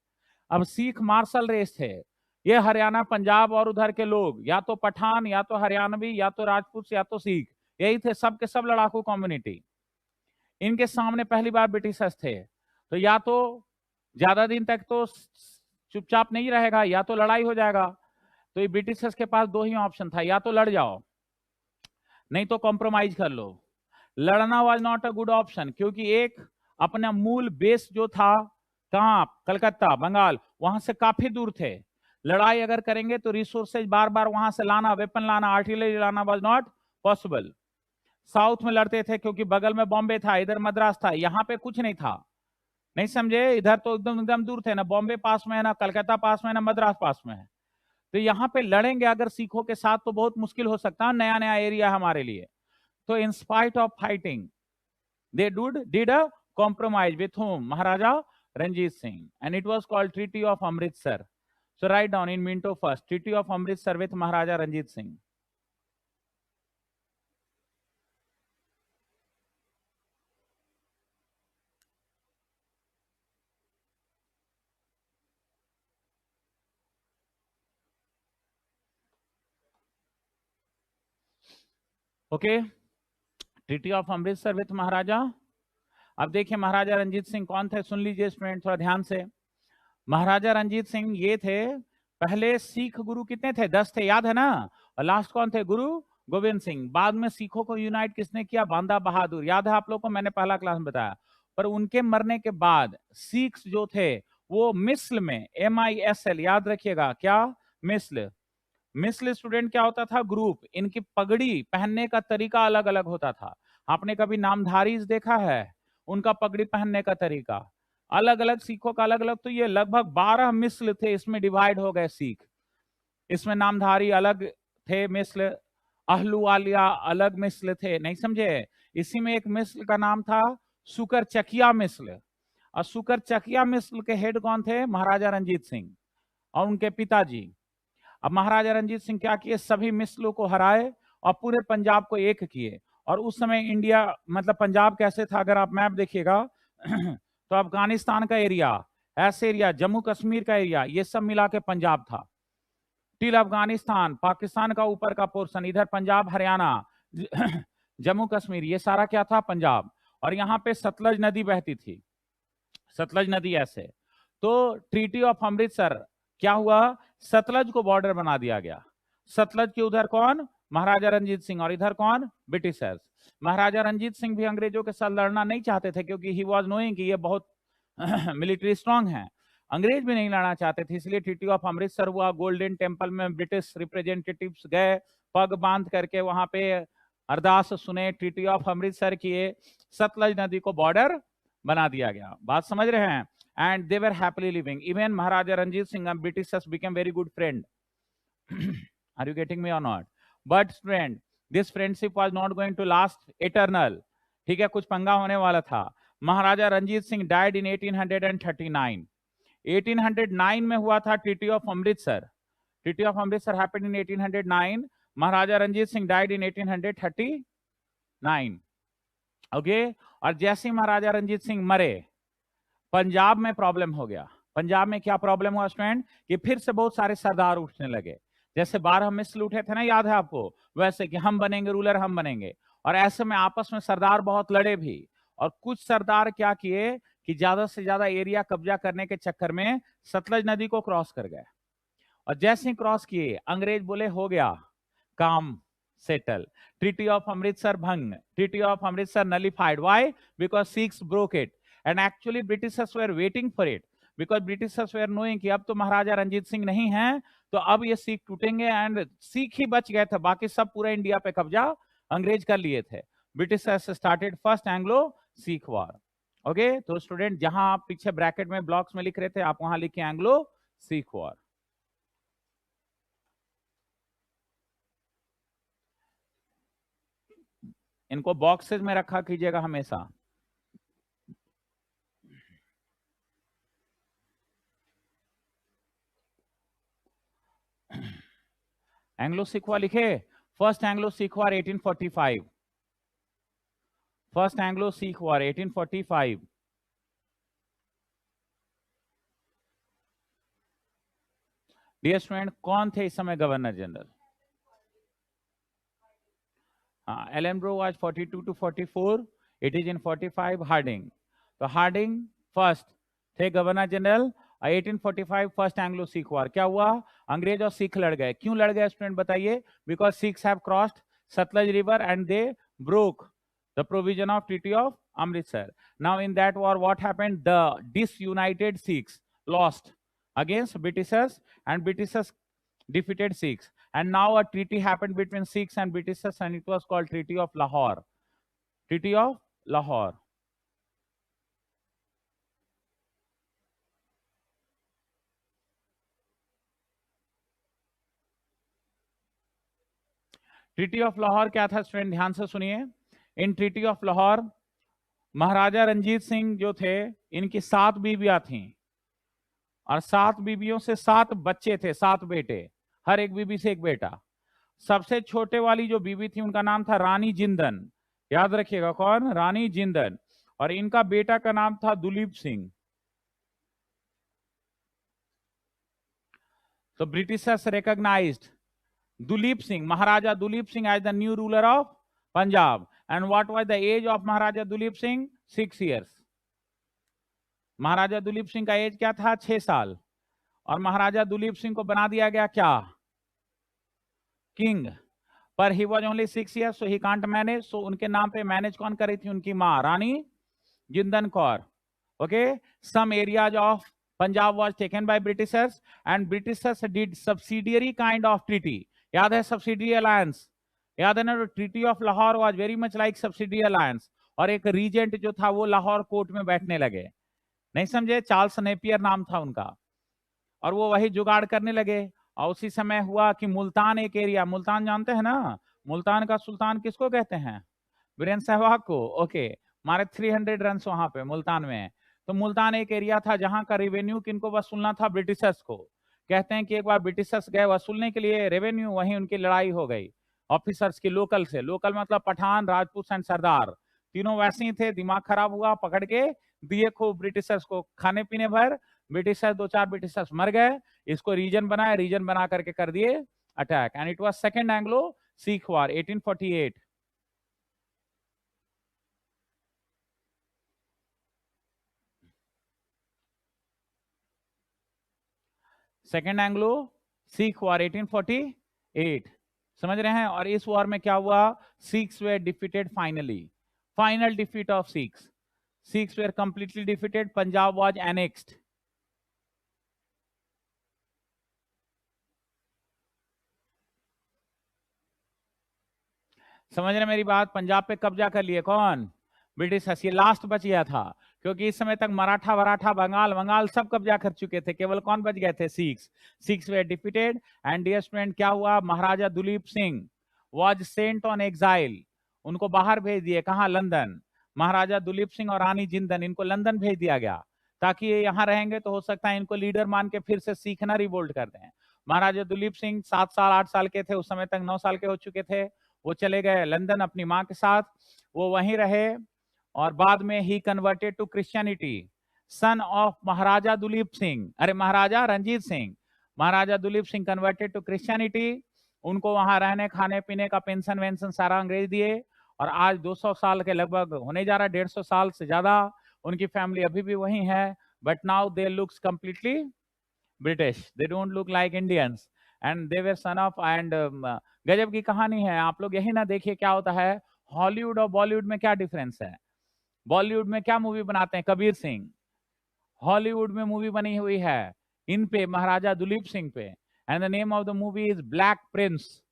अब सिख मार्शल रेस थे, ये हरियाणा, पंजाब और उधर के लोग, या तो पठान, या तो हरियाणवी, या तो राजपूत, या तो सिख, यही थे, सब के सब लड़ाकू कम्युनिटी। इनके सामने पहली बार ब्रिटिशर्स थे, तो या तो ज्यादा दिन तक तो चुपचाप नहीं रहेगा, या तो लड़ाई हो जाएगा। तो ये ब्रिटिशर्स के पास दो ही ऑप्शन था, या तो लड़ जाओ, नहीं तो कॉम्प्रोमाइज कर लो। लड़ना was not a good option, क्योंकि एक अपना मूल बेस जो था कहां? कलकत्ता, बंगाल, वहां से काफी दूर थे। लड़ाई अगर करेंगे तो रिसोर्सेज बार बार वहां से लाना, वेपन लाना, आर्टिलरी लाना वाज नॉट पॉसिबल। साउथ में लड़ते थे क्योंकि बगल में बॉम्बे था, इधर मद्रास था, यहाँ पे कुछ नहीं था, नहीं समझे? इधर तो एकदम एकदम दूर थे, ना बॉम्बे पास में है, ना कलकत्ता पास में है, ना मद्रास पास में है। तो यहाँ पे लड़ेंगे अगर सिखों के साथ तो बहुत मुश्किल हो सकता है, नया नया एरिया हमारे लिए। तो in spite of fighting they did a compromise with whom? Maharaja Ranjit Singh, and it was called treaty of Amritsar. So write down in Minto first, treaty of Amritsar with Maharaja Ranjit Singh. Okay, treaty of Amritsar with Maharaja. अब देखिए महाराजा रंजीत सिंह कौन थे, सुन लीजिए स्टूडेंट थोड़ा ध्यान से। महाराजा रंजीत सिंह ये थे, पहले सिख गुरु कितने थे? 10 थे, याद है ना? और लास्ट कौन थे? गुरु गोविंद सिंह। बाद में सिखों को यूनाइट किसने किया? बांदा बहादुर, याद है आप लोग को? मैंने पहला क्लास में बताया। पर उनके मरने के बाद सिख्स जो थे वो मिस्ल में, MISL, याद रखिएगा, क्या? मिस्ल। मिस्ल स्टूडेंट क्या होता था? ग्रुप। इनकी पगड़ी पहनने का तरीका अलग अलग होता था। आपने कभी नामधारीज देखा है? उनका पगड़ी पहनने का तरीका अलग अलग, सिखों का अलग अलग। तो ये लगभग 12 मिस्ल थे, इसमें डिवाइड हो गए सिख। इसमें नामधारी अलग थे मिस्ल, अहलुवालिया अलग मिस्ल थे, नहीं समझे? इसी में एक मिस्ल का नाम था सुकर चकिया मिस्ल, और सुकर चकिया मिस्ल के हेड कौन थे? महाराजा रंजीत सिंह और उनके पिताजी। अब महाराजा रंजीत सिंह क्या किए? सभी मिस्लों को हराए और पूरे पंजाब को एक किए। और उस समय इंडिया, मतलब पंजाब कैसे था, अगर आप मैप देखिएगा तो अफगानिस्तान का एरिया, ऐसे एरिया, जम्मू कश्मीर का एरिया, ये सब मिला के पंजाब था। टिल अफगानिस्तान, पाकिस्तान का ऊपर का पोर्शन, इधर पंजाब, हरियाणा, जम्मू कश्मीर, ये सारा क्या था? पंजाब। और यहाँ पे सतलज नदी बहती थी, सतलज नदी ऐसे। तो ट्रीटी ऑफ अमृतसर क्या हुआ? सतलज को बॉर्डर बना दिया गया। सतलज के उधर कौन? महाराजा रंजीत सिंह, और इधर कौन? ब्रिटिशर्स। महाराजा रंजीत सिंह भी अंग्रेजों के साथ लड़ना नहीं चाहते थे, क्योंकि ही वाज नोइंग कि ये बहुत मिलिट्री स्ट्रांग है। अंग्रेज भी नहीं लड़ना चाहते थे, इसलिए ट्रीटी ऑफ अमृतसर हुआ। गोल्डन टेम्पल में ब्रिटिश रिप्रेजेंटेटिव्स गए, पग बांध करके वहां पे अरदास सुने, ट्रीटी ऑफ अमृतसर किए, सतलज नदी को बॉर्डर बना दिया गया। बात समझ रहे हैं? And they were happily living. Even Maharaja Ranjit Singh and Britishers became very good friend. Are you getting me or not? But friend, this friendship was not going to last eternal. ठीक है, कुछ पंगा होने वाला था। महाराजा Ranjit Singh died in 1839. 1809 में हुआ था treaty of Amritsar. Treaty of Amritsar happened in 1809. Maharaja Ranjit Singh died in 1839. Okay, और जैसे ही महाराजा रंजीत सिंह मरे, पंजाब में प्रॉब्लम हो गया। पंजाब में क्या प्रॉब्लम हुआ स्टूडेंट? कि फिर से बहुत सारे सरदार उठने लगे। जैसे 12 मिस्ल उठे थे ना, याद है आपको? वैसे कि हम बनेंगे रूलर, हम बनेंगे। और ऐसे में आपस में सरदार बहुत लड़े भी। और कुछ सरदार क्या किए कि ज्यादा से ज्यादा एरिया कब्जा करने के चक्कर में सतलज नदी को क्रॉस कर गए। और जैसे ही क्रॉस किए, अंग्रेज बोले हो गया काम, settle. Treaty of Amritsar bhang. Treaty of Amritsar nullified. Why? Because Sikhs broke it. And actually Britishers were waiting for it. Because Britishers were knowing कि अब तो महाराजा रंजीत सिंह नहीं हैं, तो अब ये सिख टूटेंगे, एंड सिख ही बच गए थे, बाकी सब पूरे इंडिया पे कब्जा अंग्रेज कर लिए थे. Britishers started first Anglo-Sikh war. Okay, तो स्टूडेंट जहां आप पीछे ब्रैकेट में ब्लॉक्स में लिख रहे थे, आप वहां लिखे एंग्लो-सिख वॉर. इनको बॉक्सेस में रखा कीजिएगा हमेशा. एंग्लो सिख वॉर लिखे. First Anglo Sikh war 1845. First Anglo Sikh war 1845. Dear student, कौन थे इस समय governor general? Ellenborough was 42 to 44. It is in 45 Harding. तो हार्डिंग फर्स्ट थे governor general. 1845 first Anglo Sikh war. क्या हुआ? अंग्रेज और सिख लड़ गए. क्यों लड़ गए स्टूडेंट बताइए? Because Sikhs have crossed Sutlej river and they broke the provision of Treaty of Amritsar. Now in that war what happened? The disunited Sikhs lost against Britishers, and Britishers defeated Sikhs, and now a treaty happened between Sikhs and Britishers, and it was called Treaty of Lahore. Treaty of Lahore. Treaty of Lahore क्या था student? ध्यान से सुनिए. इन treaty of Lahore महाराजा रंजीत सिंह जो थे, इनकी 7 बीवियां थीं, और 7 बीवियों से 7 बच्चे थे, 7 बेटे, हर एक बीबी से एक बेटा. सबसे छोटे वाली जो बीवी थी उनका नाम था रानी जिंदन. याद रखिएगा, कौन? रानी जिंदन. और इनका बेटा का नाम था दुलीप सिंह. तो Britishers recognised Dulip Singh, Maharaja Dulip Singh as the new ruler of Punjab. And what was the age of Maharaja Dulip Singh? 6 years. महाराजा दुलीप सिंह का एज क्या था? 6 साल. और महाराजा दुलीप सिंह को बना दिया गया क्या? किंग. पर he was only 6 years, so he can't manage. सो उनके नाम पे मैनेज कौन करी थी? उनकी माँ Rani Jindan Kaur. Okay. Some areas of Punjab was taken by Britishers, and Britishers did subsidiary kind of treaty. याद है सब्सिडी अलायंस? याद है ना? Treaty of Lahore was very much like subsidy alliance. और एक रीजेंट जो था वो लाहौर कोर्ट में बैठने लगे. नहीं समझे? चार्ल्स नेपियर नाम था उनका. और वो वही जुगाड़ करने लगे. और उसी समय हुआ कि मुल्तान एक एरिया, मुल्तान जानते हैं ना? मुल्तान का सुल्तान किसको कहते हैं? वीरेंद्र सहवाग को. ओके. मारे 300 रन वहां पे मुल्तान में. तो मुल्तान एक एरिया था जहां का रेवेन्यू किनको वसूलना था? ब्रिटिशर्स को. कहते हैं कि एक बार ब्रिटिशर्स गए वसूलने के लिए रेवेन्यू, वहीं उनकी लड़ाई हो गई ऑफिसर्स की लोकल से. लोकल मतलब पठान, राजपूत एंड सरदार, तीनों वैसे ही थे. दिमाग खराब हुआ, पकड़ के दिए खूब ब्रिटिशर्स को खाने पीने भर. ब्रिटिशर्स 2-4 ब्रिटिशर्स मर गए. इसको रीजन बनाया, रीजन बना करके कर दिए attack. And it was second Anglo Sikh war 1848. Second Anglo Sikh war 1848. समझ रहे हैं? और इस वॉर में क्या हुआ? Sikhs were defeated finally. Final defeat of Sikhs. Sikhs were completely defeated. Punjab was annexed. समझ रहे मेरी बात? पंजाब पे कब्जा कर लिए कौन? ब्रिटिश. ये लास्ट बच गया था, क्योंकि इस समय तक मराठा वराठा बंगाल सब कब्जा कर चुके थे. केवल कौन बच गए थे? Sikhs. Sikhs were defeated. And dear student, क्या हुआ? Maharaja Duleep Singh was sent on exile. उनको बाहर भेज दिए. कहां? लंदन. महाराजा दुलीप सिंह और रानी जिंदन, इनको लंदन भेज दिया गया, ताकि ये यहाँ रहेंगे तो हो सकता है इनको लीडर मान के फिर से सीखना रिवोल्ट कर दें. महाराजा दुलीप सिंह 7 साल 8 साल के थे उस समय तक, 9 साल के हो चुके थे. वो चले गए लंदन अपनी माँ के साथ. वो वहीं रहे, और बाद में he converted to Christianity. Son of Maharaja Duleep Singh, अरे Maharaja Ranjit Singh. Maharaja Duleep Singh converted to Christianity. उनको वहां रहने खाने पीने का पेंशन वेंशन सारा अंग्रेज दिए. और आज 200 साल के लगभग होने जा रहा, 150 साल से ज्यादा उनकी फैमिली अभी भी वही है. But now they looks completely British. They don't look like Indians. And they were son of and गजब की कहानी है। आप लोग यही ना देखिए क्या होता है, हॉलीवुड और बॉलीवुड में क्या डिफरेंस है। बॉलीवुड में क्या मूवी बनाते हैं, कबीर सिंह। हॉलीवुड में मूवी बनी हुई है इन पे, महाराजा दुलीप सिंह पे, and the name of the movie is black Prince.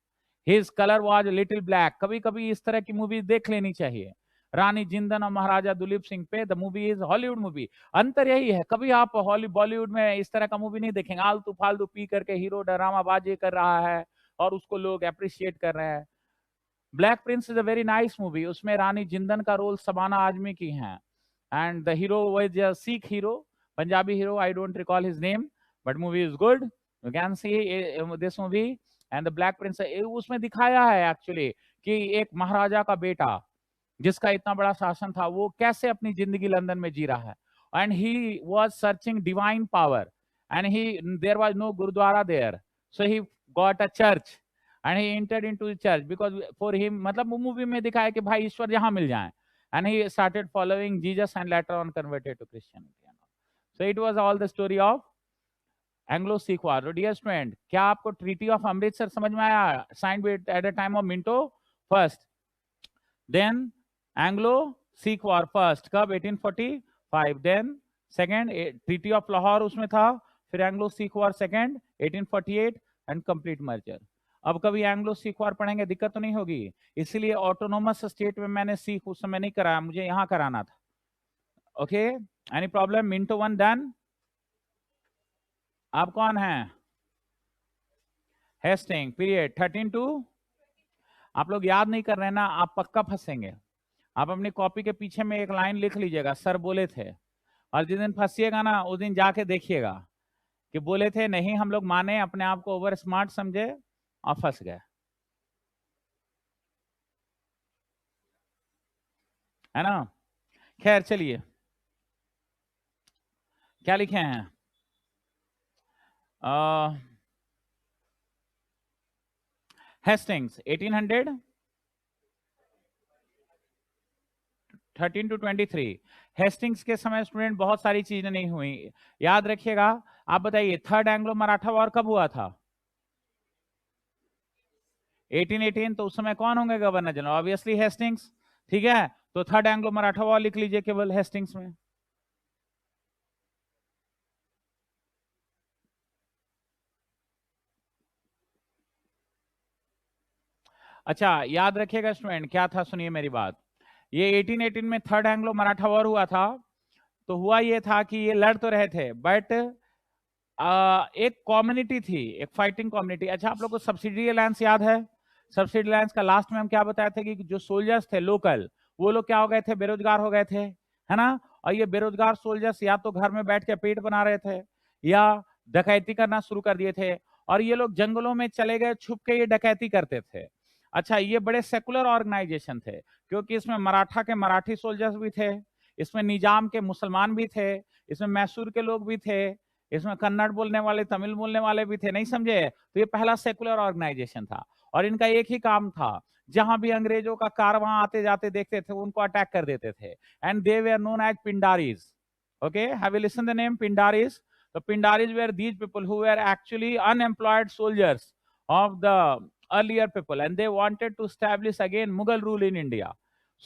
His colour was little black. कभी कभी इस तरह की मूवी देख लेनी चाहिए, रानी जिंदन और महाराजा दुलीप सिंह पे। The movie is Hollywood movie. अंतर यही है, कभी आप बॉलीवुड में इस तरह का मूवी नहीं देखेंगे, आलतू फालतू पी करके हीरो ड्रामाबाजी कर रहा है और उसको लोग अप्रिशिएट कर रहे हैं। Black Prince is a very nice movie. उसमें रानी जिंदन का रोल शबाना आजमी की है, and the hero was a Sikh hero, Punjabi hero, I don't recall his name, but movie is good. You can see this movie and the black Prince. उसमें दिखाया है actually कि एक महाराजा का बेटा जिसका इतना बड़ा शासन था, वो कैसे अपनी जिंदगी लंदन में जी रहा है, and he was searching divine power, and he there was no gurdwara there, so he got a church and he entered into the church because for him, मतलब वो मूवी में दिखाया कि भाई ईश्वर जहां मिल जाए, and he started following Jesus and later on converted to Christianity. So it was all the story of Anglo Sikh war. Dear student, क्या आपको ट्रीटी ऑफ अमृतसर समझ में आया, signed at the time of Minto first, then Anglo Sikh war first कब, 1845, then second treaty of Lahore उसमें था, फिर Anglo Sikh war second 1848 and complete merger. अब कभी एंग्लो सिख वॉर पढ़ेंगे दिक्कत तो नहीं होगी, इसीलिए ऑटोनोमस स्टेट में मैंने सिख उस समय नहीं कराया, मुझे यहां कराना था। Okay, any problem? Minto one done. आप कौन हैं? हेस्टिंग पीरियड 13 टू, आप लोग याद नहीं कर रहे हैं ना, आप पक्का फंसेंगे। आप अपनी कॉपी के पीछे में एक लाइन लिख लीजिएगा, सर बोले थे, और जिस दिन फंसिएगा ना उस दिन जाके देखिएगा कि बोले थे नहीं, हम लोग माने, अपने आप को ओवर स्मार्ट समझे और फंस गए, है ना। खैर चलिए, क्या लिखे हैं? Hastings 1800 13 to 23। हेस्टिंग्स के समय स्टूडेंट बहुत सारी चीजें नहीं हुई, याद रखिएगा। आप बताइए, थर्ड एंग्लो मराठा वॉर कब हुआ था? 1818। तो उस समय कौन होंगे गवर्नर जनरल? Obviously Hastings. ठीक है, तो थर्ड एंग्लो मराठा वॉर लिख लीजिए केवल हेस्टिंग्स में। अच्छा, याद रखिएगा स्टूडेंट, क्या था, सुनिए मेरी बात। ये 1818 में थर्ड एंग्लो मराठा वॉर हुआ था, तो हुआ ये था कि ये लड़ तो रहे थे, बट एक कम्युनिटी थी, एक फाइटिंग कम्युनिटी। अच्छा, आप लोग को सब्सिडी अलायंस याद है? सब्सिडी अलायंस का लास्ट में हम क्या बताए थे कि जो सोल्जर्स थे लोकल, वो लोग क्या हो गए थे, बेरोजगार हो गए थे, है ना। और ये बेरोजगार सोल्जर्स या तो घर में बैठ के पेट बना रहे थे या डकैती करना शुरू कर दिए थे, और ये लोग जंगलों में चले गए, छुप के ये डकैती करते थे। अच्छा, ये बड़े सेकुलर ऑर्गेनाइजेशन थे, क्योंकि इसमें मराठा के मराठी सोल्जर्स भी थे, इसमें निजाम के मुसलमान भी थे, इसमें मैसूर के लोग भी थे, इसमें कन्नड़ बोलने वाले, तमिल बोलने वाले भी थे, नहीं समझे। तो ये पहला सेकुलर ऑर्गेनाइजेशन था, और इनका एक ही काम था, जहां भी अंग्रेजों का कारवां आते जाते देखते थे उनको अटैक कर देते थे, and they were known as Pindaris. Okay, have you listen the name Pindaris? तो Pindaris were these people who were actually unemployed soldiers of the earlier people, and they wanted to establish again Mughal rule in India.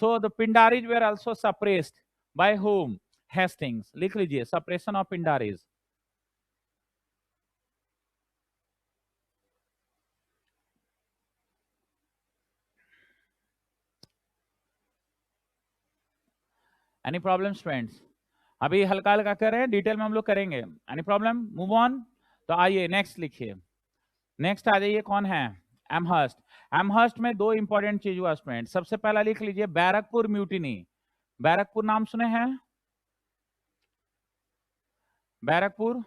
So the Pindaris were also suppressed by whom? Hastings. लिख लीजिए, suppression of Pindaris. Any problem students? अभी हल्का हल्का कर रहे हैं, detail में हम लोग करेंगे। Any problem? Move on. तो आइए नेक्स्ट लिखिए, नेक्स्ट आ जाइए, कौन है? एमहर्स्ट। एमहर्स्ट में दो इंपॉर्टेंट चीज हुआ स्टूडेंट। सबसे पहला लिख लीजिए बैरकपुर म्यूटिनी। बैरकपुर नाम सुने हैं? बैरकपुर,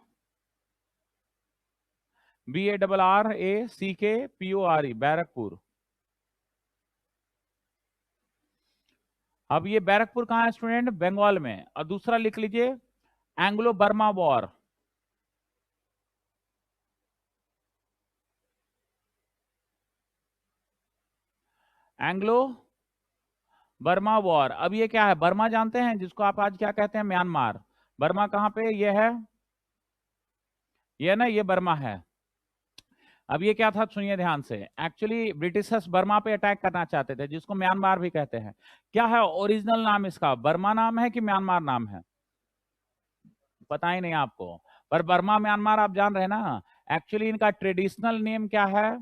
BARRACKPORE, बैरकपुर। अब ये बैरकपुर कहां है स्टूडेंट? बंगाल में। और दूसरा लिख लीजिए Anglo Burma war. Anglo Burma war. अब ये क्या है? बर्मा जानते हैं, जिसको आप आज क्या कहते हैं? म्यांमार। बर्मा कहां पे? ये है, ये ना, ये बर्मा है। अब ये क्या था सुनिए ध्यान से। एक्चुअली ब्रिटिशर्स बर्मा पे अटैक करना चाहते थे, जिसको म्यांमार भी कहते हैं। क्या है ओरिजिनल नाम इसका? बर्मा नाम है कि म्यांमार नाम है? पता ही नहीं आपको, पर बर्मा म्यांमार आप जान रहे हैं ना। एक्चुअली इनका ट्रेडिशनल नेम क्या है?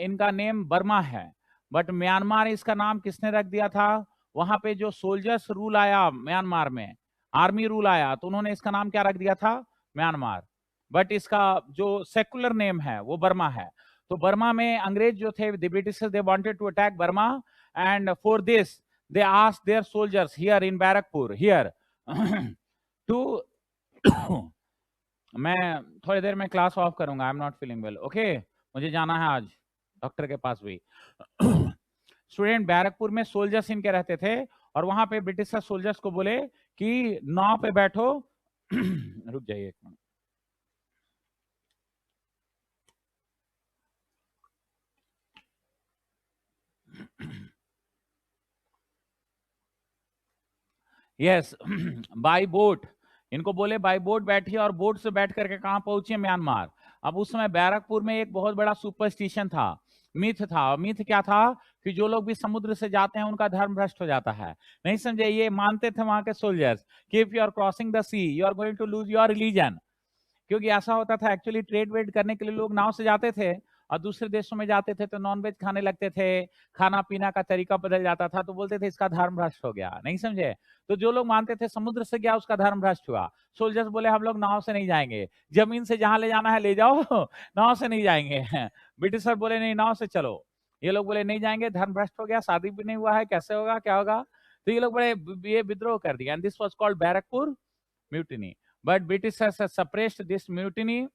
इनका नेम बर्मा है, बट म्यांमार इसका नाम किसने रख दिया था? वहां पे जो सोल्जर्स रूल आया म्यांमार में, आर्मी रूल आया, तो उन्होंने इसका नाम क्या रख दिया था? म्यांमार। बट इसका जो सेकुलर नेम है वो बर्मा है। तो बर्मा में अंग्रेज जो थे, the Britishers, they wanted to attack Burma, and for this they asked their soldiers here in Barrackpore here to मैं थोड़ी देर में क्लास ऑफ करूंगा, I am not feeling well, okay. मुझे जाना है आज डॉक्टर के पास भी। स्टूडेंट, बैरकपुर में सोल्जर्स इनके रहते थे, और वहां पे ब्रिटिश सोल्जर्स को बोले कि नाव पे बैठो। रुक जाइए एक मिनट। Yes, by boat. इनको बोले बाई बोट बैठिए, और बोट से बैठ करके कहां पहुंचे? म्यांमार। अब उस समय बैरकपुर में एक बहुत बड़ा सुपरस्टिशन था, मिथ था। मिथ क्या था? कि जो लोग भी समुद्र से जाते हैं उनका धर्म भ्रष्ट हो जाता है। नहीं समझे? ये मानते थे वहां के सोल्जर्स कि if you are crossing the sea you are going to lose your religion. क्योंकि ऐसा होता था, एक्चुअली ट्रेड वेड करने के लिए लोग नाव से जाते थे, और दूसरे देशों में जाते थे तो नॉनवेज खाने लगते थे, खाना पीना का तरीका बदल जाता था, तो बोलते थे इसका धर्म भ्रष्ट हो गया। नहीं समझे? तो जो लोग मानते थे समुद्र से गया उसका धर्म भ्रष्ट हुआ। सोल्जर्स बोले हम लोग नाव से नहीं जाएंगे, जमीन से जहां ले जाना है ले जाओ, नाव से नहीं जाएंगे। ब्रिटिशर बोले नहीं, नाव से चलो। ये लोग बोले नहीं जाएंगे, धर्म भ्रष्ट हो गया, शादी भी नहीं हुआ है, कैसे होगा, क्या होगा? तो ये लोग बड़े ये विद्रोह कर दिया, and this was called Barrackpore mutiny. But British has suppressed this mutiny.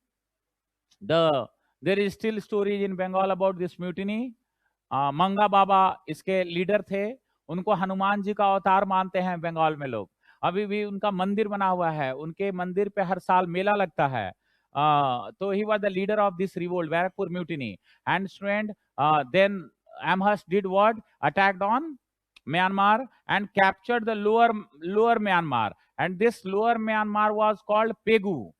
There is still stories in Bengal about this mutiny. मंगा बाबा इसके लीडर थे, उनको हनुमान जी का अवतार मानते हैं बंगाल में लोग। अभी भी उनका मंदिर बना हुआ है, उनके मंदिर पे हर साल मेला लगता है। तो he was the leader of this revolt, Barrackpore mutiny. And student, then Amherst did what? Attacked on Myanmar and captured the lower Myanmar, and this lower Myanmar was called Pegu.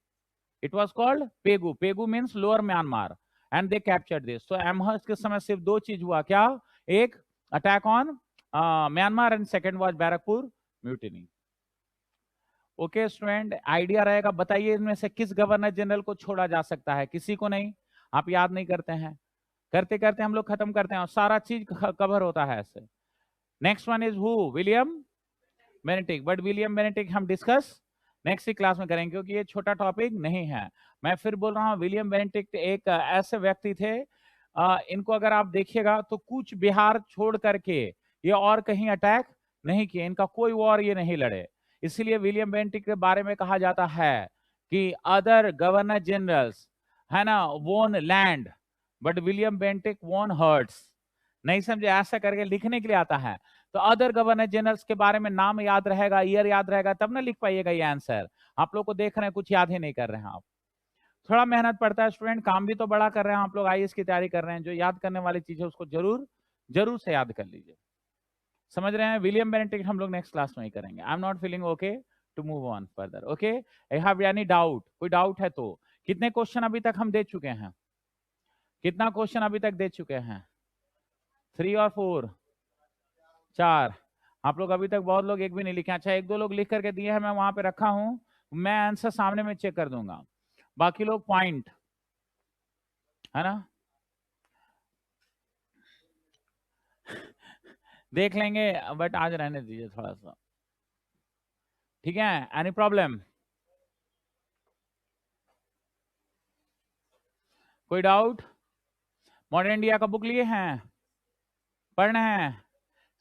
It was called Pegu. Pegu means lower Myanmar, and they captured this. So Amherst के समय सिर्फ दो चीज हुआ, क्या? एक attack on Myanmar, and second was Barrackpore mutiny. Okay student, idea रहेगा। बताइए इनमें से किस गवर्नर जनरल को छोड़ा जा सकता है? किसी को नहीं? आप याद नहीं करते हैं, करते करते हम लोग खत्म करते हैं और सारा चीज कवर होता है ऐसे। Next one is who? William Bentinck. But William Bentinck हम डिस्कस नेक्स्ट ही क्लास में करेंगे, क्योंकि ये छोटा टॉपिक नहीं है। मैं फिर बोल रहा हूँ, विलियम बेनेटिक एक ऐसे व्यक्ति थे, इनको अगर आप देखिएगा तो कूच बिहार छोड़ करके ये और कहीं अटैक नहीं किए, इनका कोई वॉर ये नहीं लड़े। इसलिए विलियम बेनेटिक के बारे में कहा जाता है कि अदर गवर्नर जनरल्स है ना वोन लैंड, बट विलियम बेनेटिक वोन हर्ट्स। नहीं समझे? ऐसा करके लिखने के लिए आता है। तो अदर गवर्नर जनरल्स के बारे में नाम याद रहेगा, ईयर याद रहेगा, तब ना लिख पाइएगा ये आंसर। आप लोग को देख रहे हैं कुछ याद ही नहीं कर रहे हैं आप। थोड़ा मेहनत पड़ता है स्टूडेंट, काम भी तो बड़ा कर रहे हैं आप लोग, आईएएस की तैयारी कर रहे हैं, जो याद करने वाली चीज है उसको जरूर जरूर से याद कर लीजिए। समझ रहे हैं? विलियम बेनेटिक हम लोग नेक्स्ट क्लास में ही करेंगे। I am not feeling okay to move on further. Okay, I have any doubt? कोई डाउट है तो? कितने क्वेश्चन अभी तक हम दे चुके हैं? कितना क्वेश्चन अभी तक दे चुके हैं? 3 और 4? 4। आप लोग अभी तक बहुत लोग एक भी नहीं लिखे। अच्छा, एक दो लोग लिख करके दिए हैं, मैं वहां पे रखा हूं, मैं आंसर सामने में चेक कर दूंगा। बाकी लोग पॉइंट है ना देख लेंगे, बट आज रहने दीजिए थोड़ा सा, ठीक है? Any problem? कोई डाउट? मॉडर्न इंडिया का बुक लिए हैं? पढ़ रहे हैं?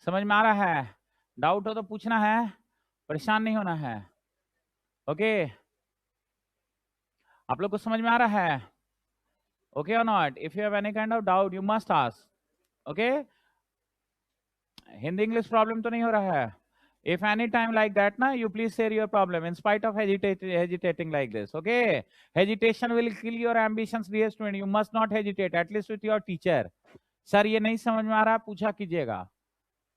समझ में आ रहा है? डाउट हो तो पूछना है, परेशान नहीं होना है। ओके, आप लोग को समझ में आ रहा है? ओके और not? If you have any kind of doubt you must ask. Okay, Hindi English problem तो नहीं हो रहा है? If any time like that, na, you please share your problem in spite of hesitating like this. Okay, hesitation will kill your ambitions, dear student. You must not hesitate, at least with your teacher. Sir ये नहीं समझ में आ रहा, पूछा कीजिएगा।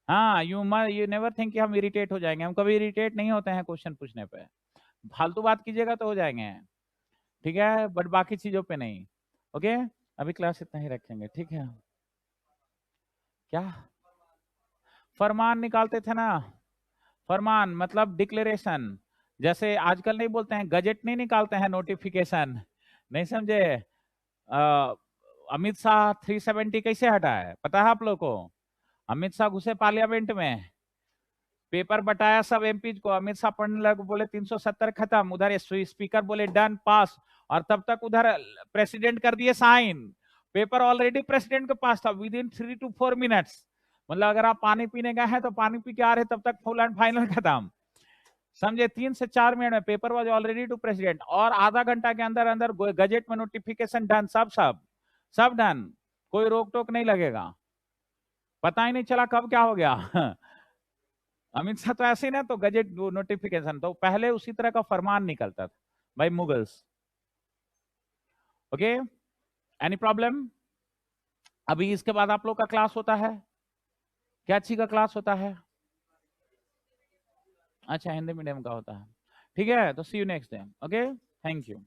हाँ, you never think कि हम इरिटेट हो जाएंगे। हम कभी इरिटेट नहीं होते हैं क्वेश्चन पूछने पे। फालतू बात कीजिएगा तो हो जाएंगे, ठीक है, बट बाकी चीजों पे नहीं। ओके, अभी क्लास इतना ही रखेंगे, ठीक है। क्या फरमान निकालते थे ना, फरमान मतलब डिक्लेरेशन। जैसे आजकल नहीं बोलते हैं, गजेट नहीं निकालते हैं, नोटिफिकेशन, नहीं समझे। अमित शाह 370 कैसे हटा है पता है आप लोग को? अमित शाह घुसे पार्लियामेंट में, पेपर बटाया सब एमपी को, अमित शाह पढ़ने लगे, बोले 370 खत्म, उधर स्पीकर बोले डन पास, और तब तक उधर प्रेसिडेंट कर दिए साइन, पेपर ऑलरेडी प्रेसिडेंट के पास था विद इन 3 to 4 मिनट्स। मतलब अगर आप पानी पीने गए हैं तो पानी पी के आ रहे तब तक फुल एंड फाइनल खत्म, समझे। 3 से 4 मिनट में paper was already to president, और आधा घंटा के अंदर अंदर गजेट में नोटिफिकेशन डन, सब डन, कोई रोक टोक नहीं लगेगा, पता ही नहीं चला कब क्या हो गया। अमित शाह तो ऐसे ही ना, तो गजेट नोटिफिकेशन तो पहले उसी तरह का फरमान निकलता था भाई मुगल्स। Okay, any problem? अभी इसके बाद आप लोग का क्लास होता है, क्या अच्छी का क्लास होता है? अच्छा, हिंदी मीडियम का होता है, ठीक है। तो see you next day, okay, thank you.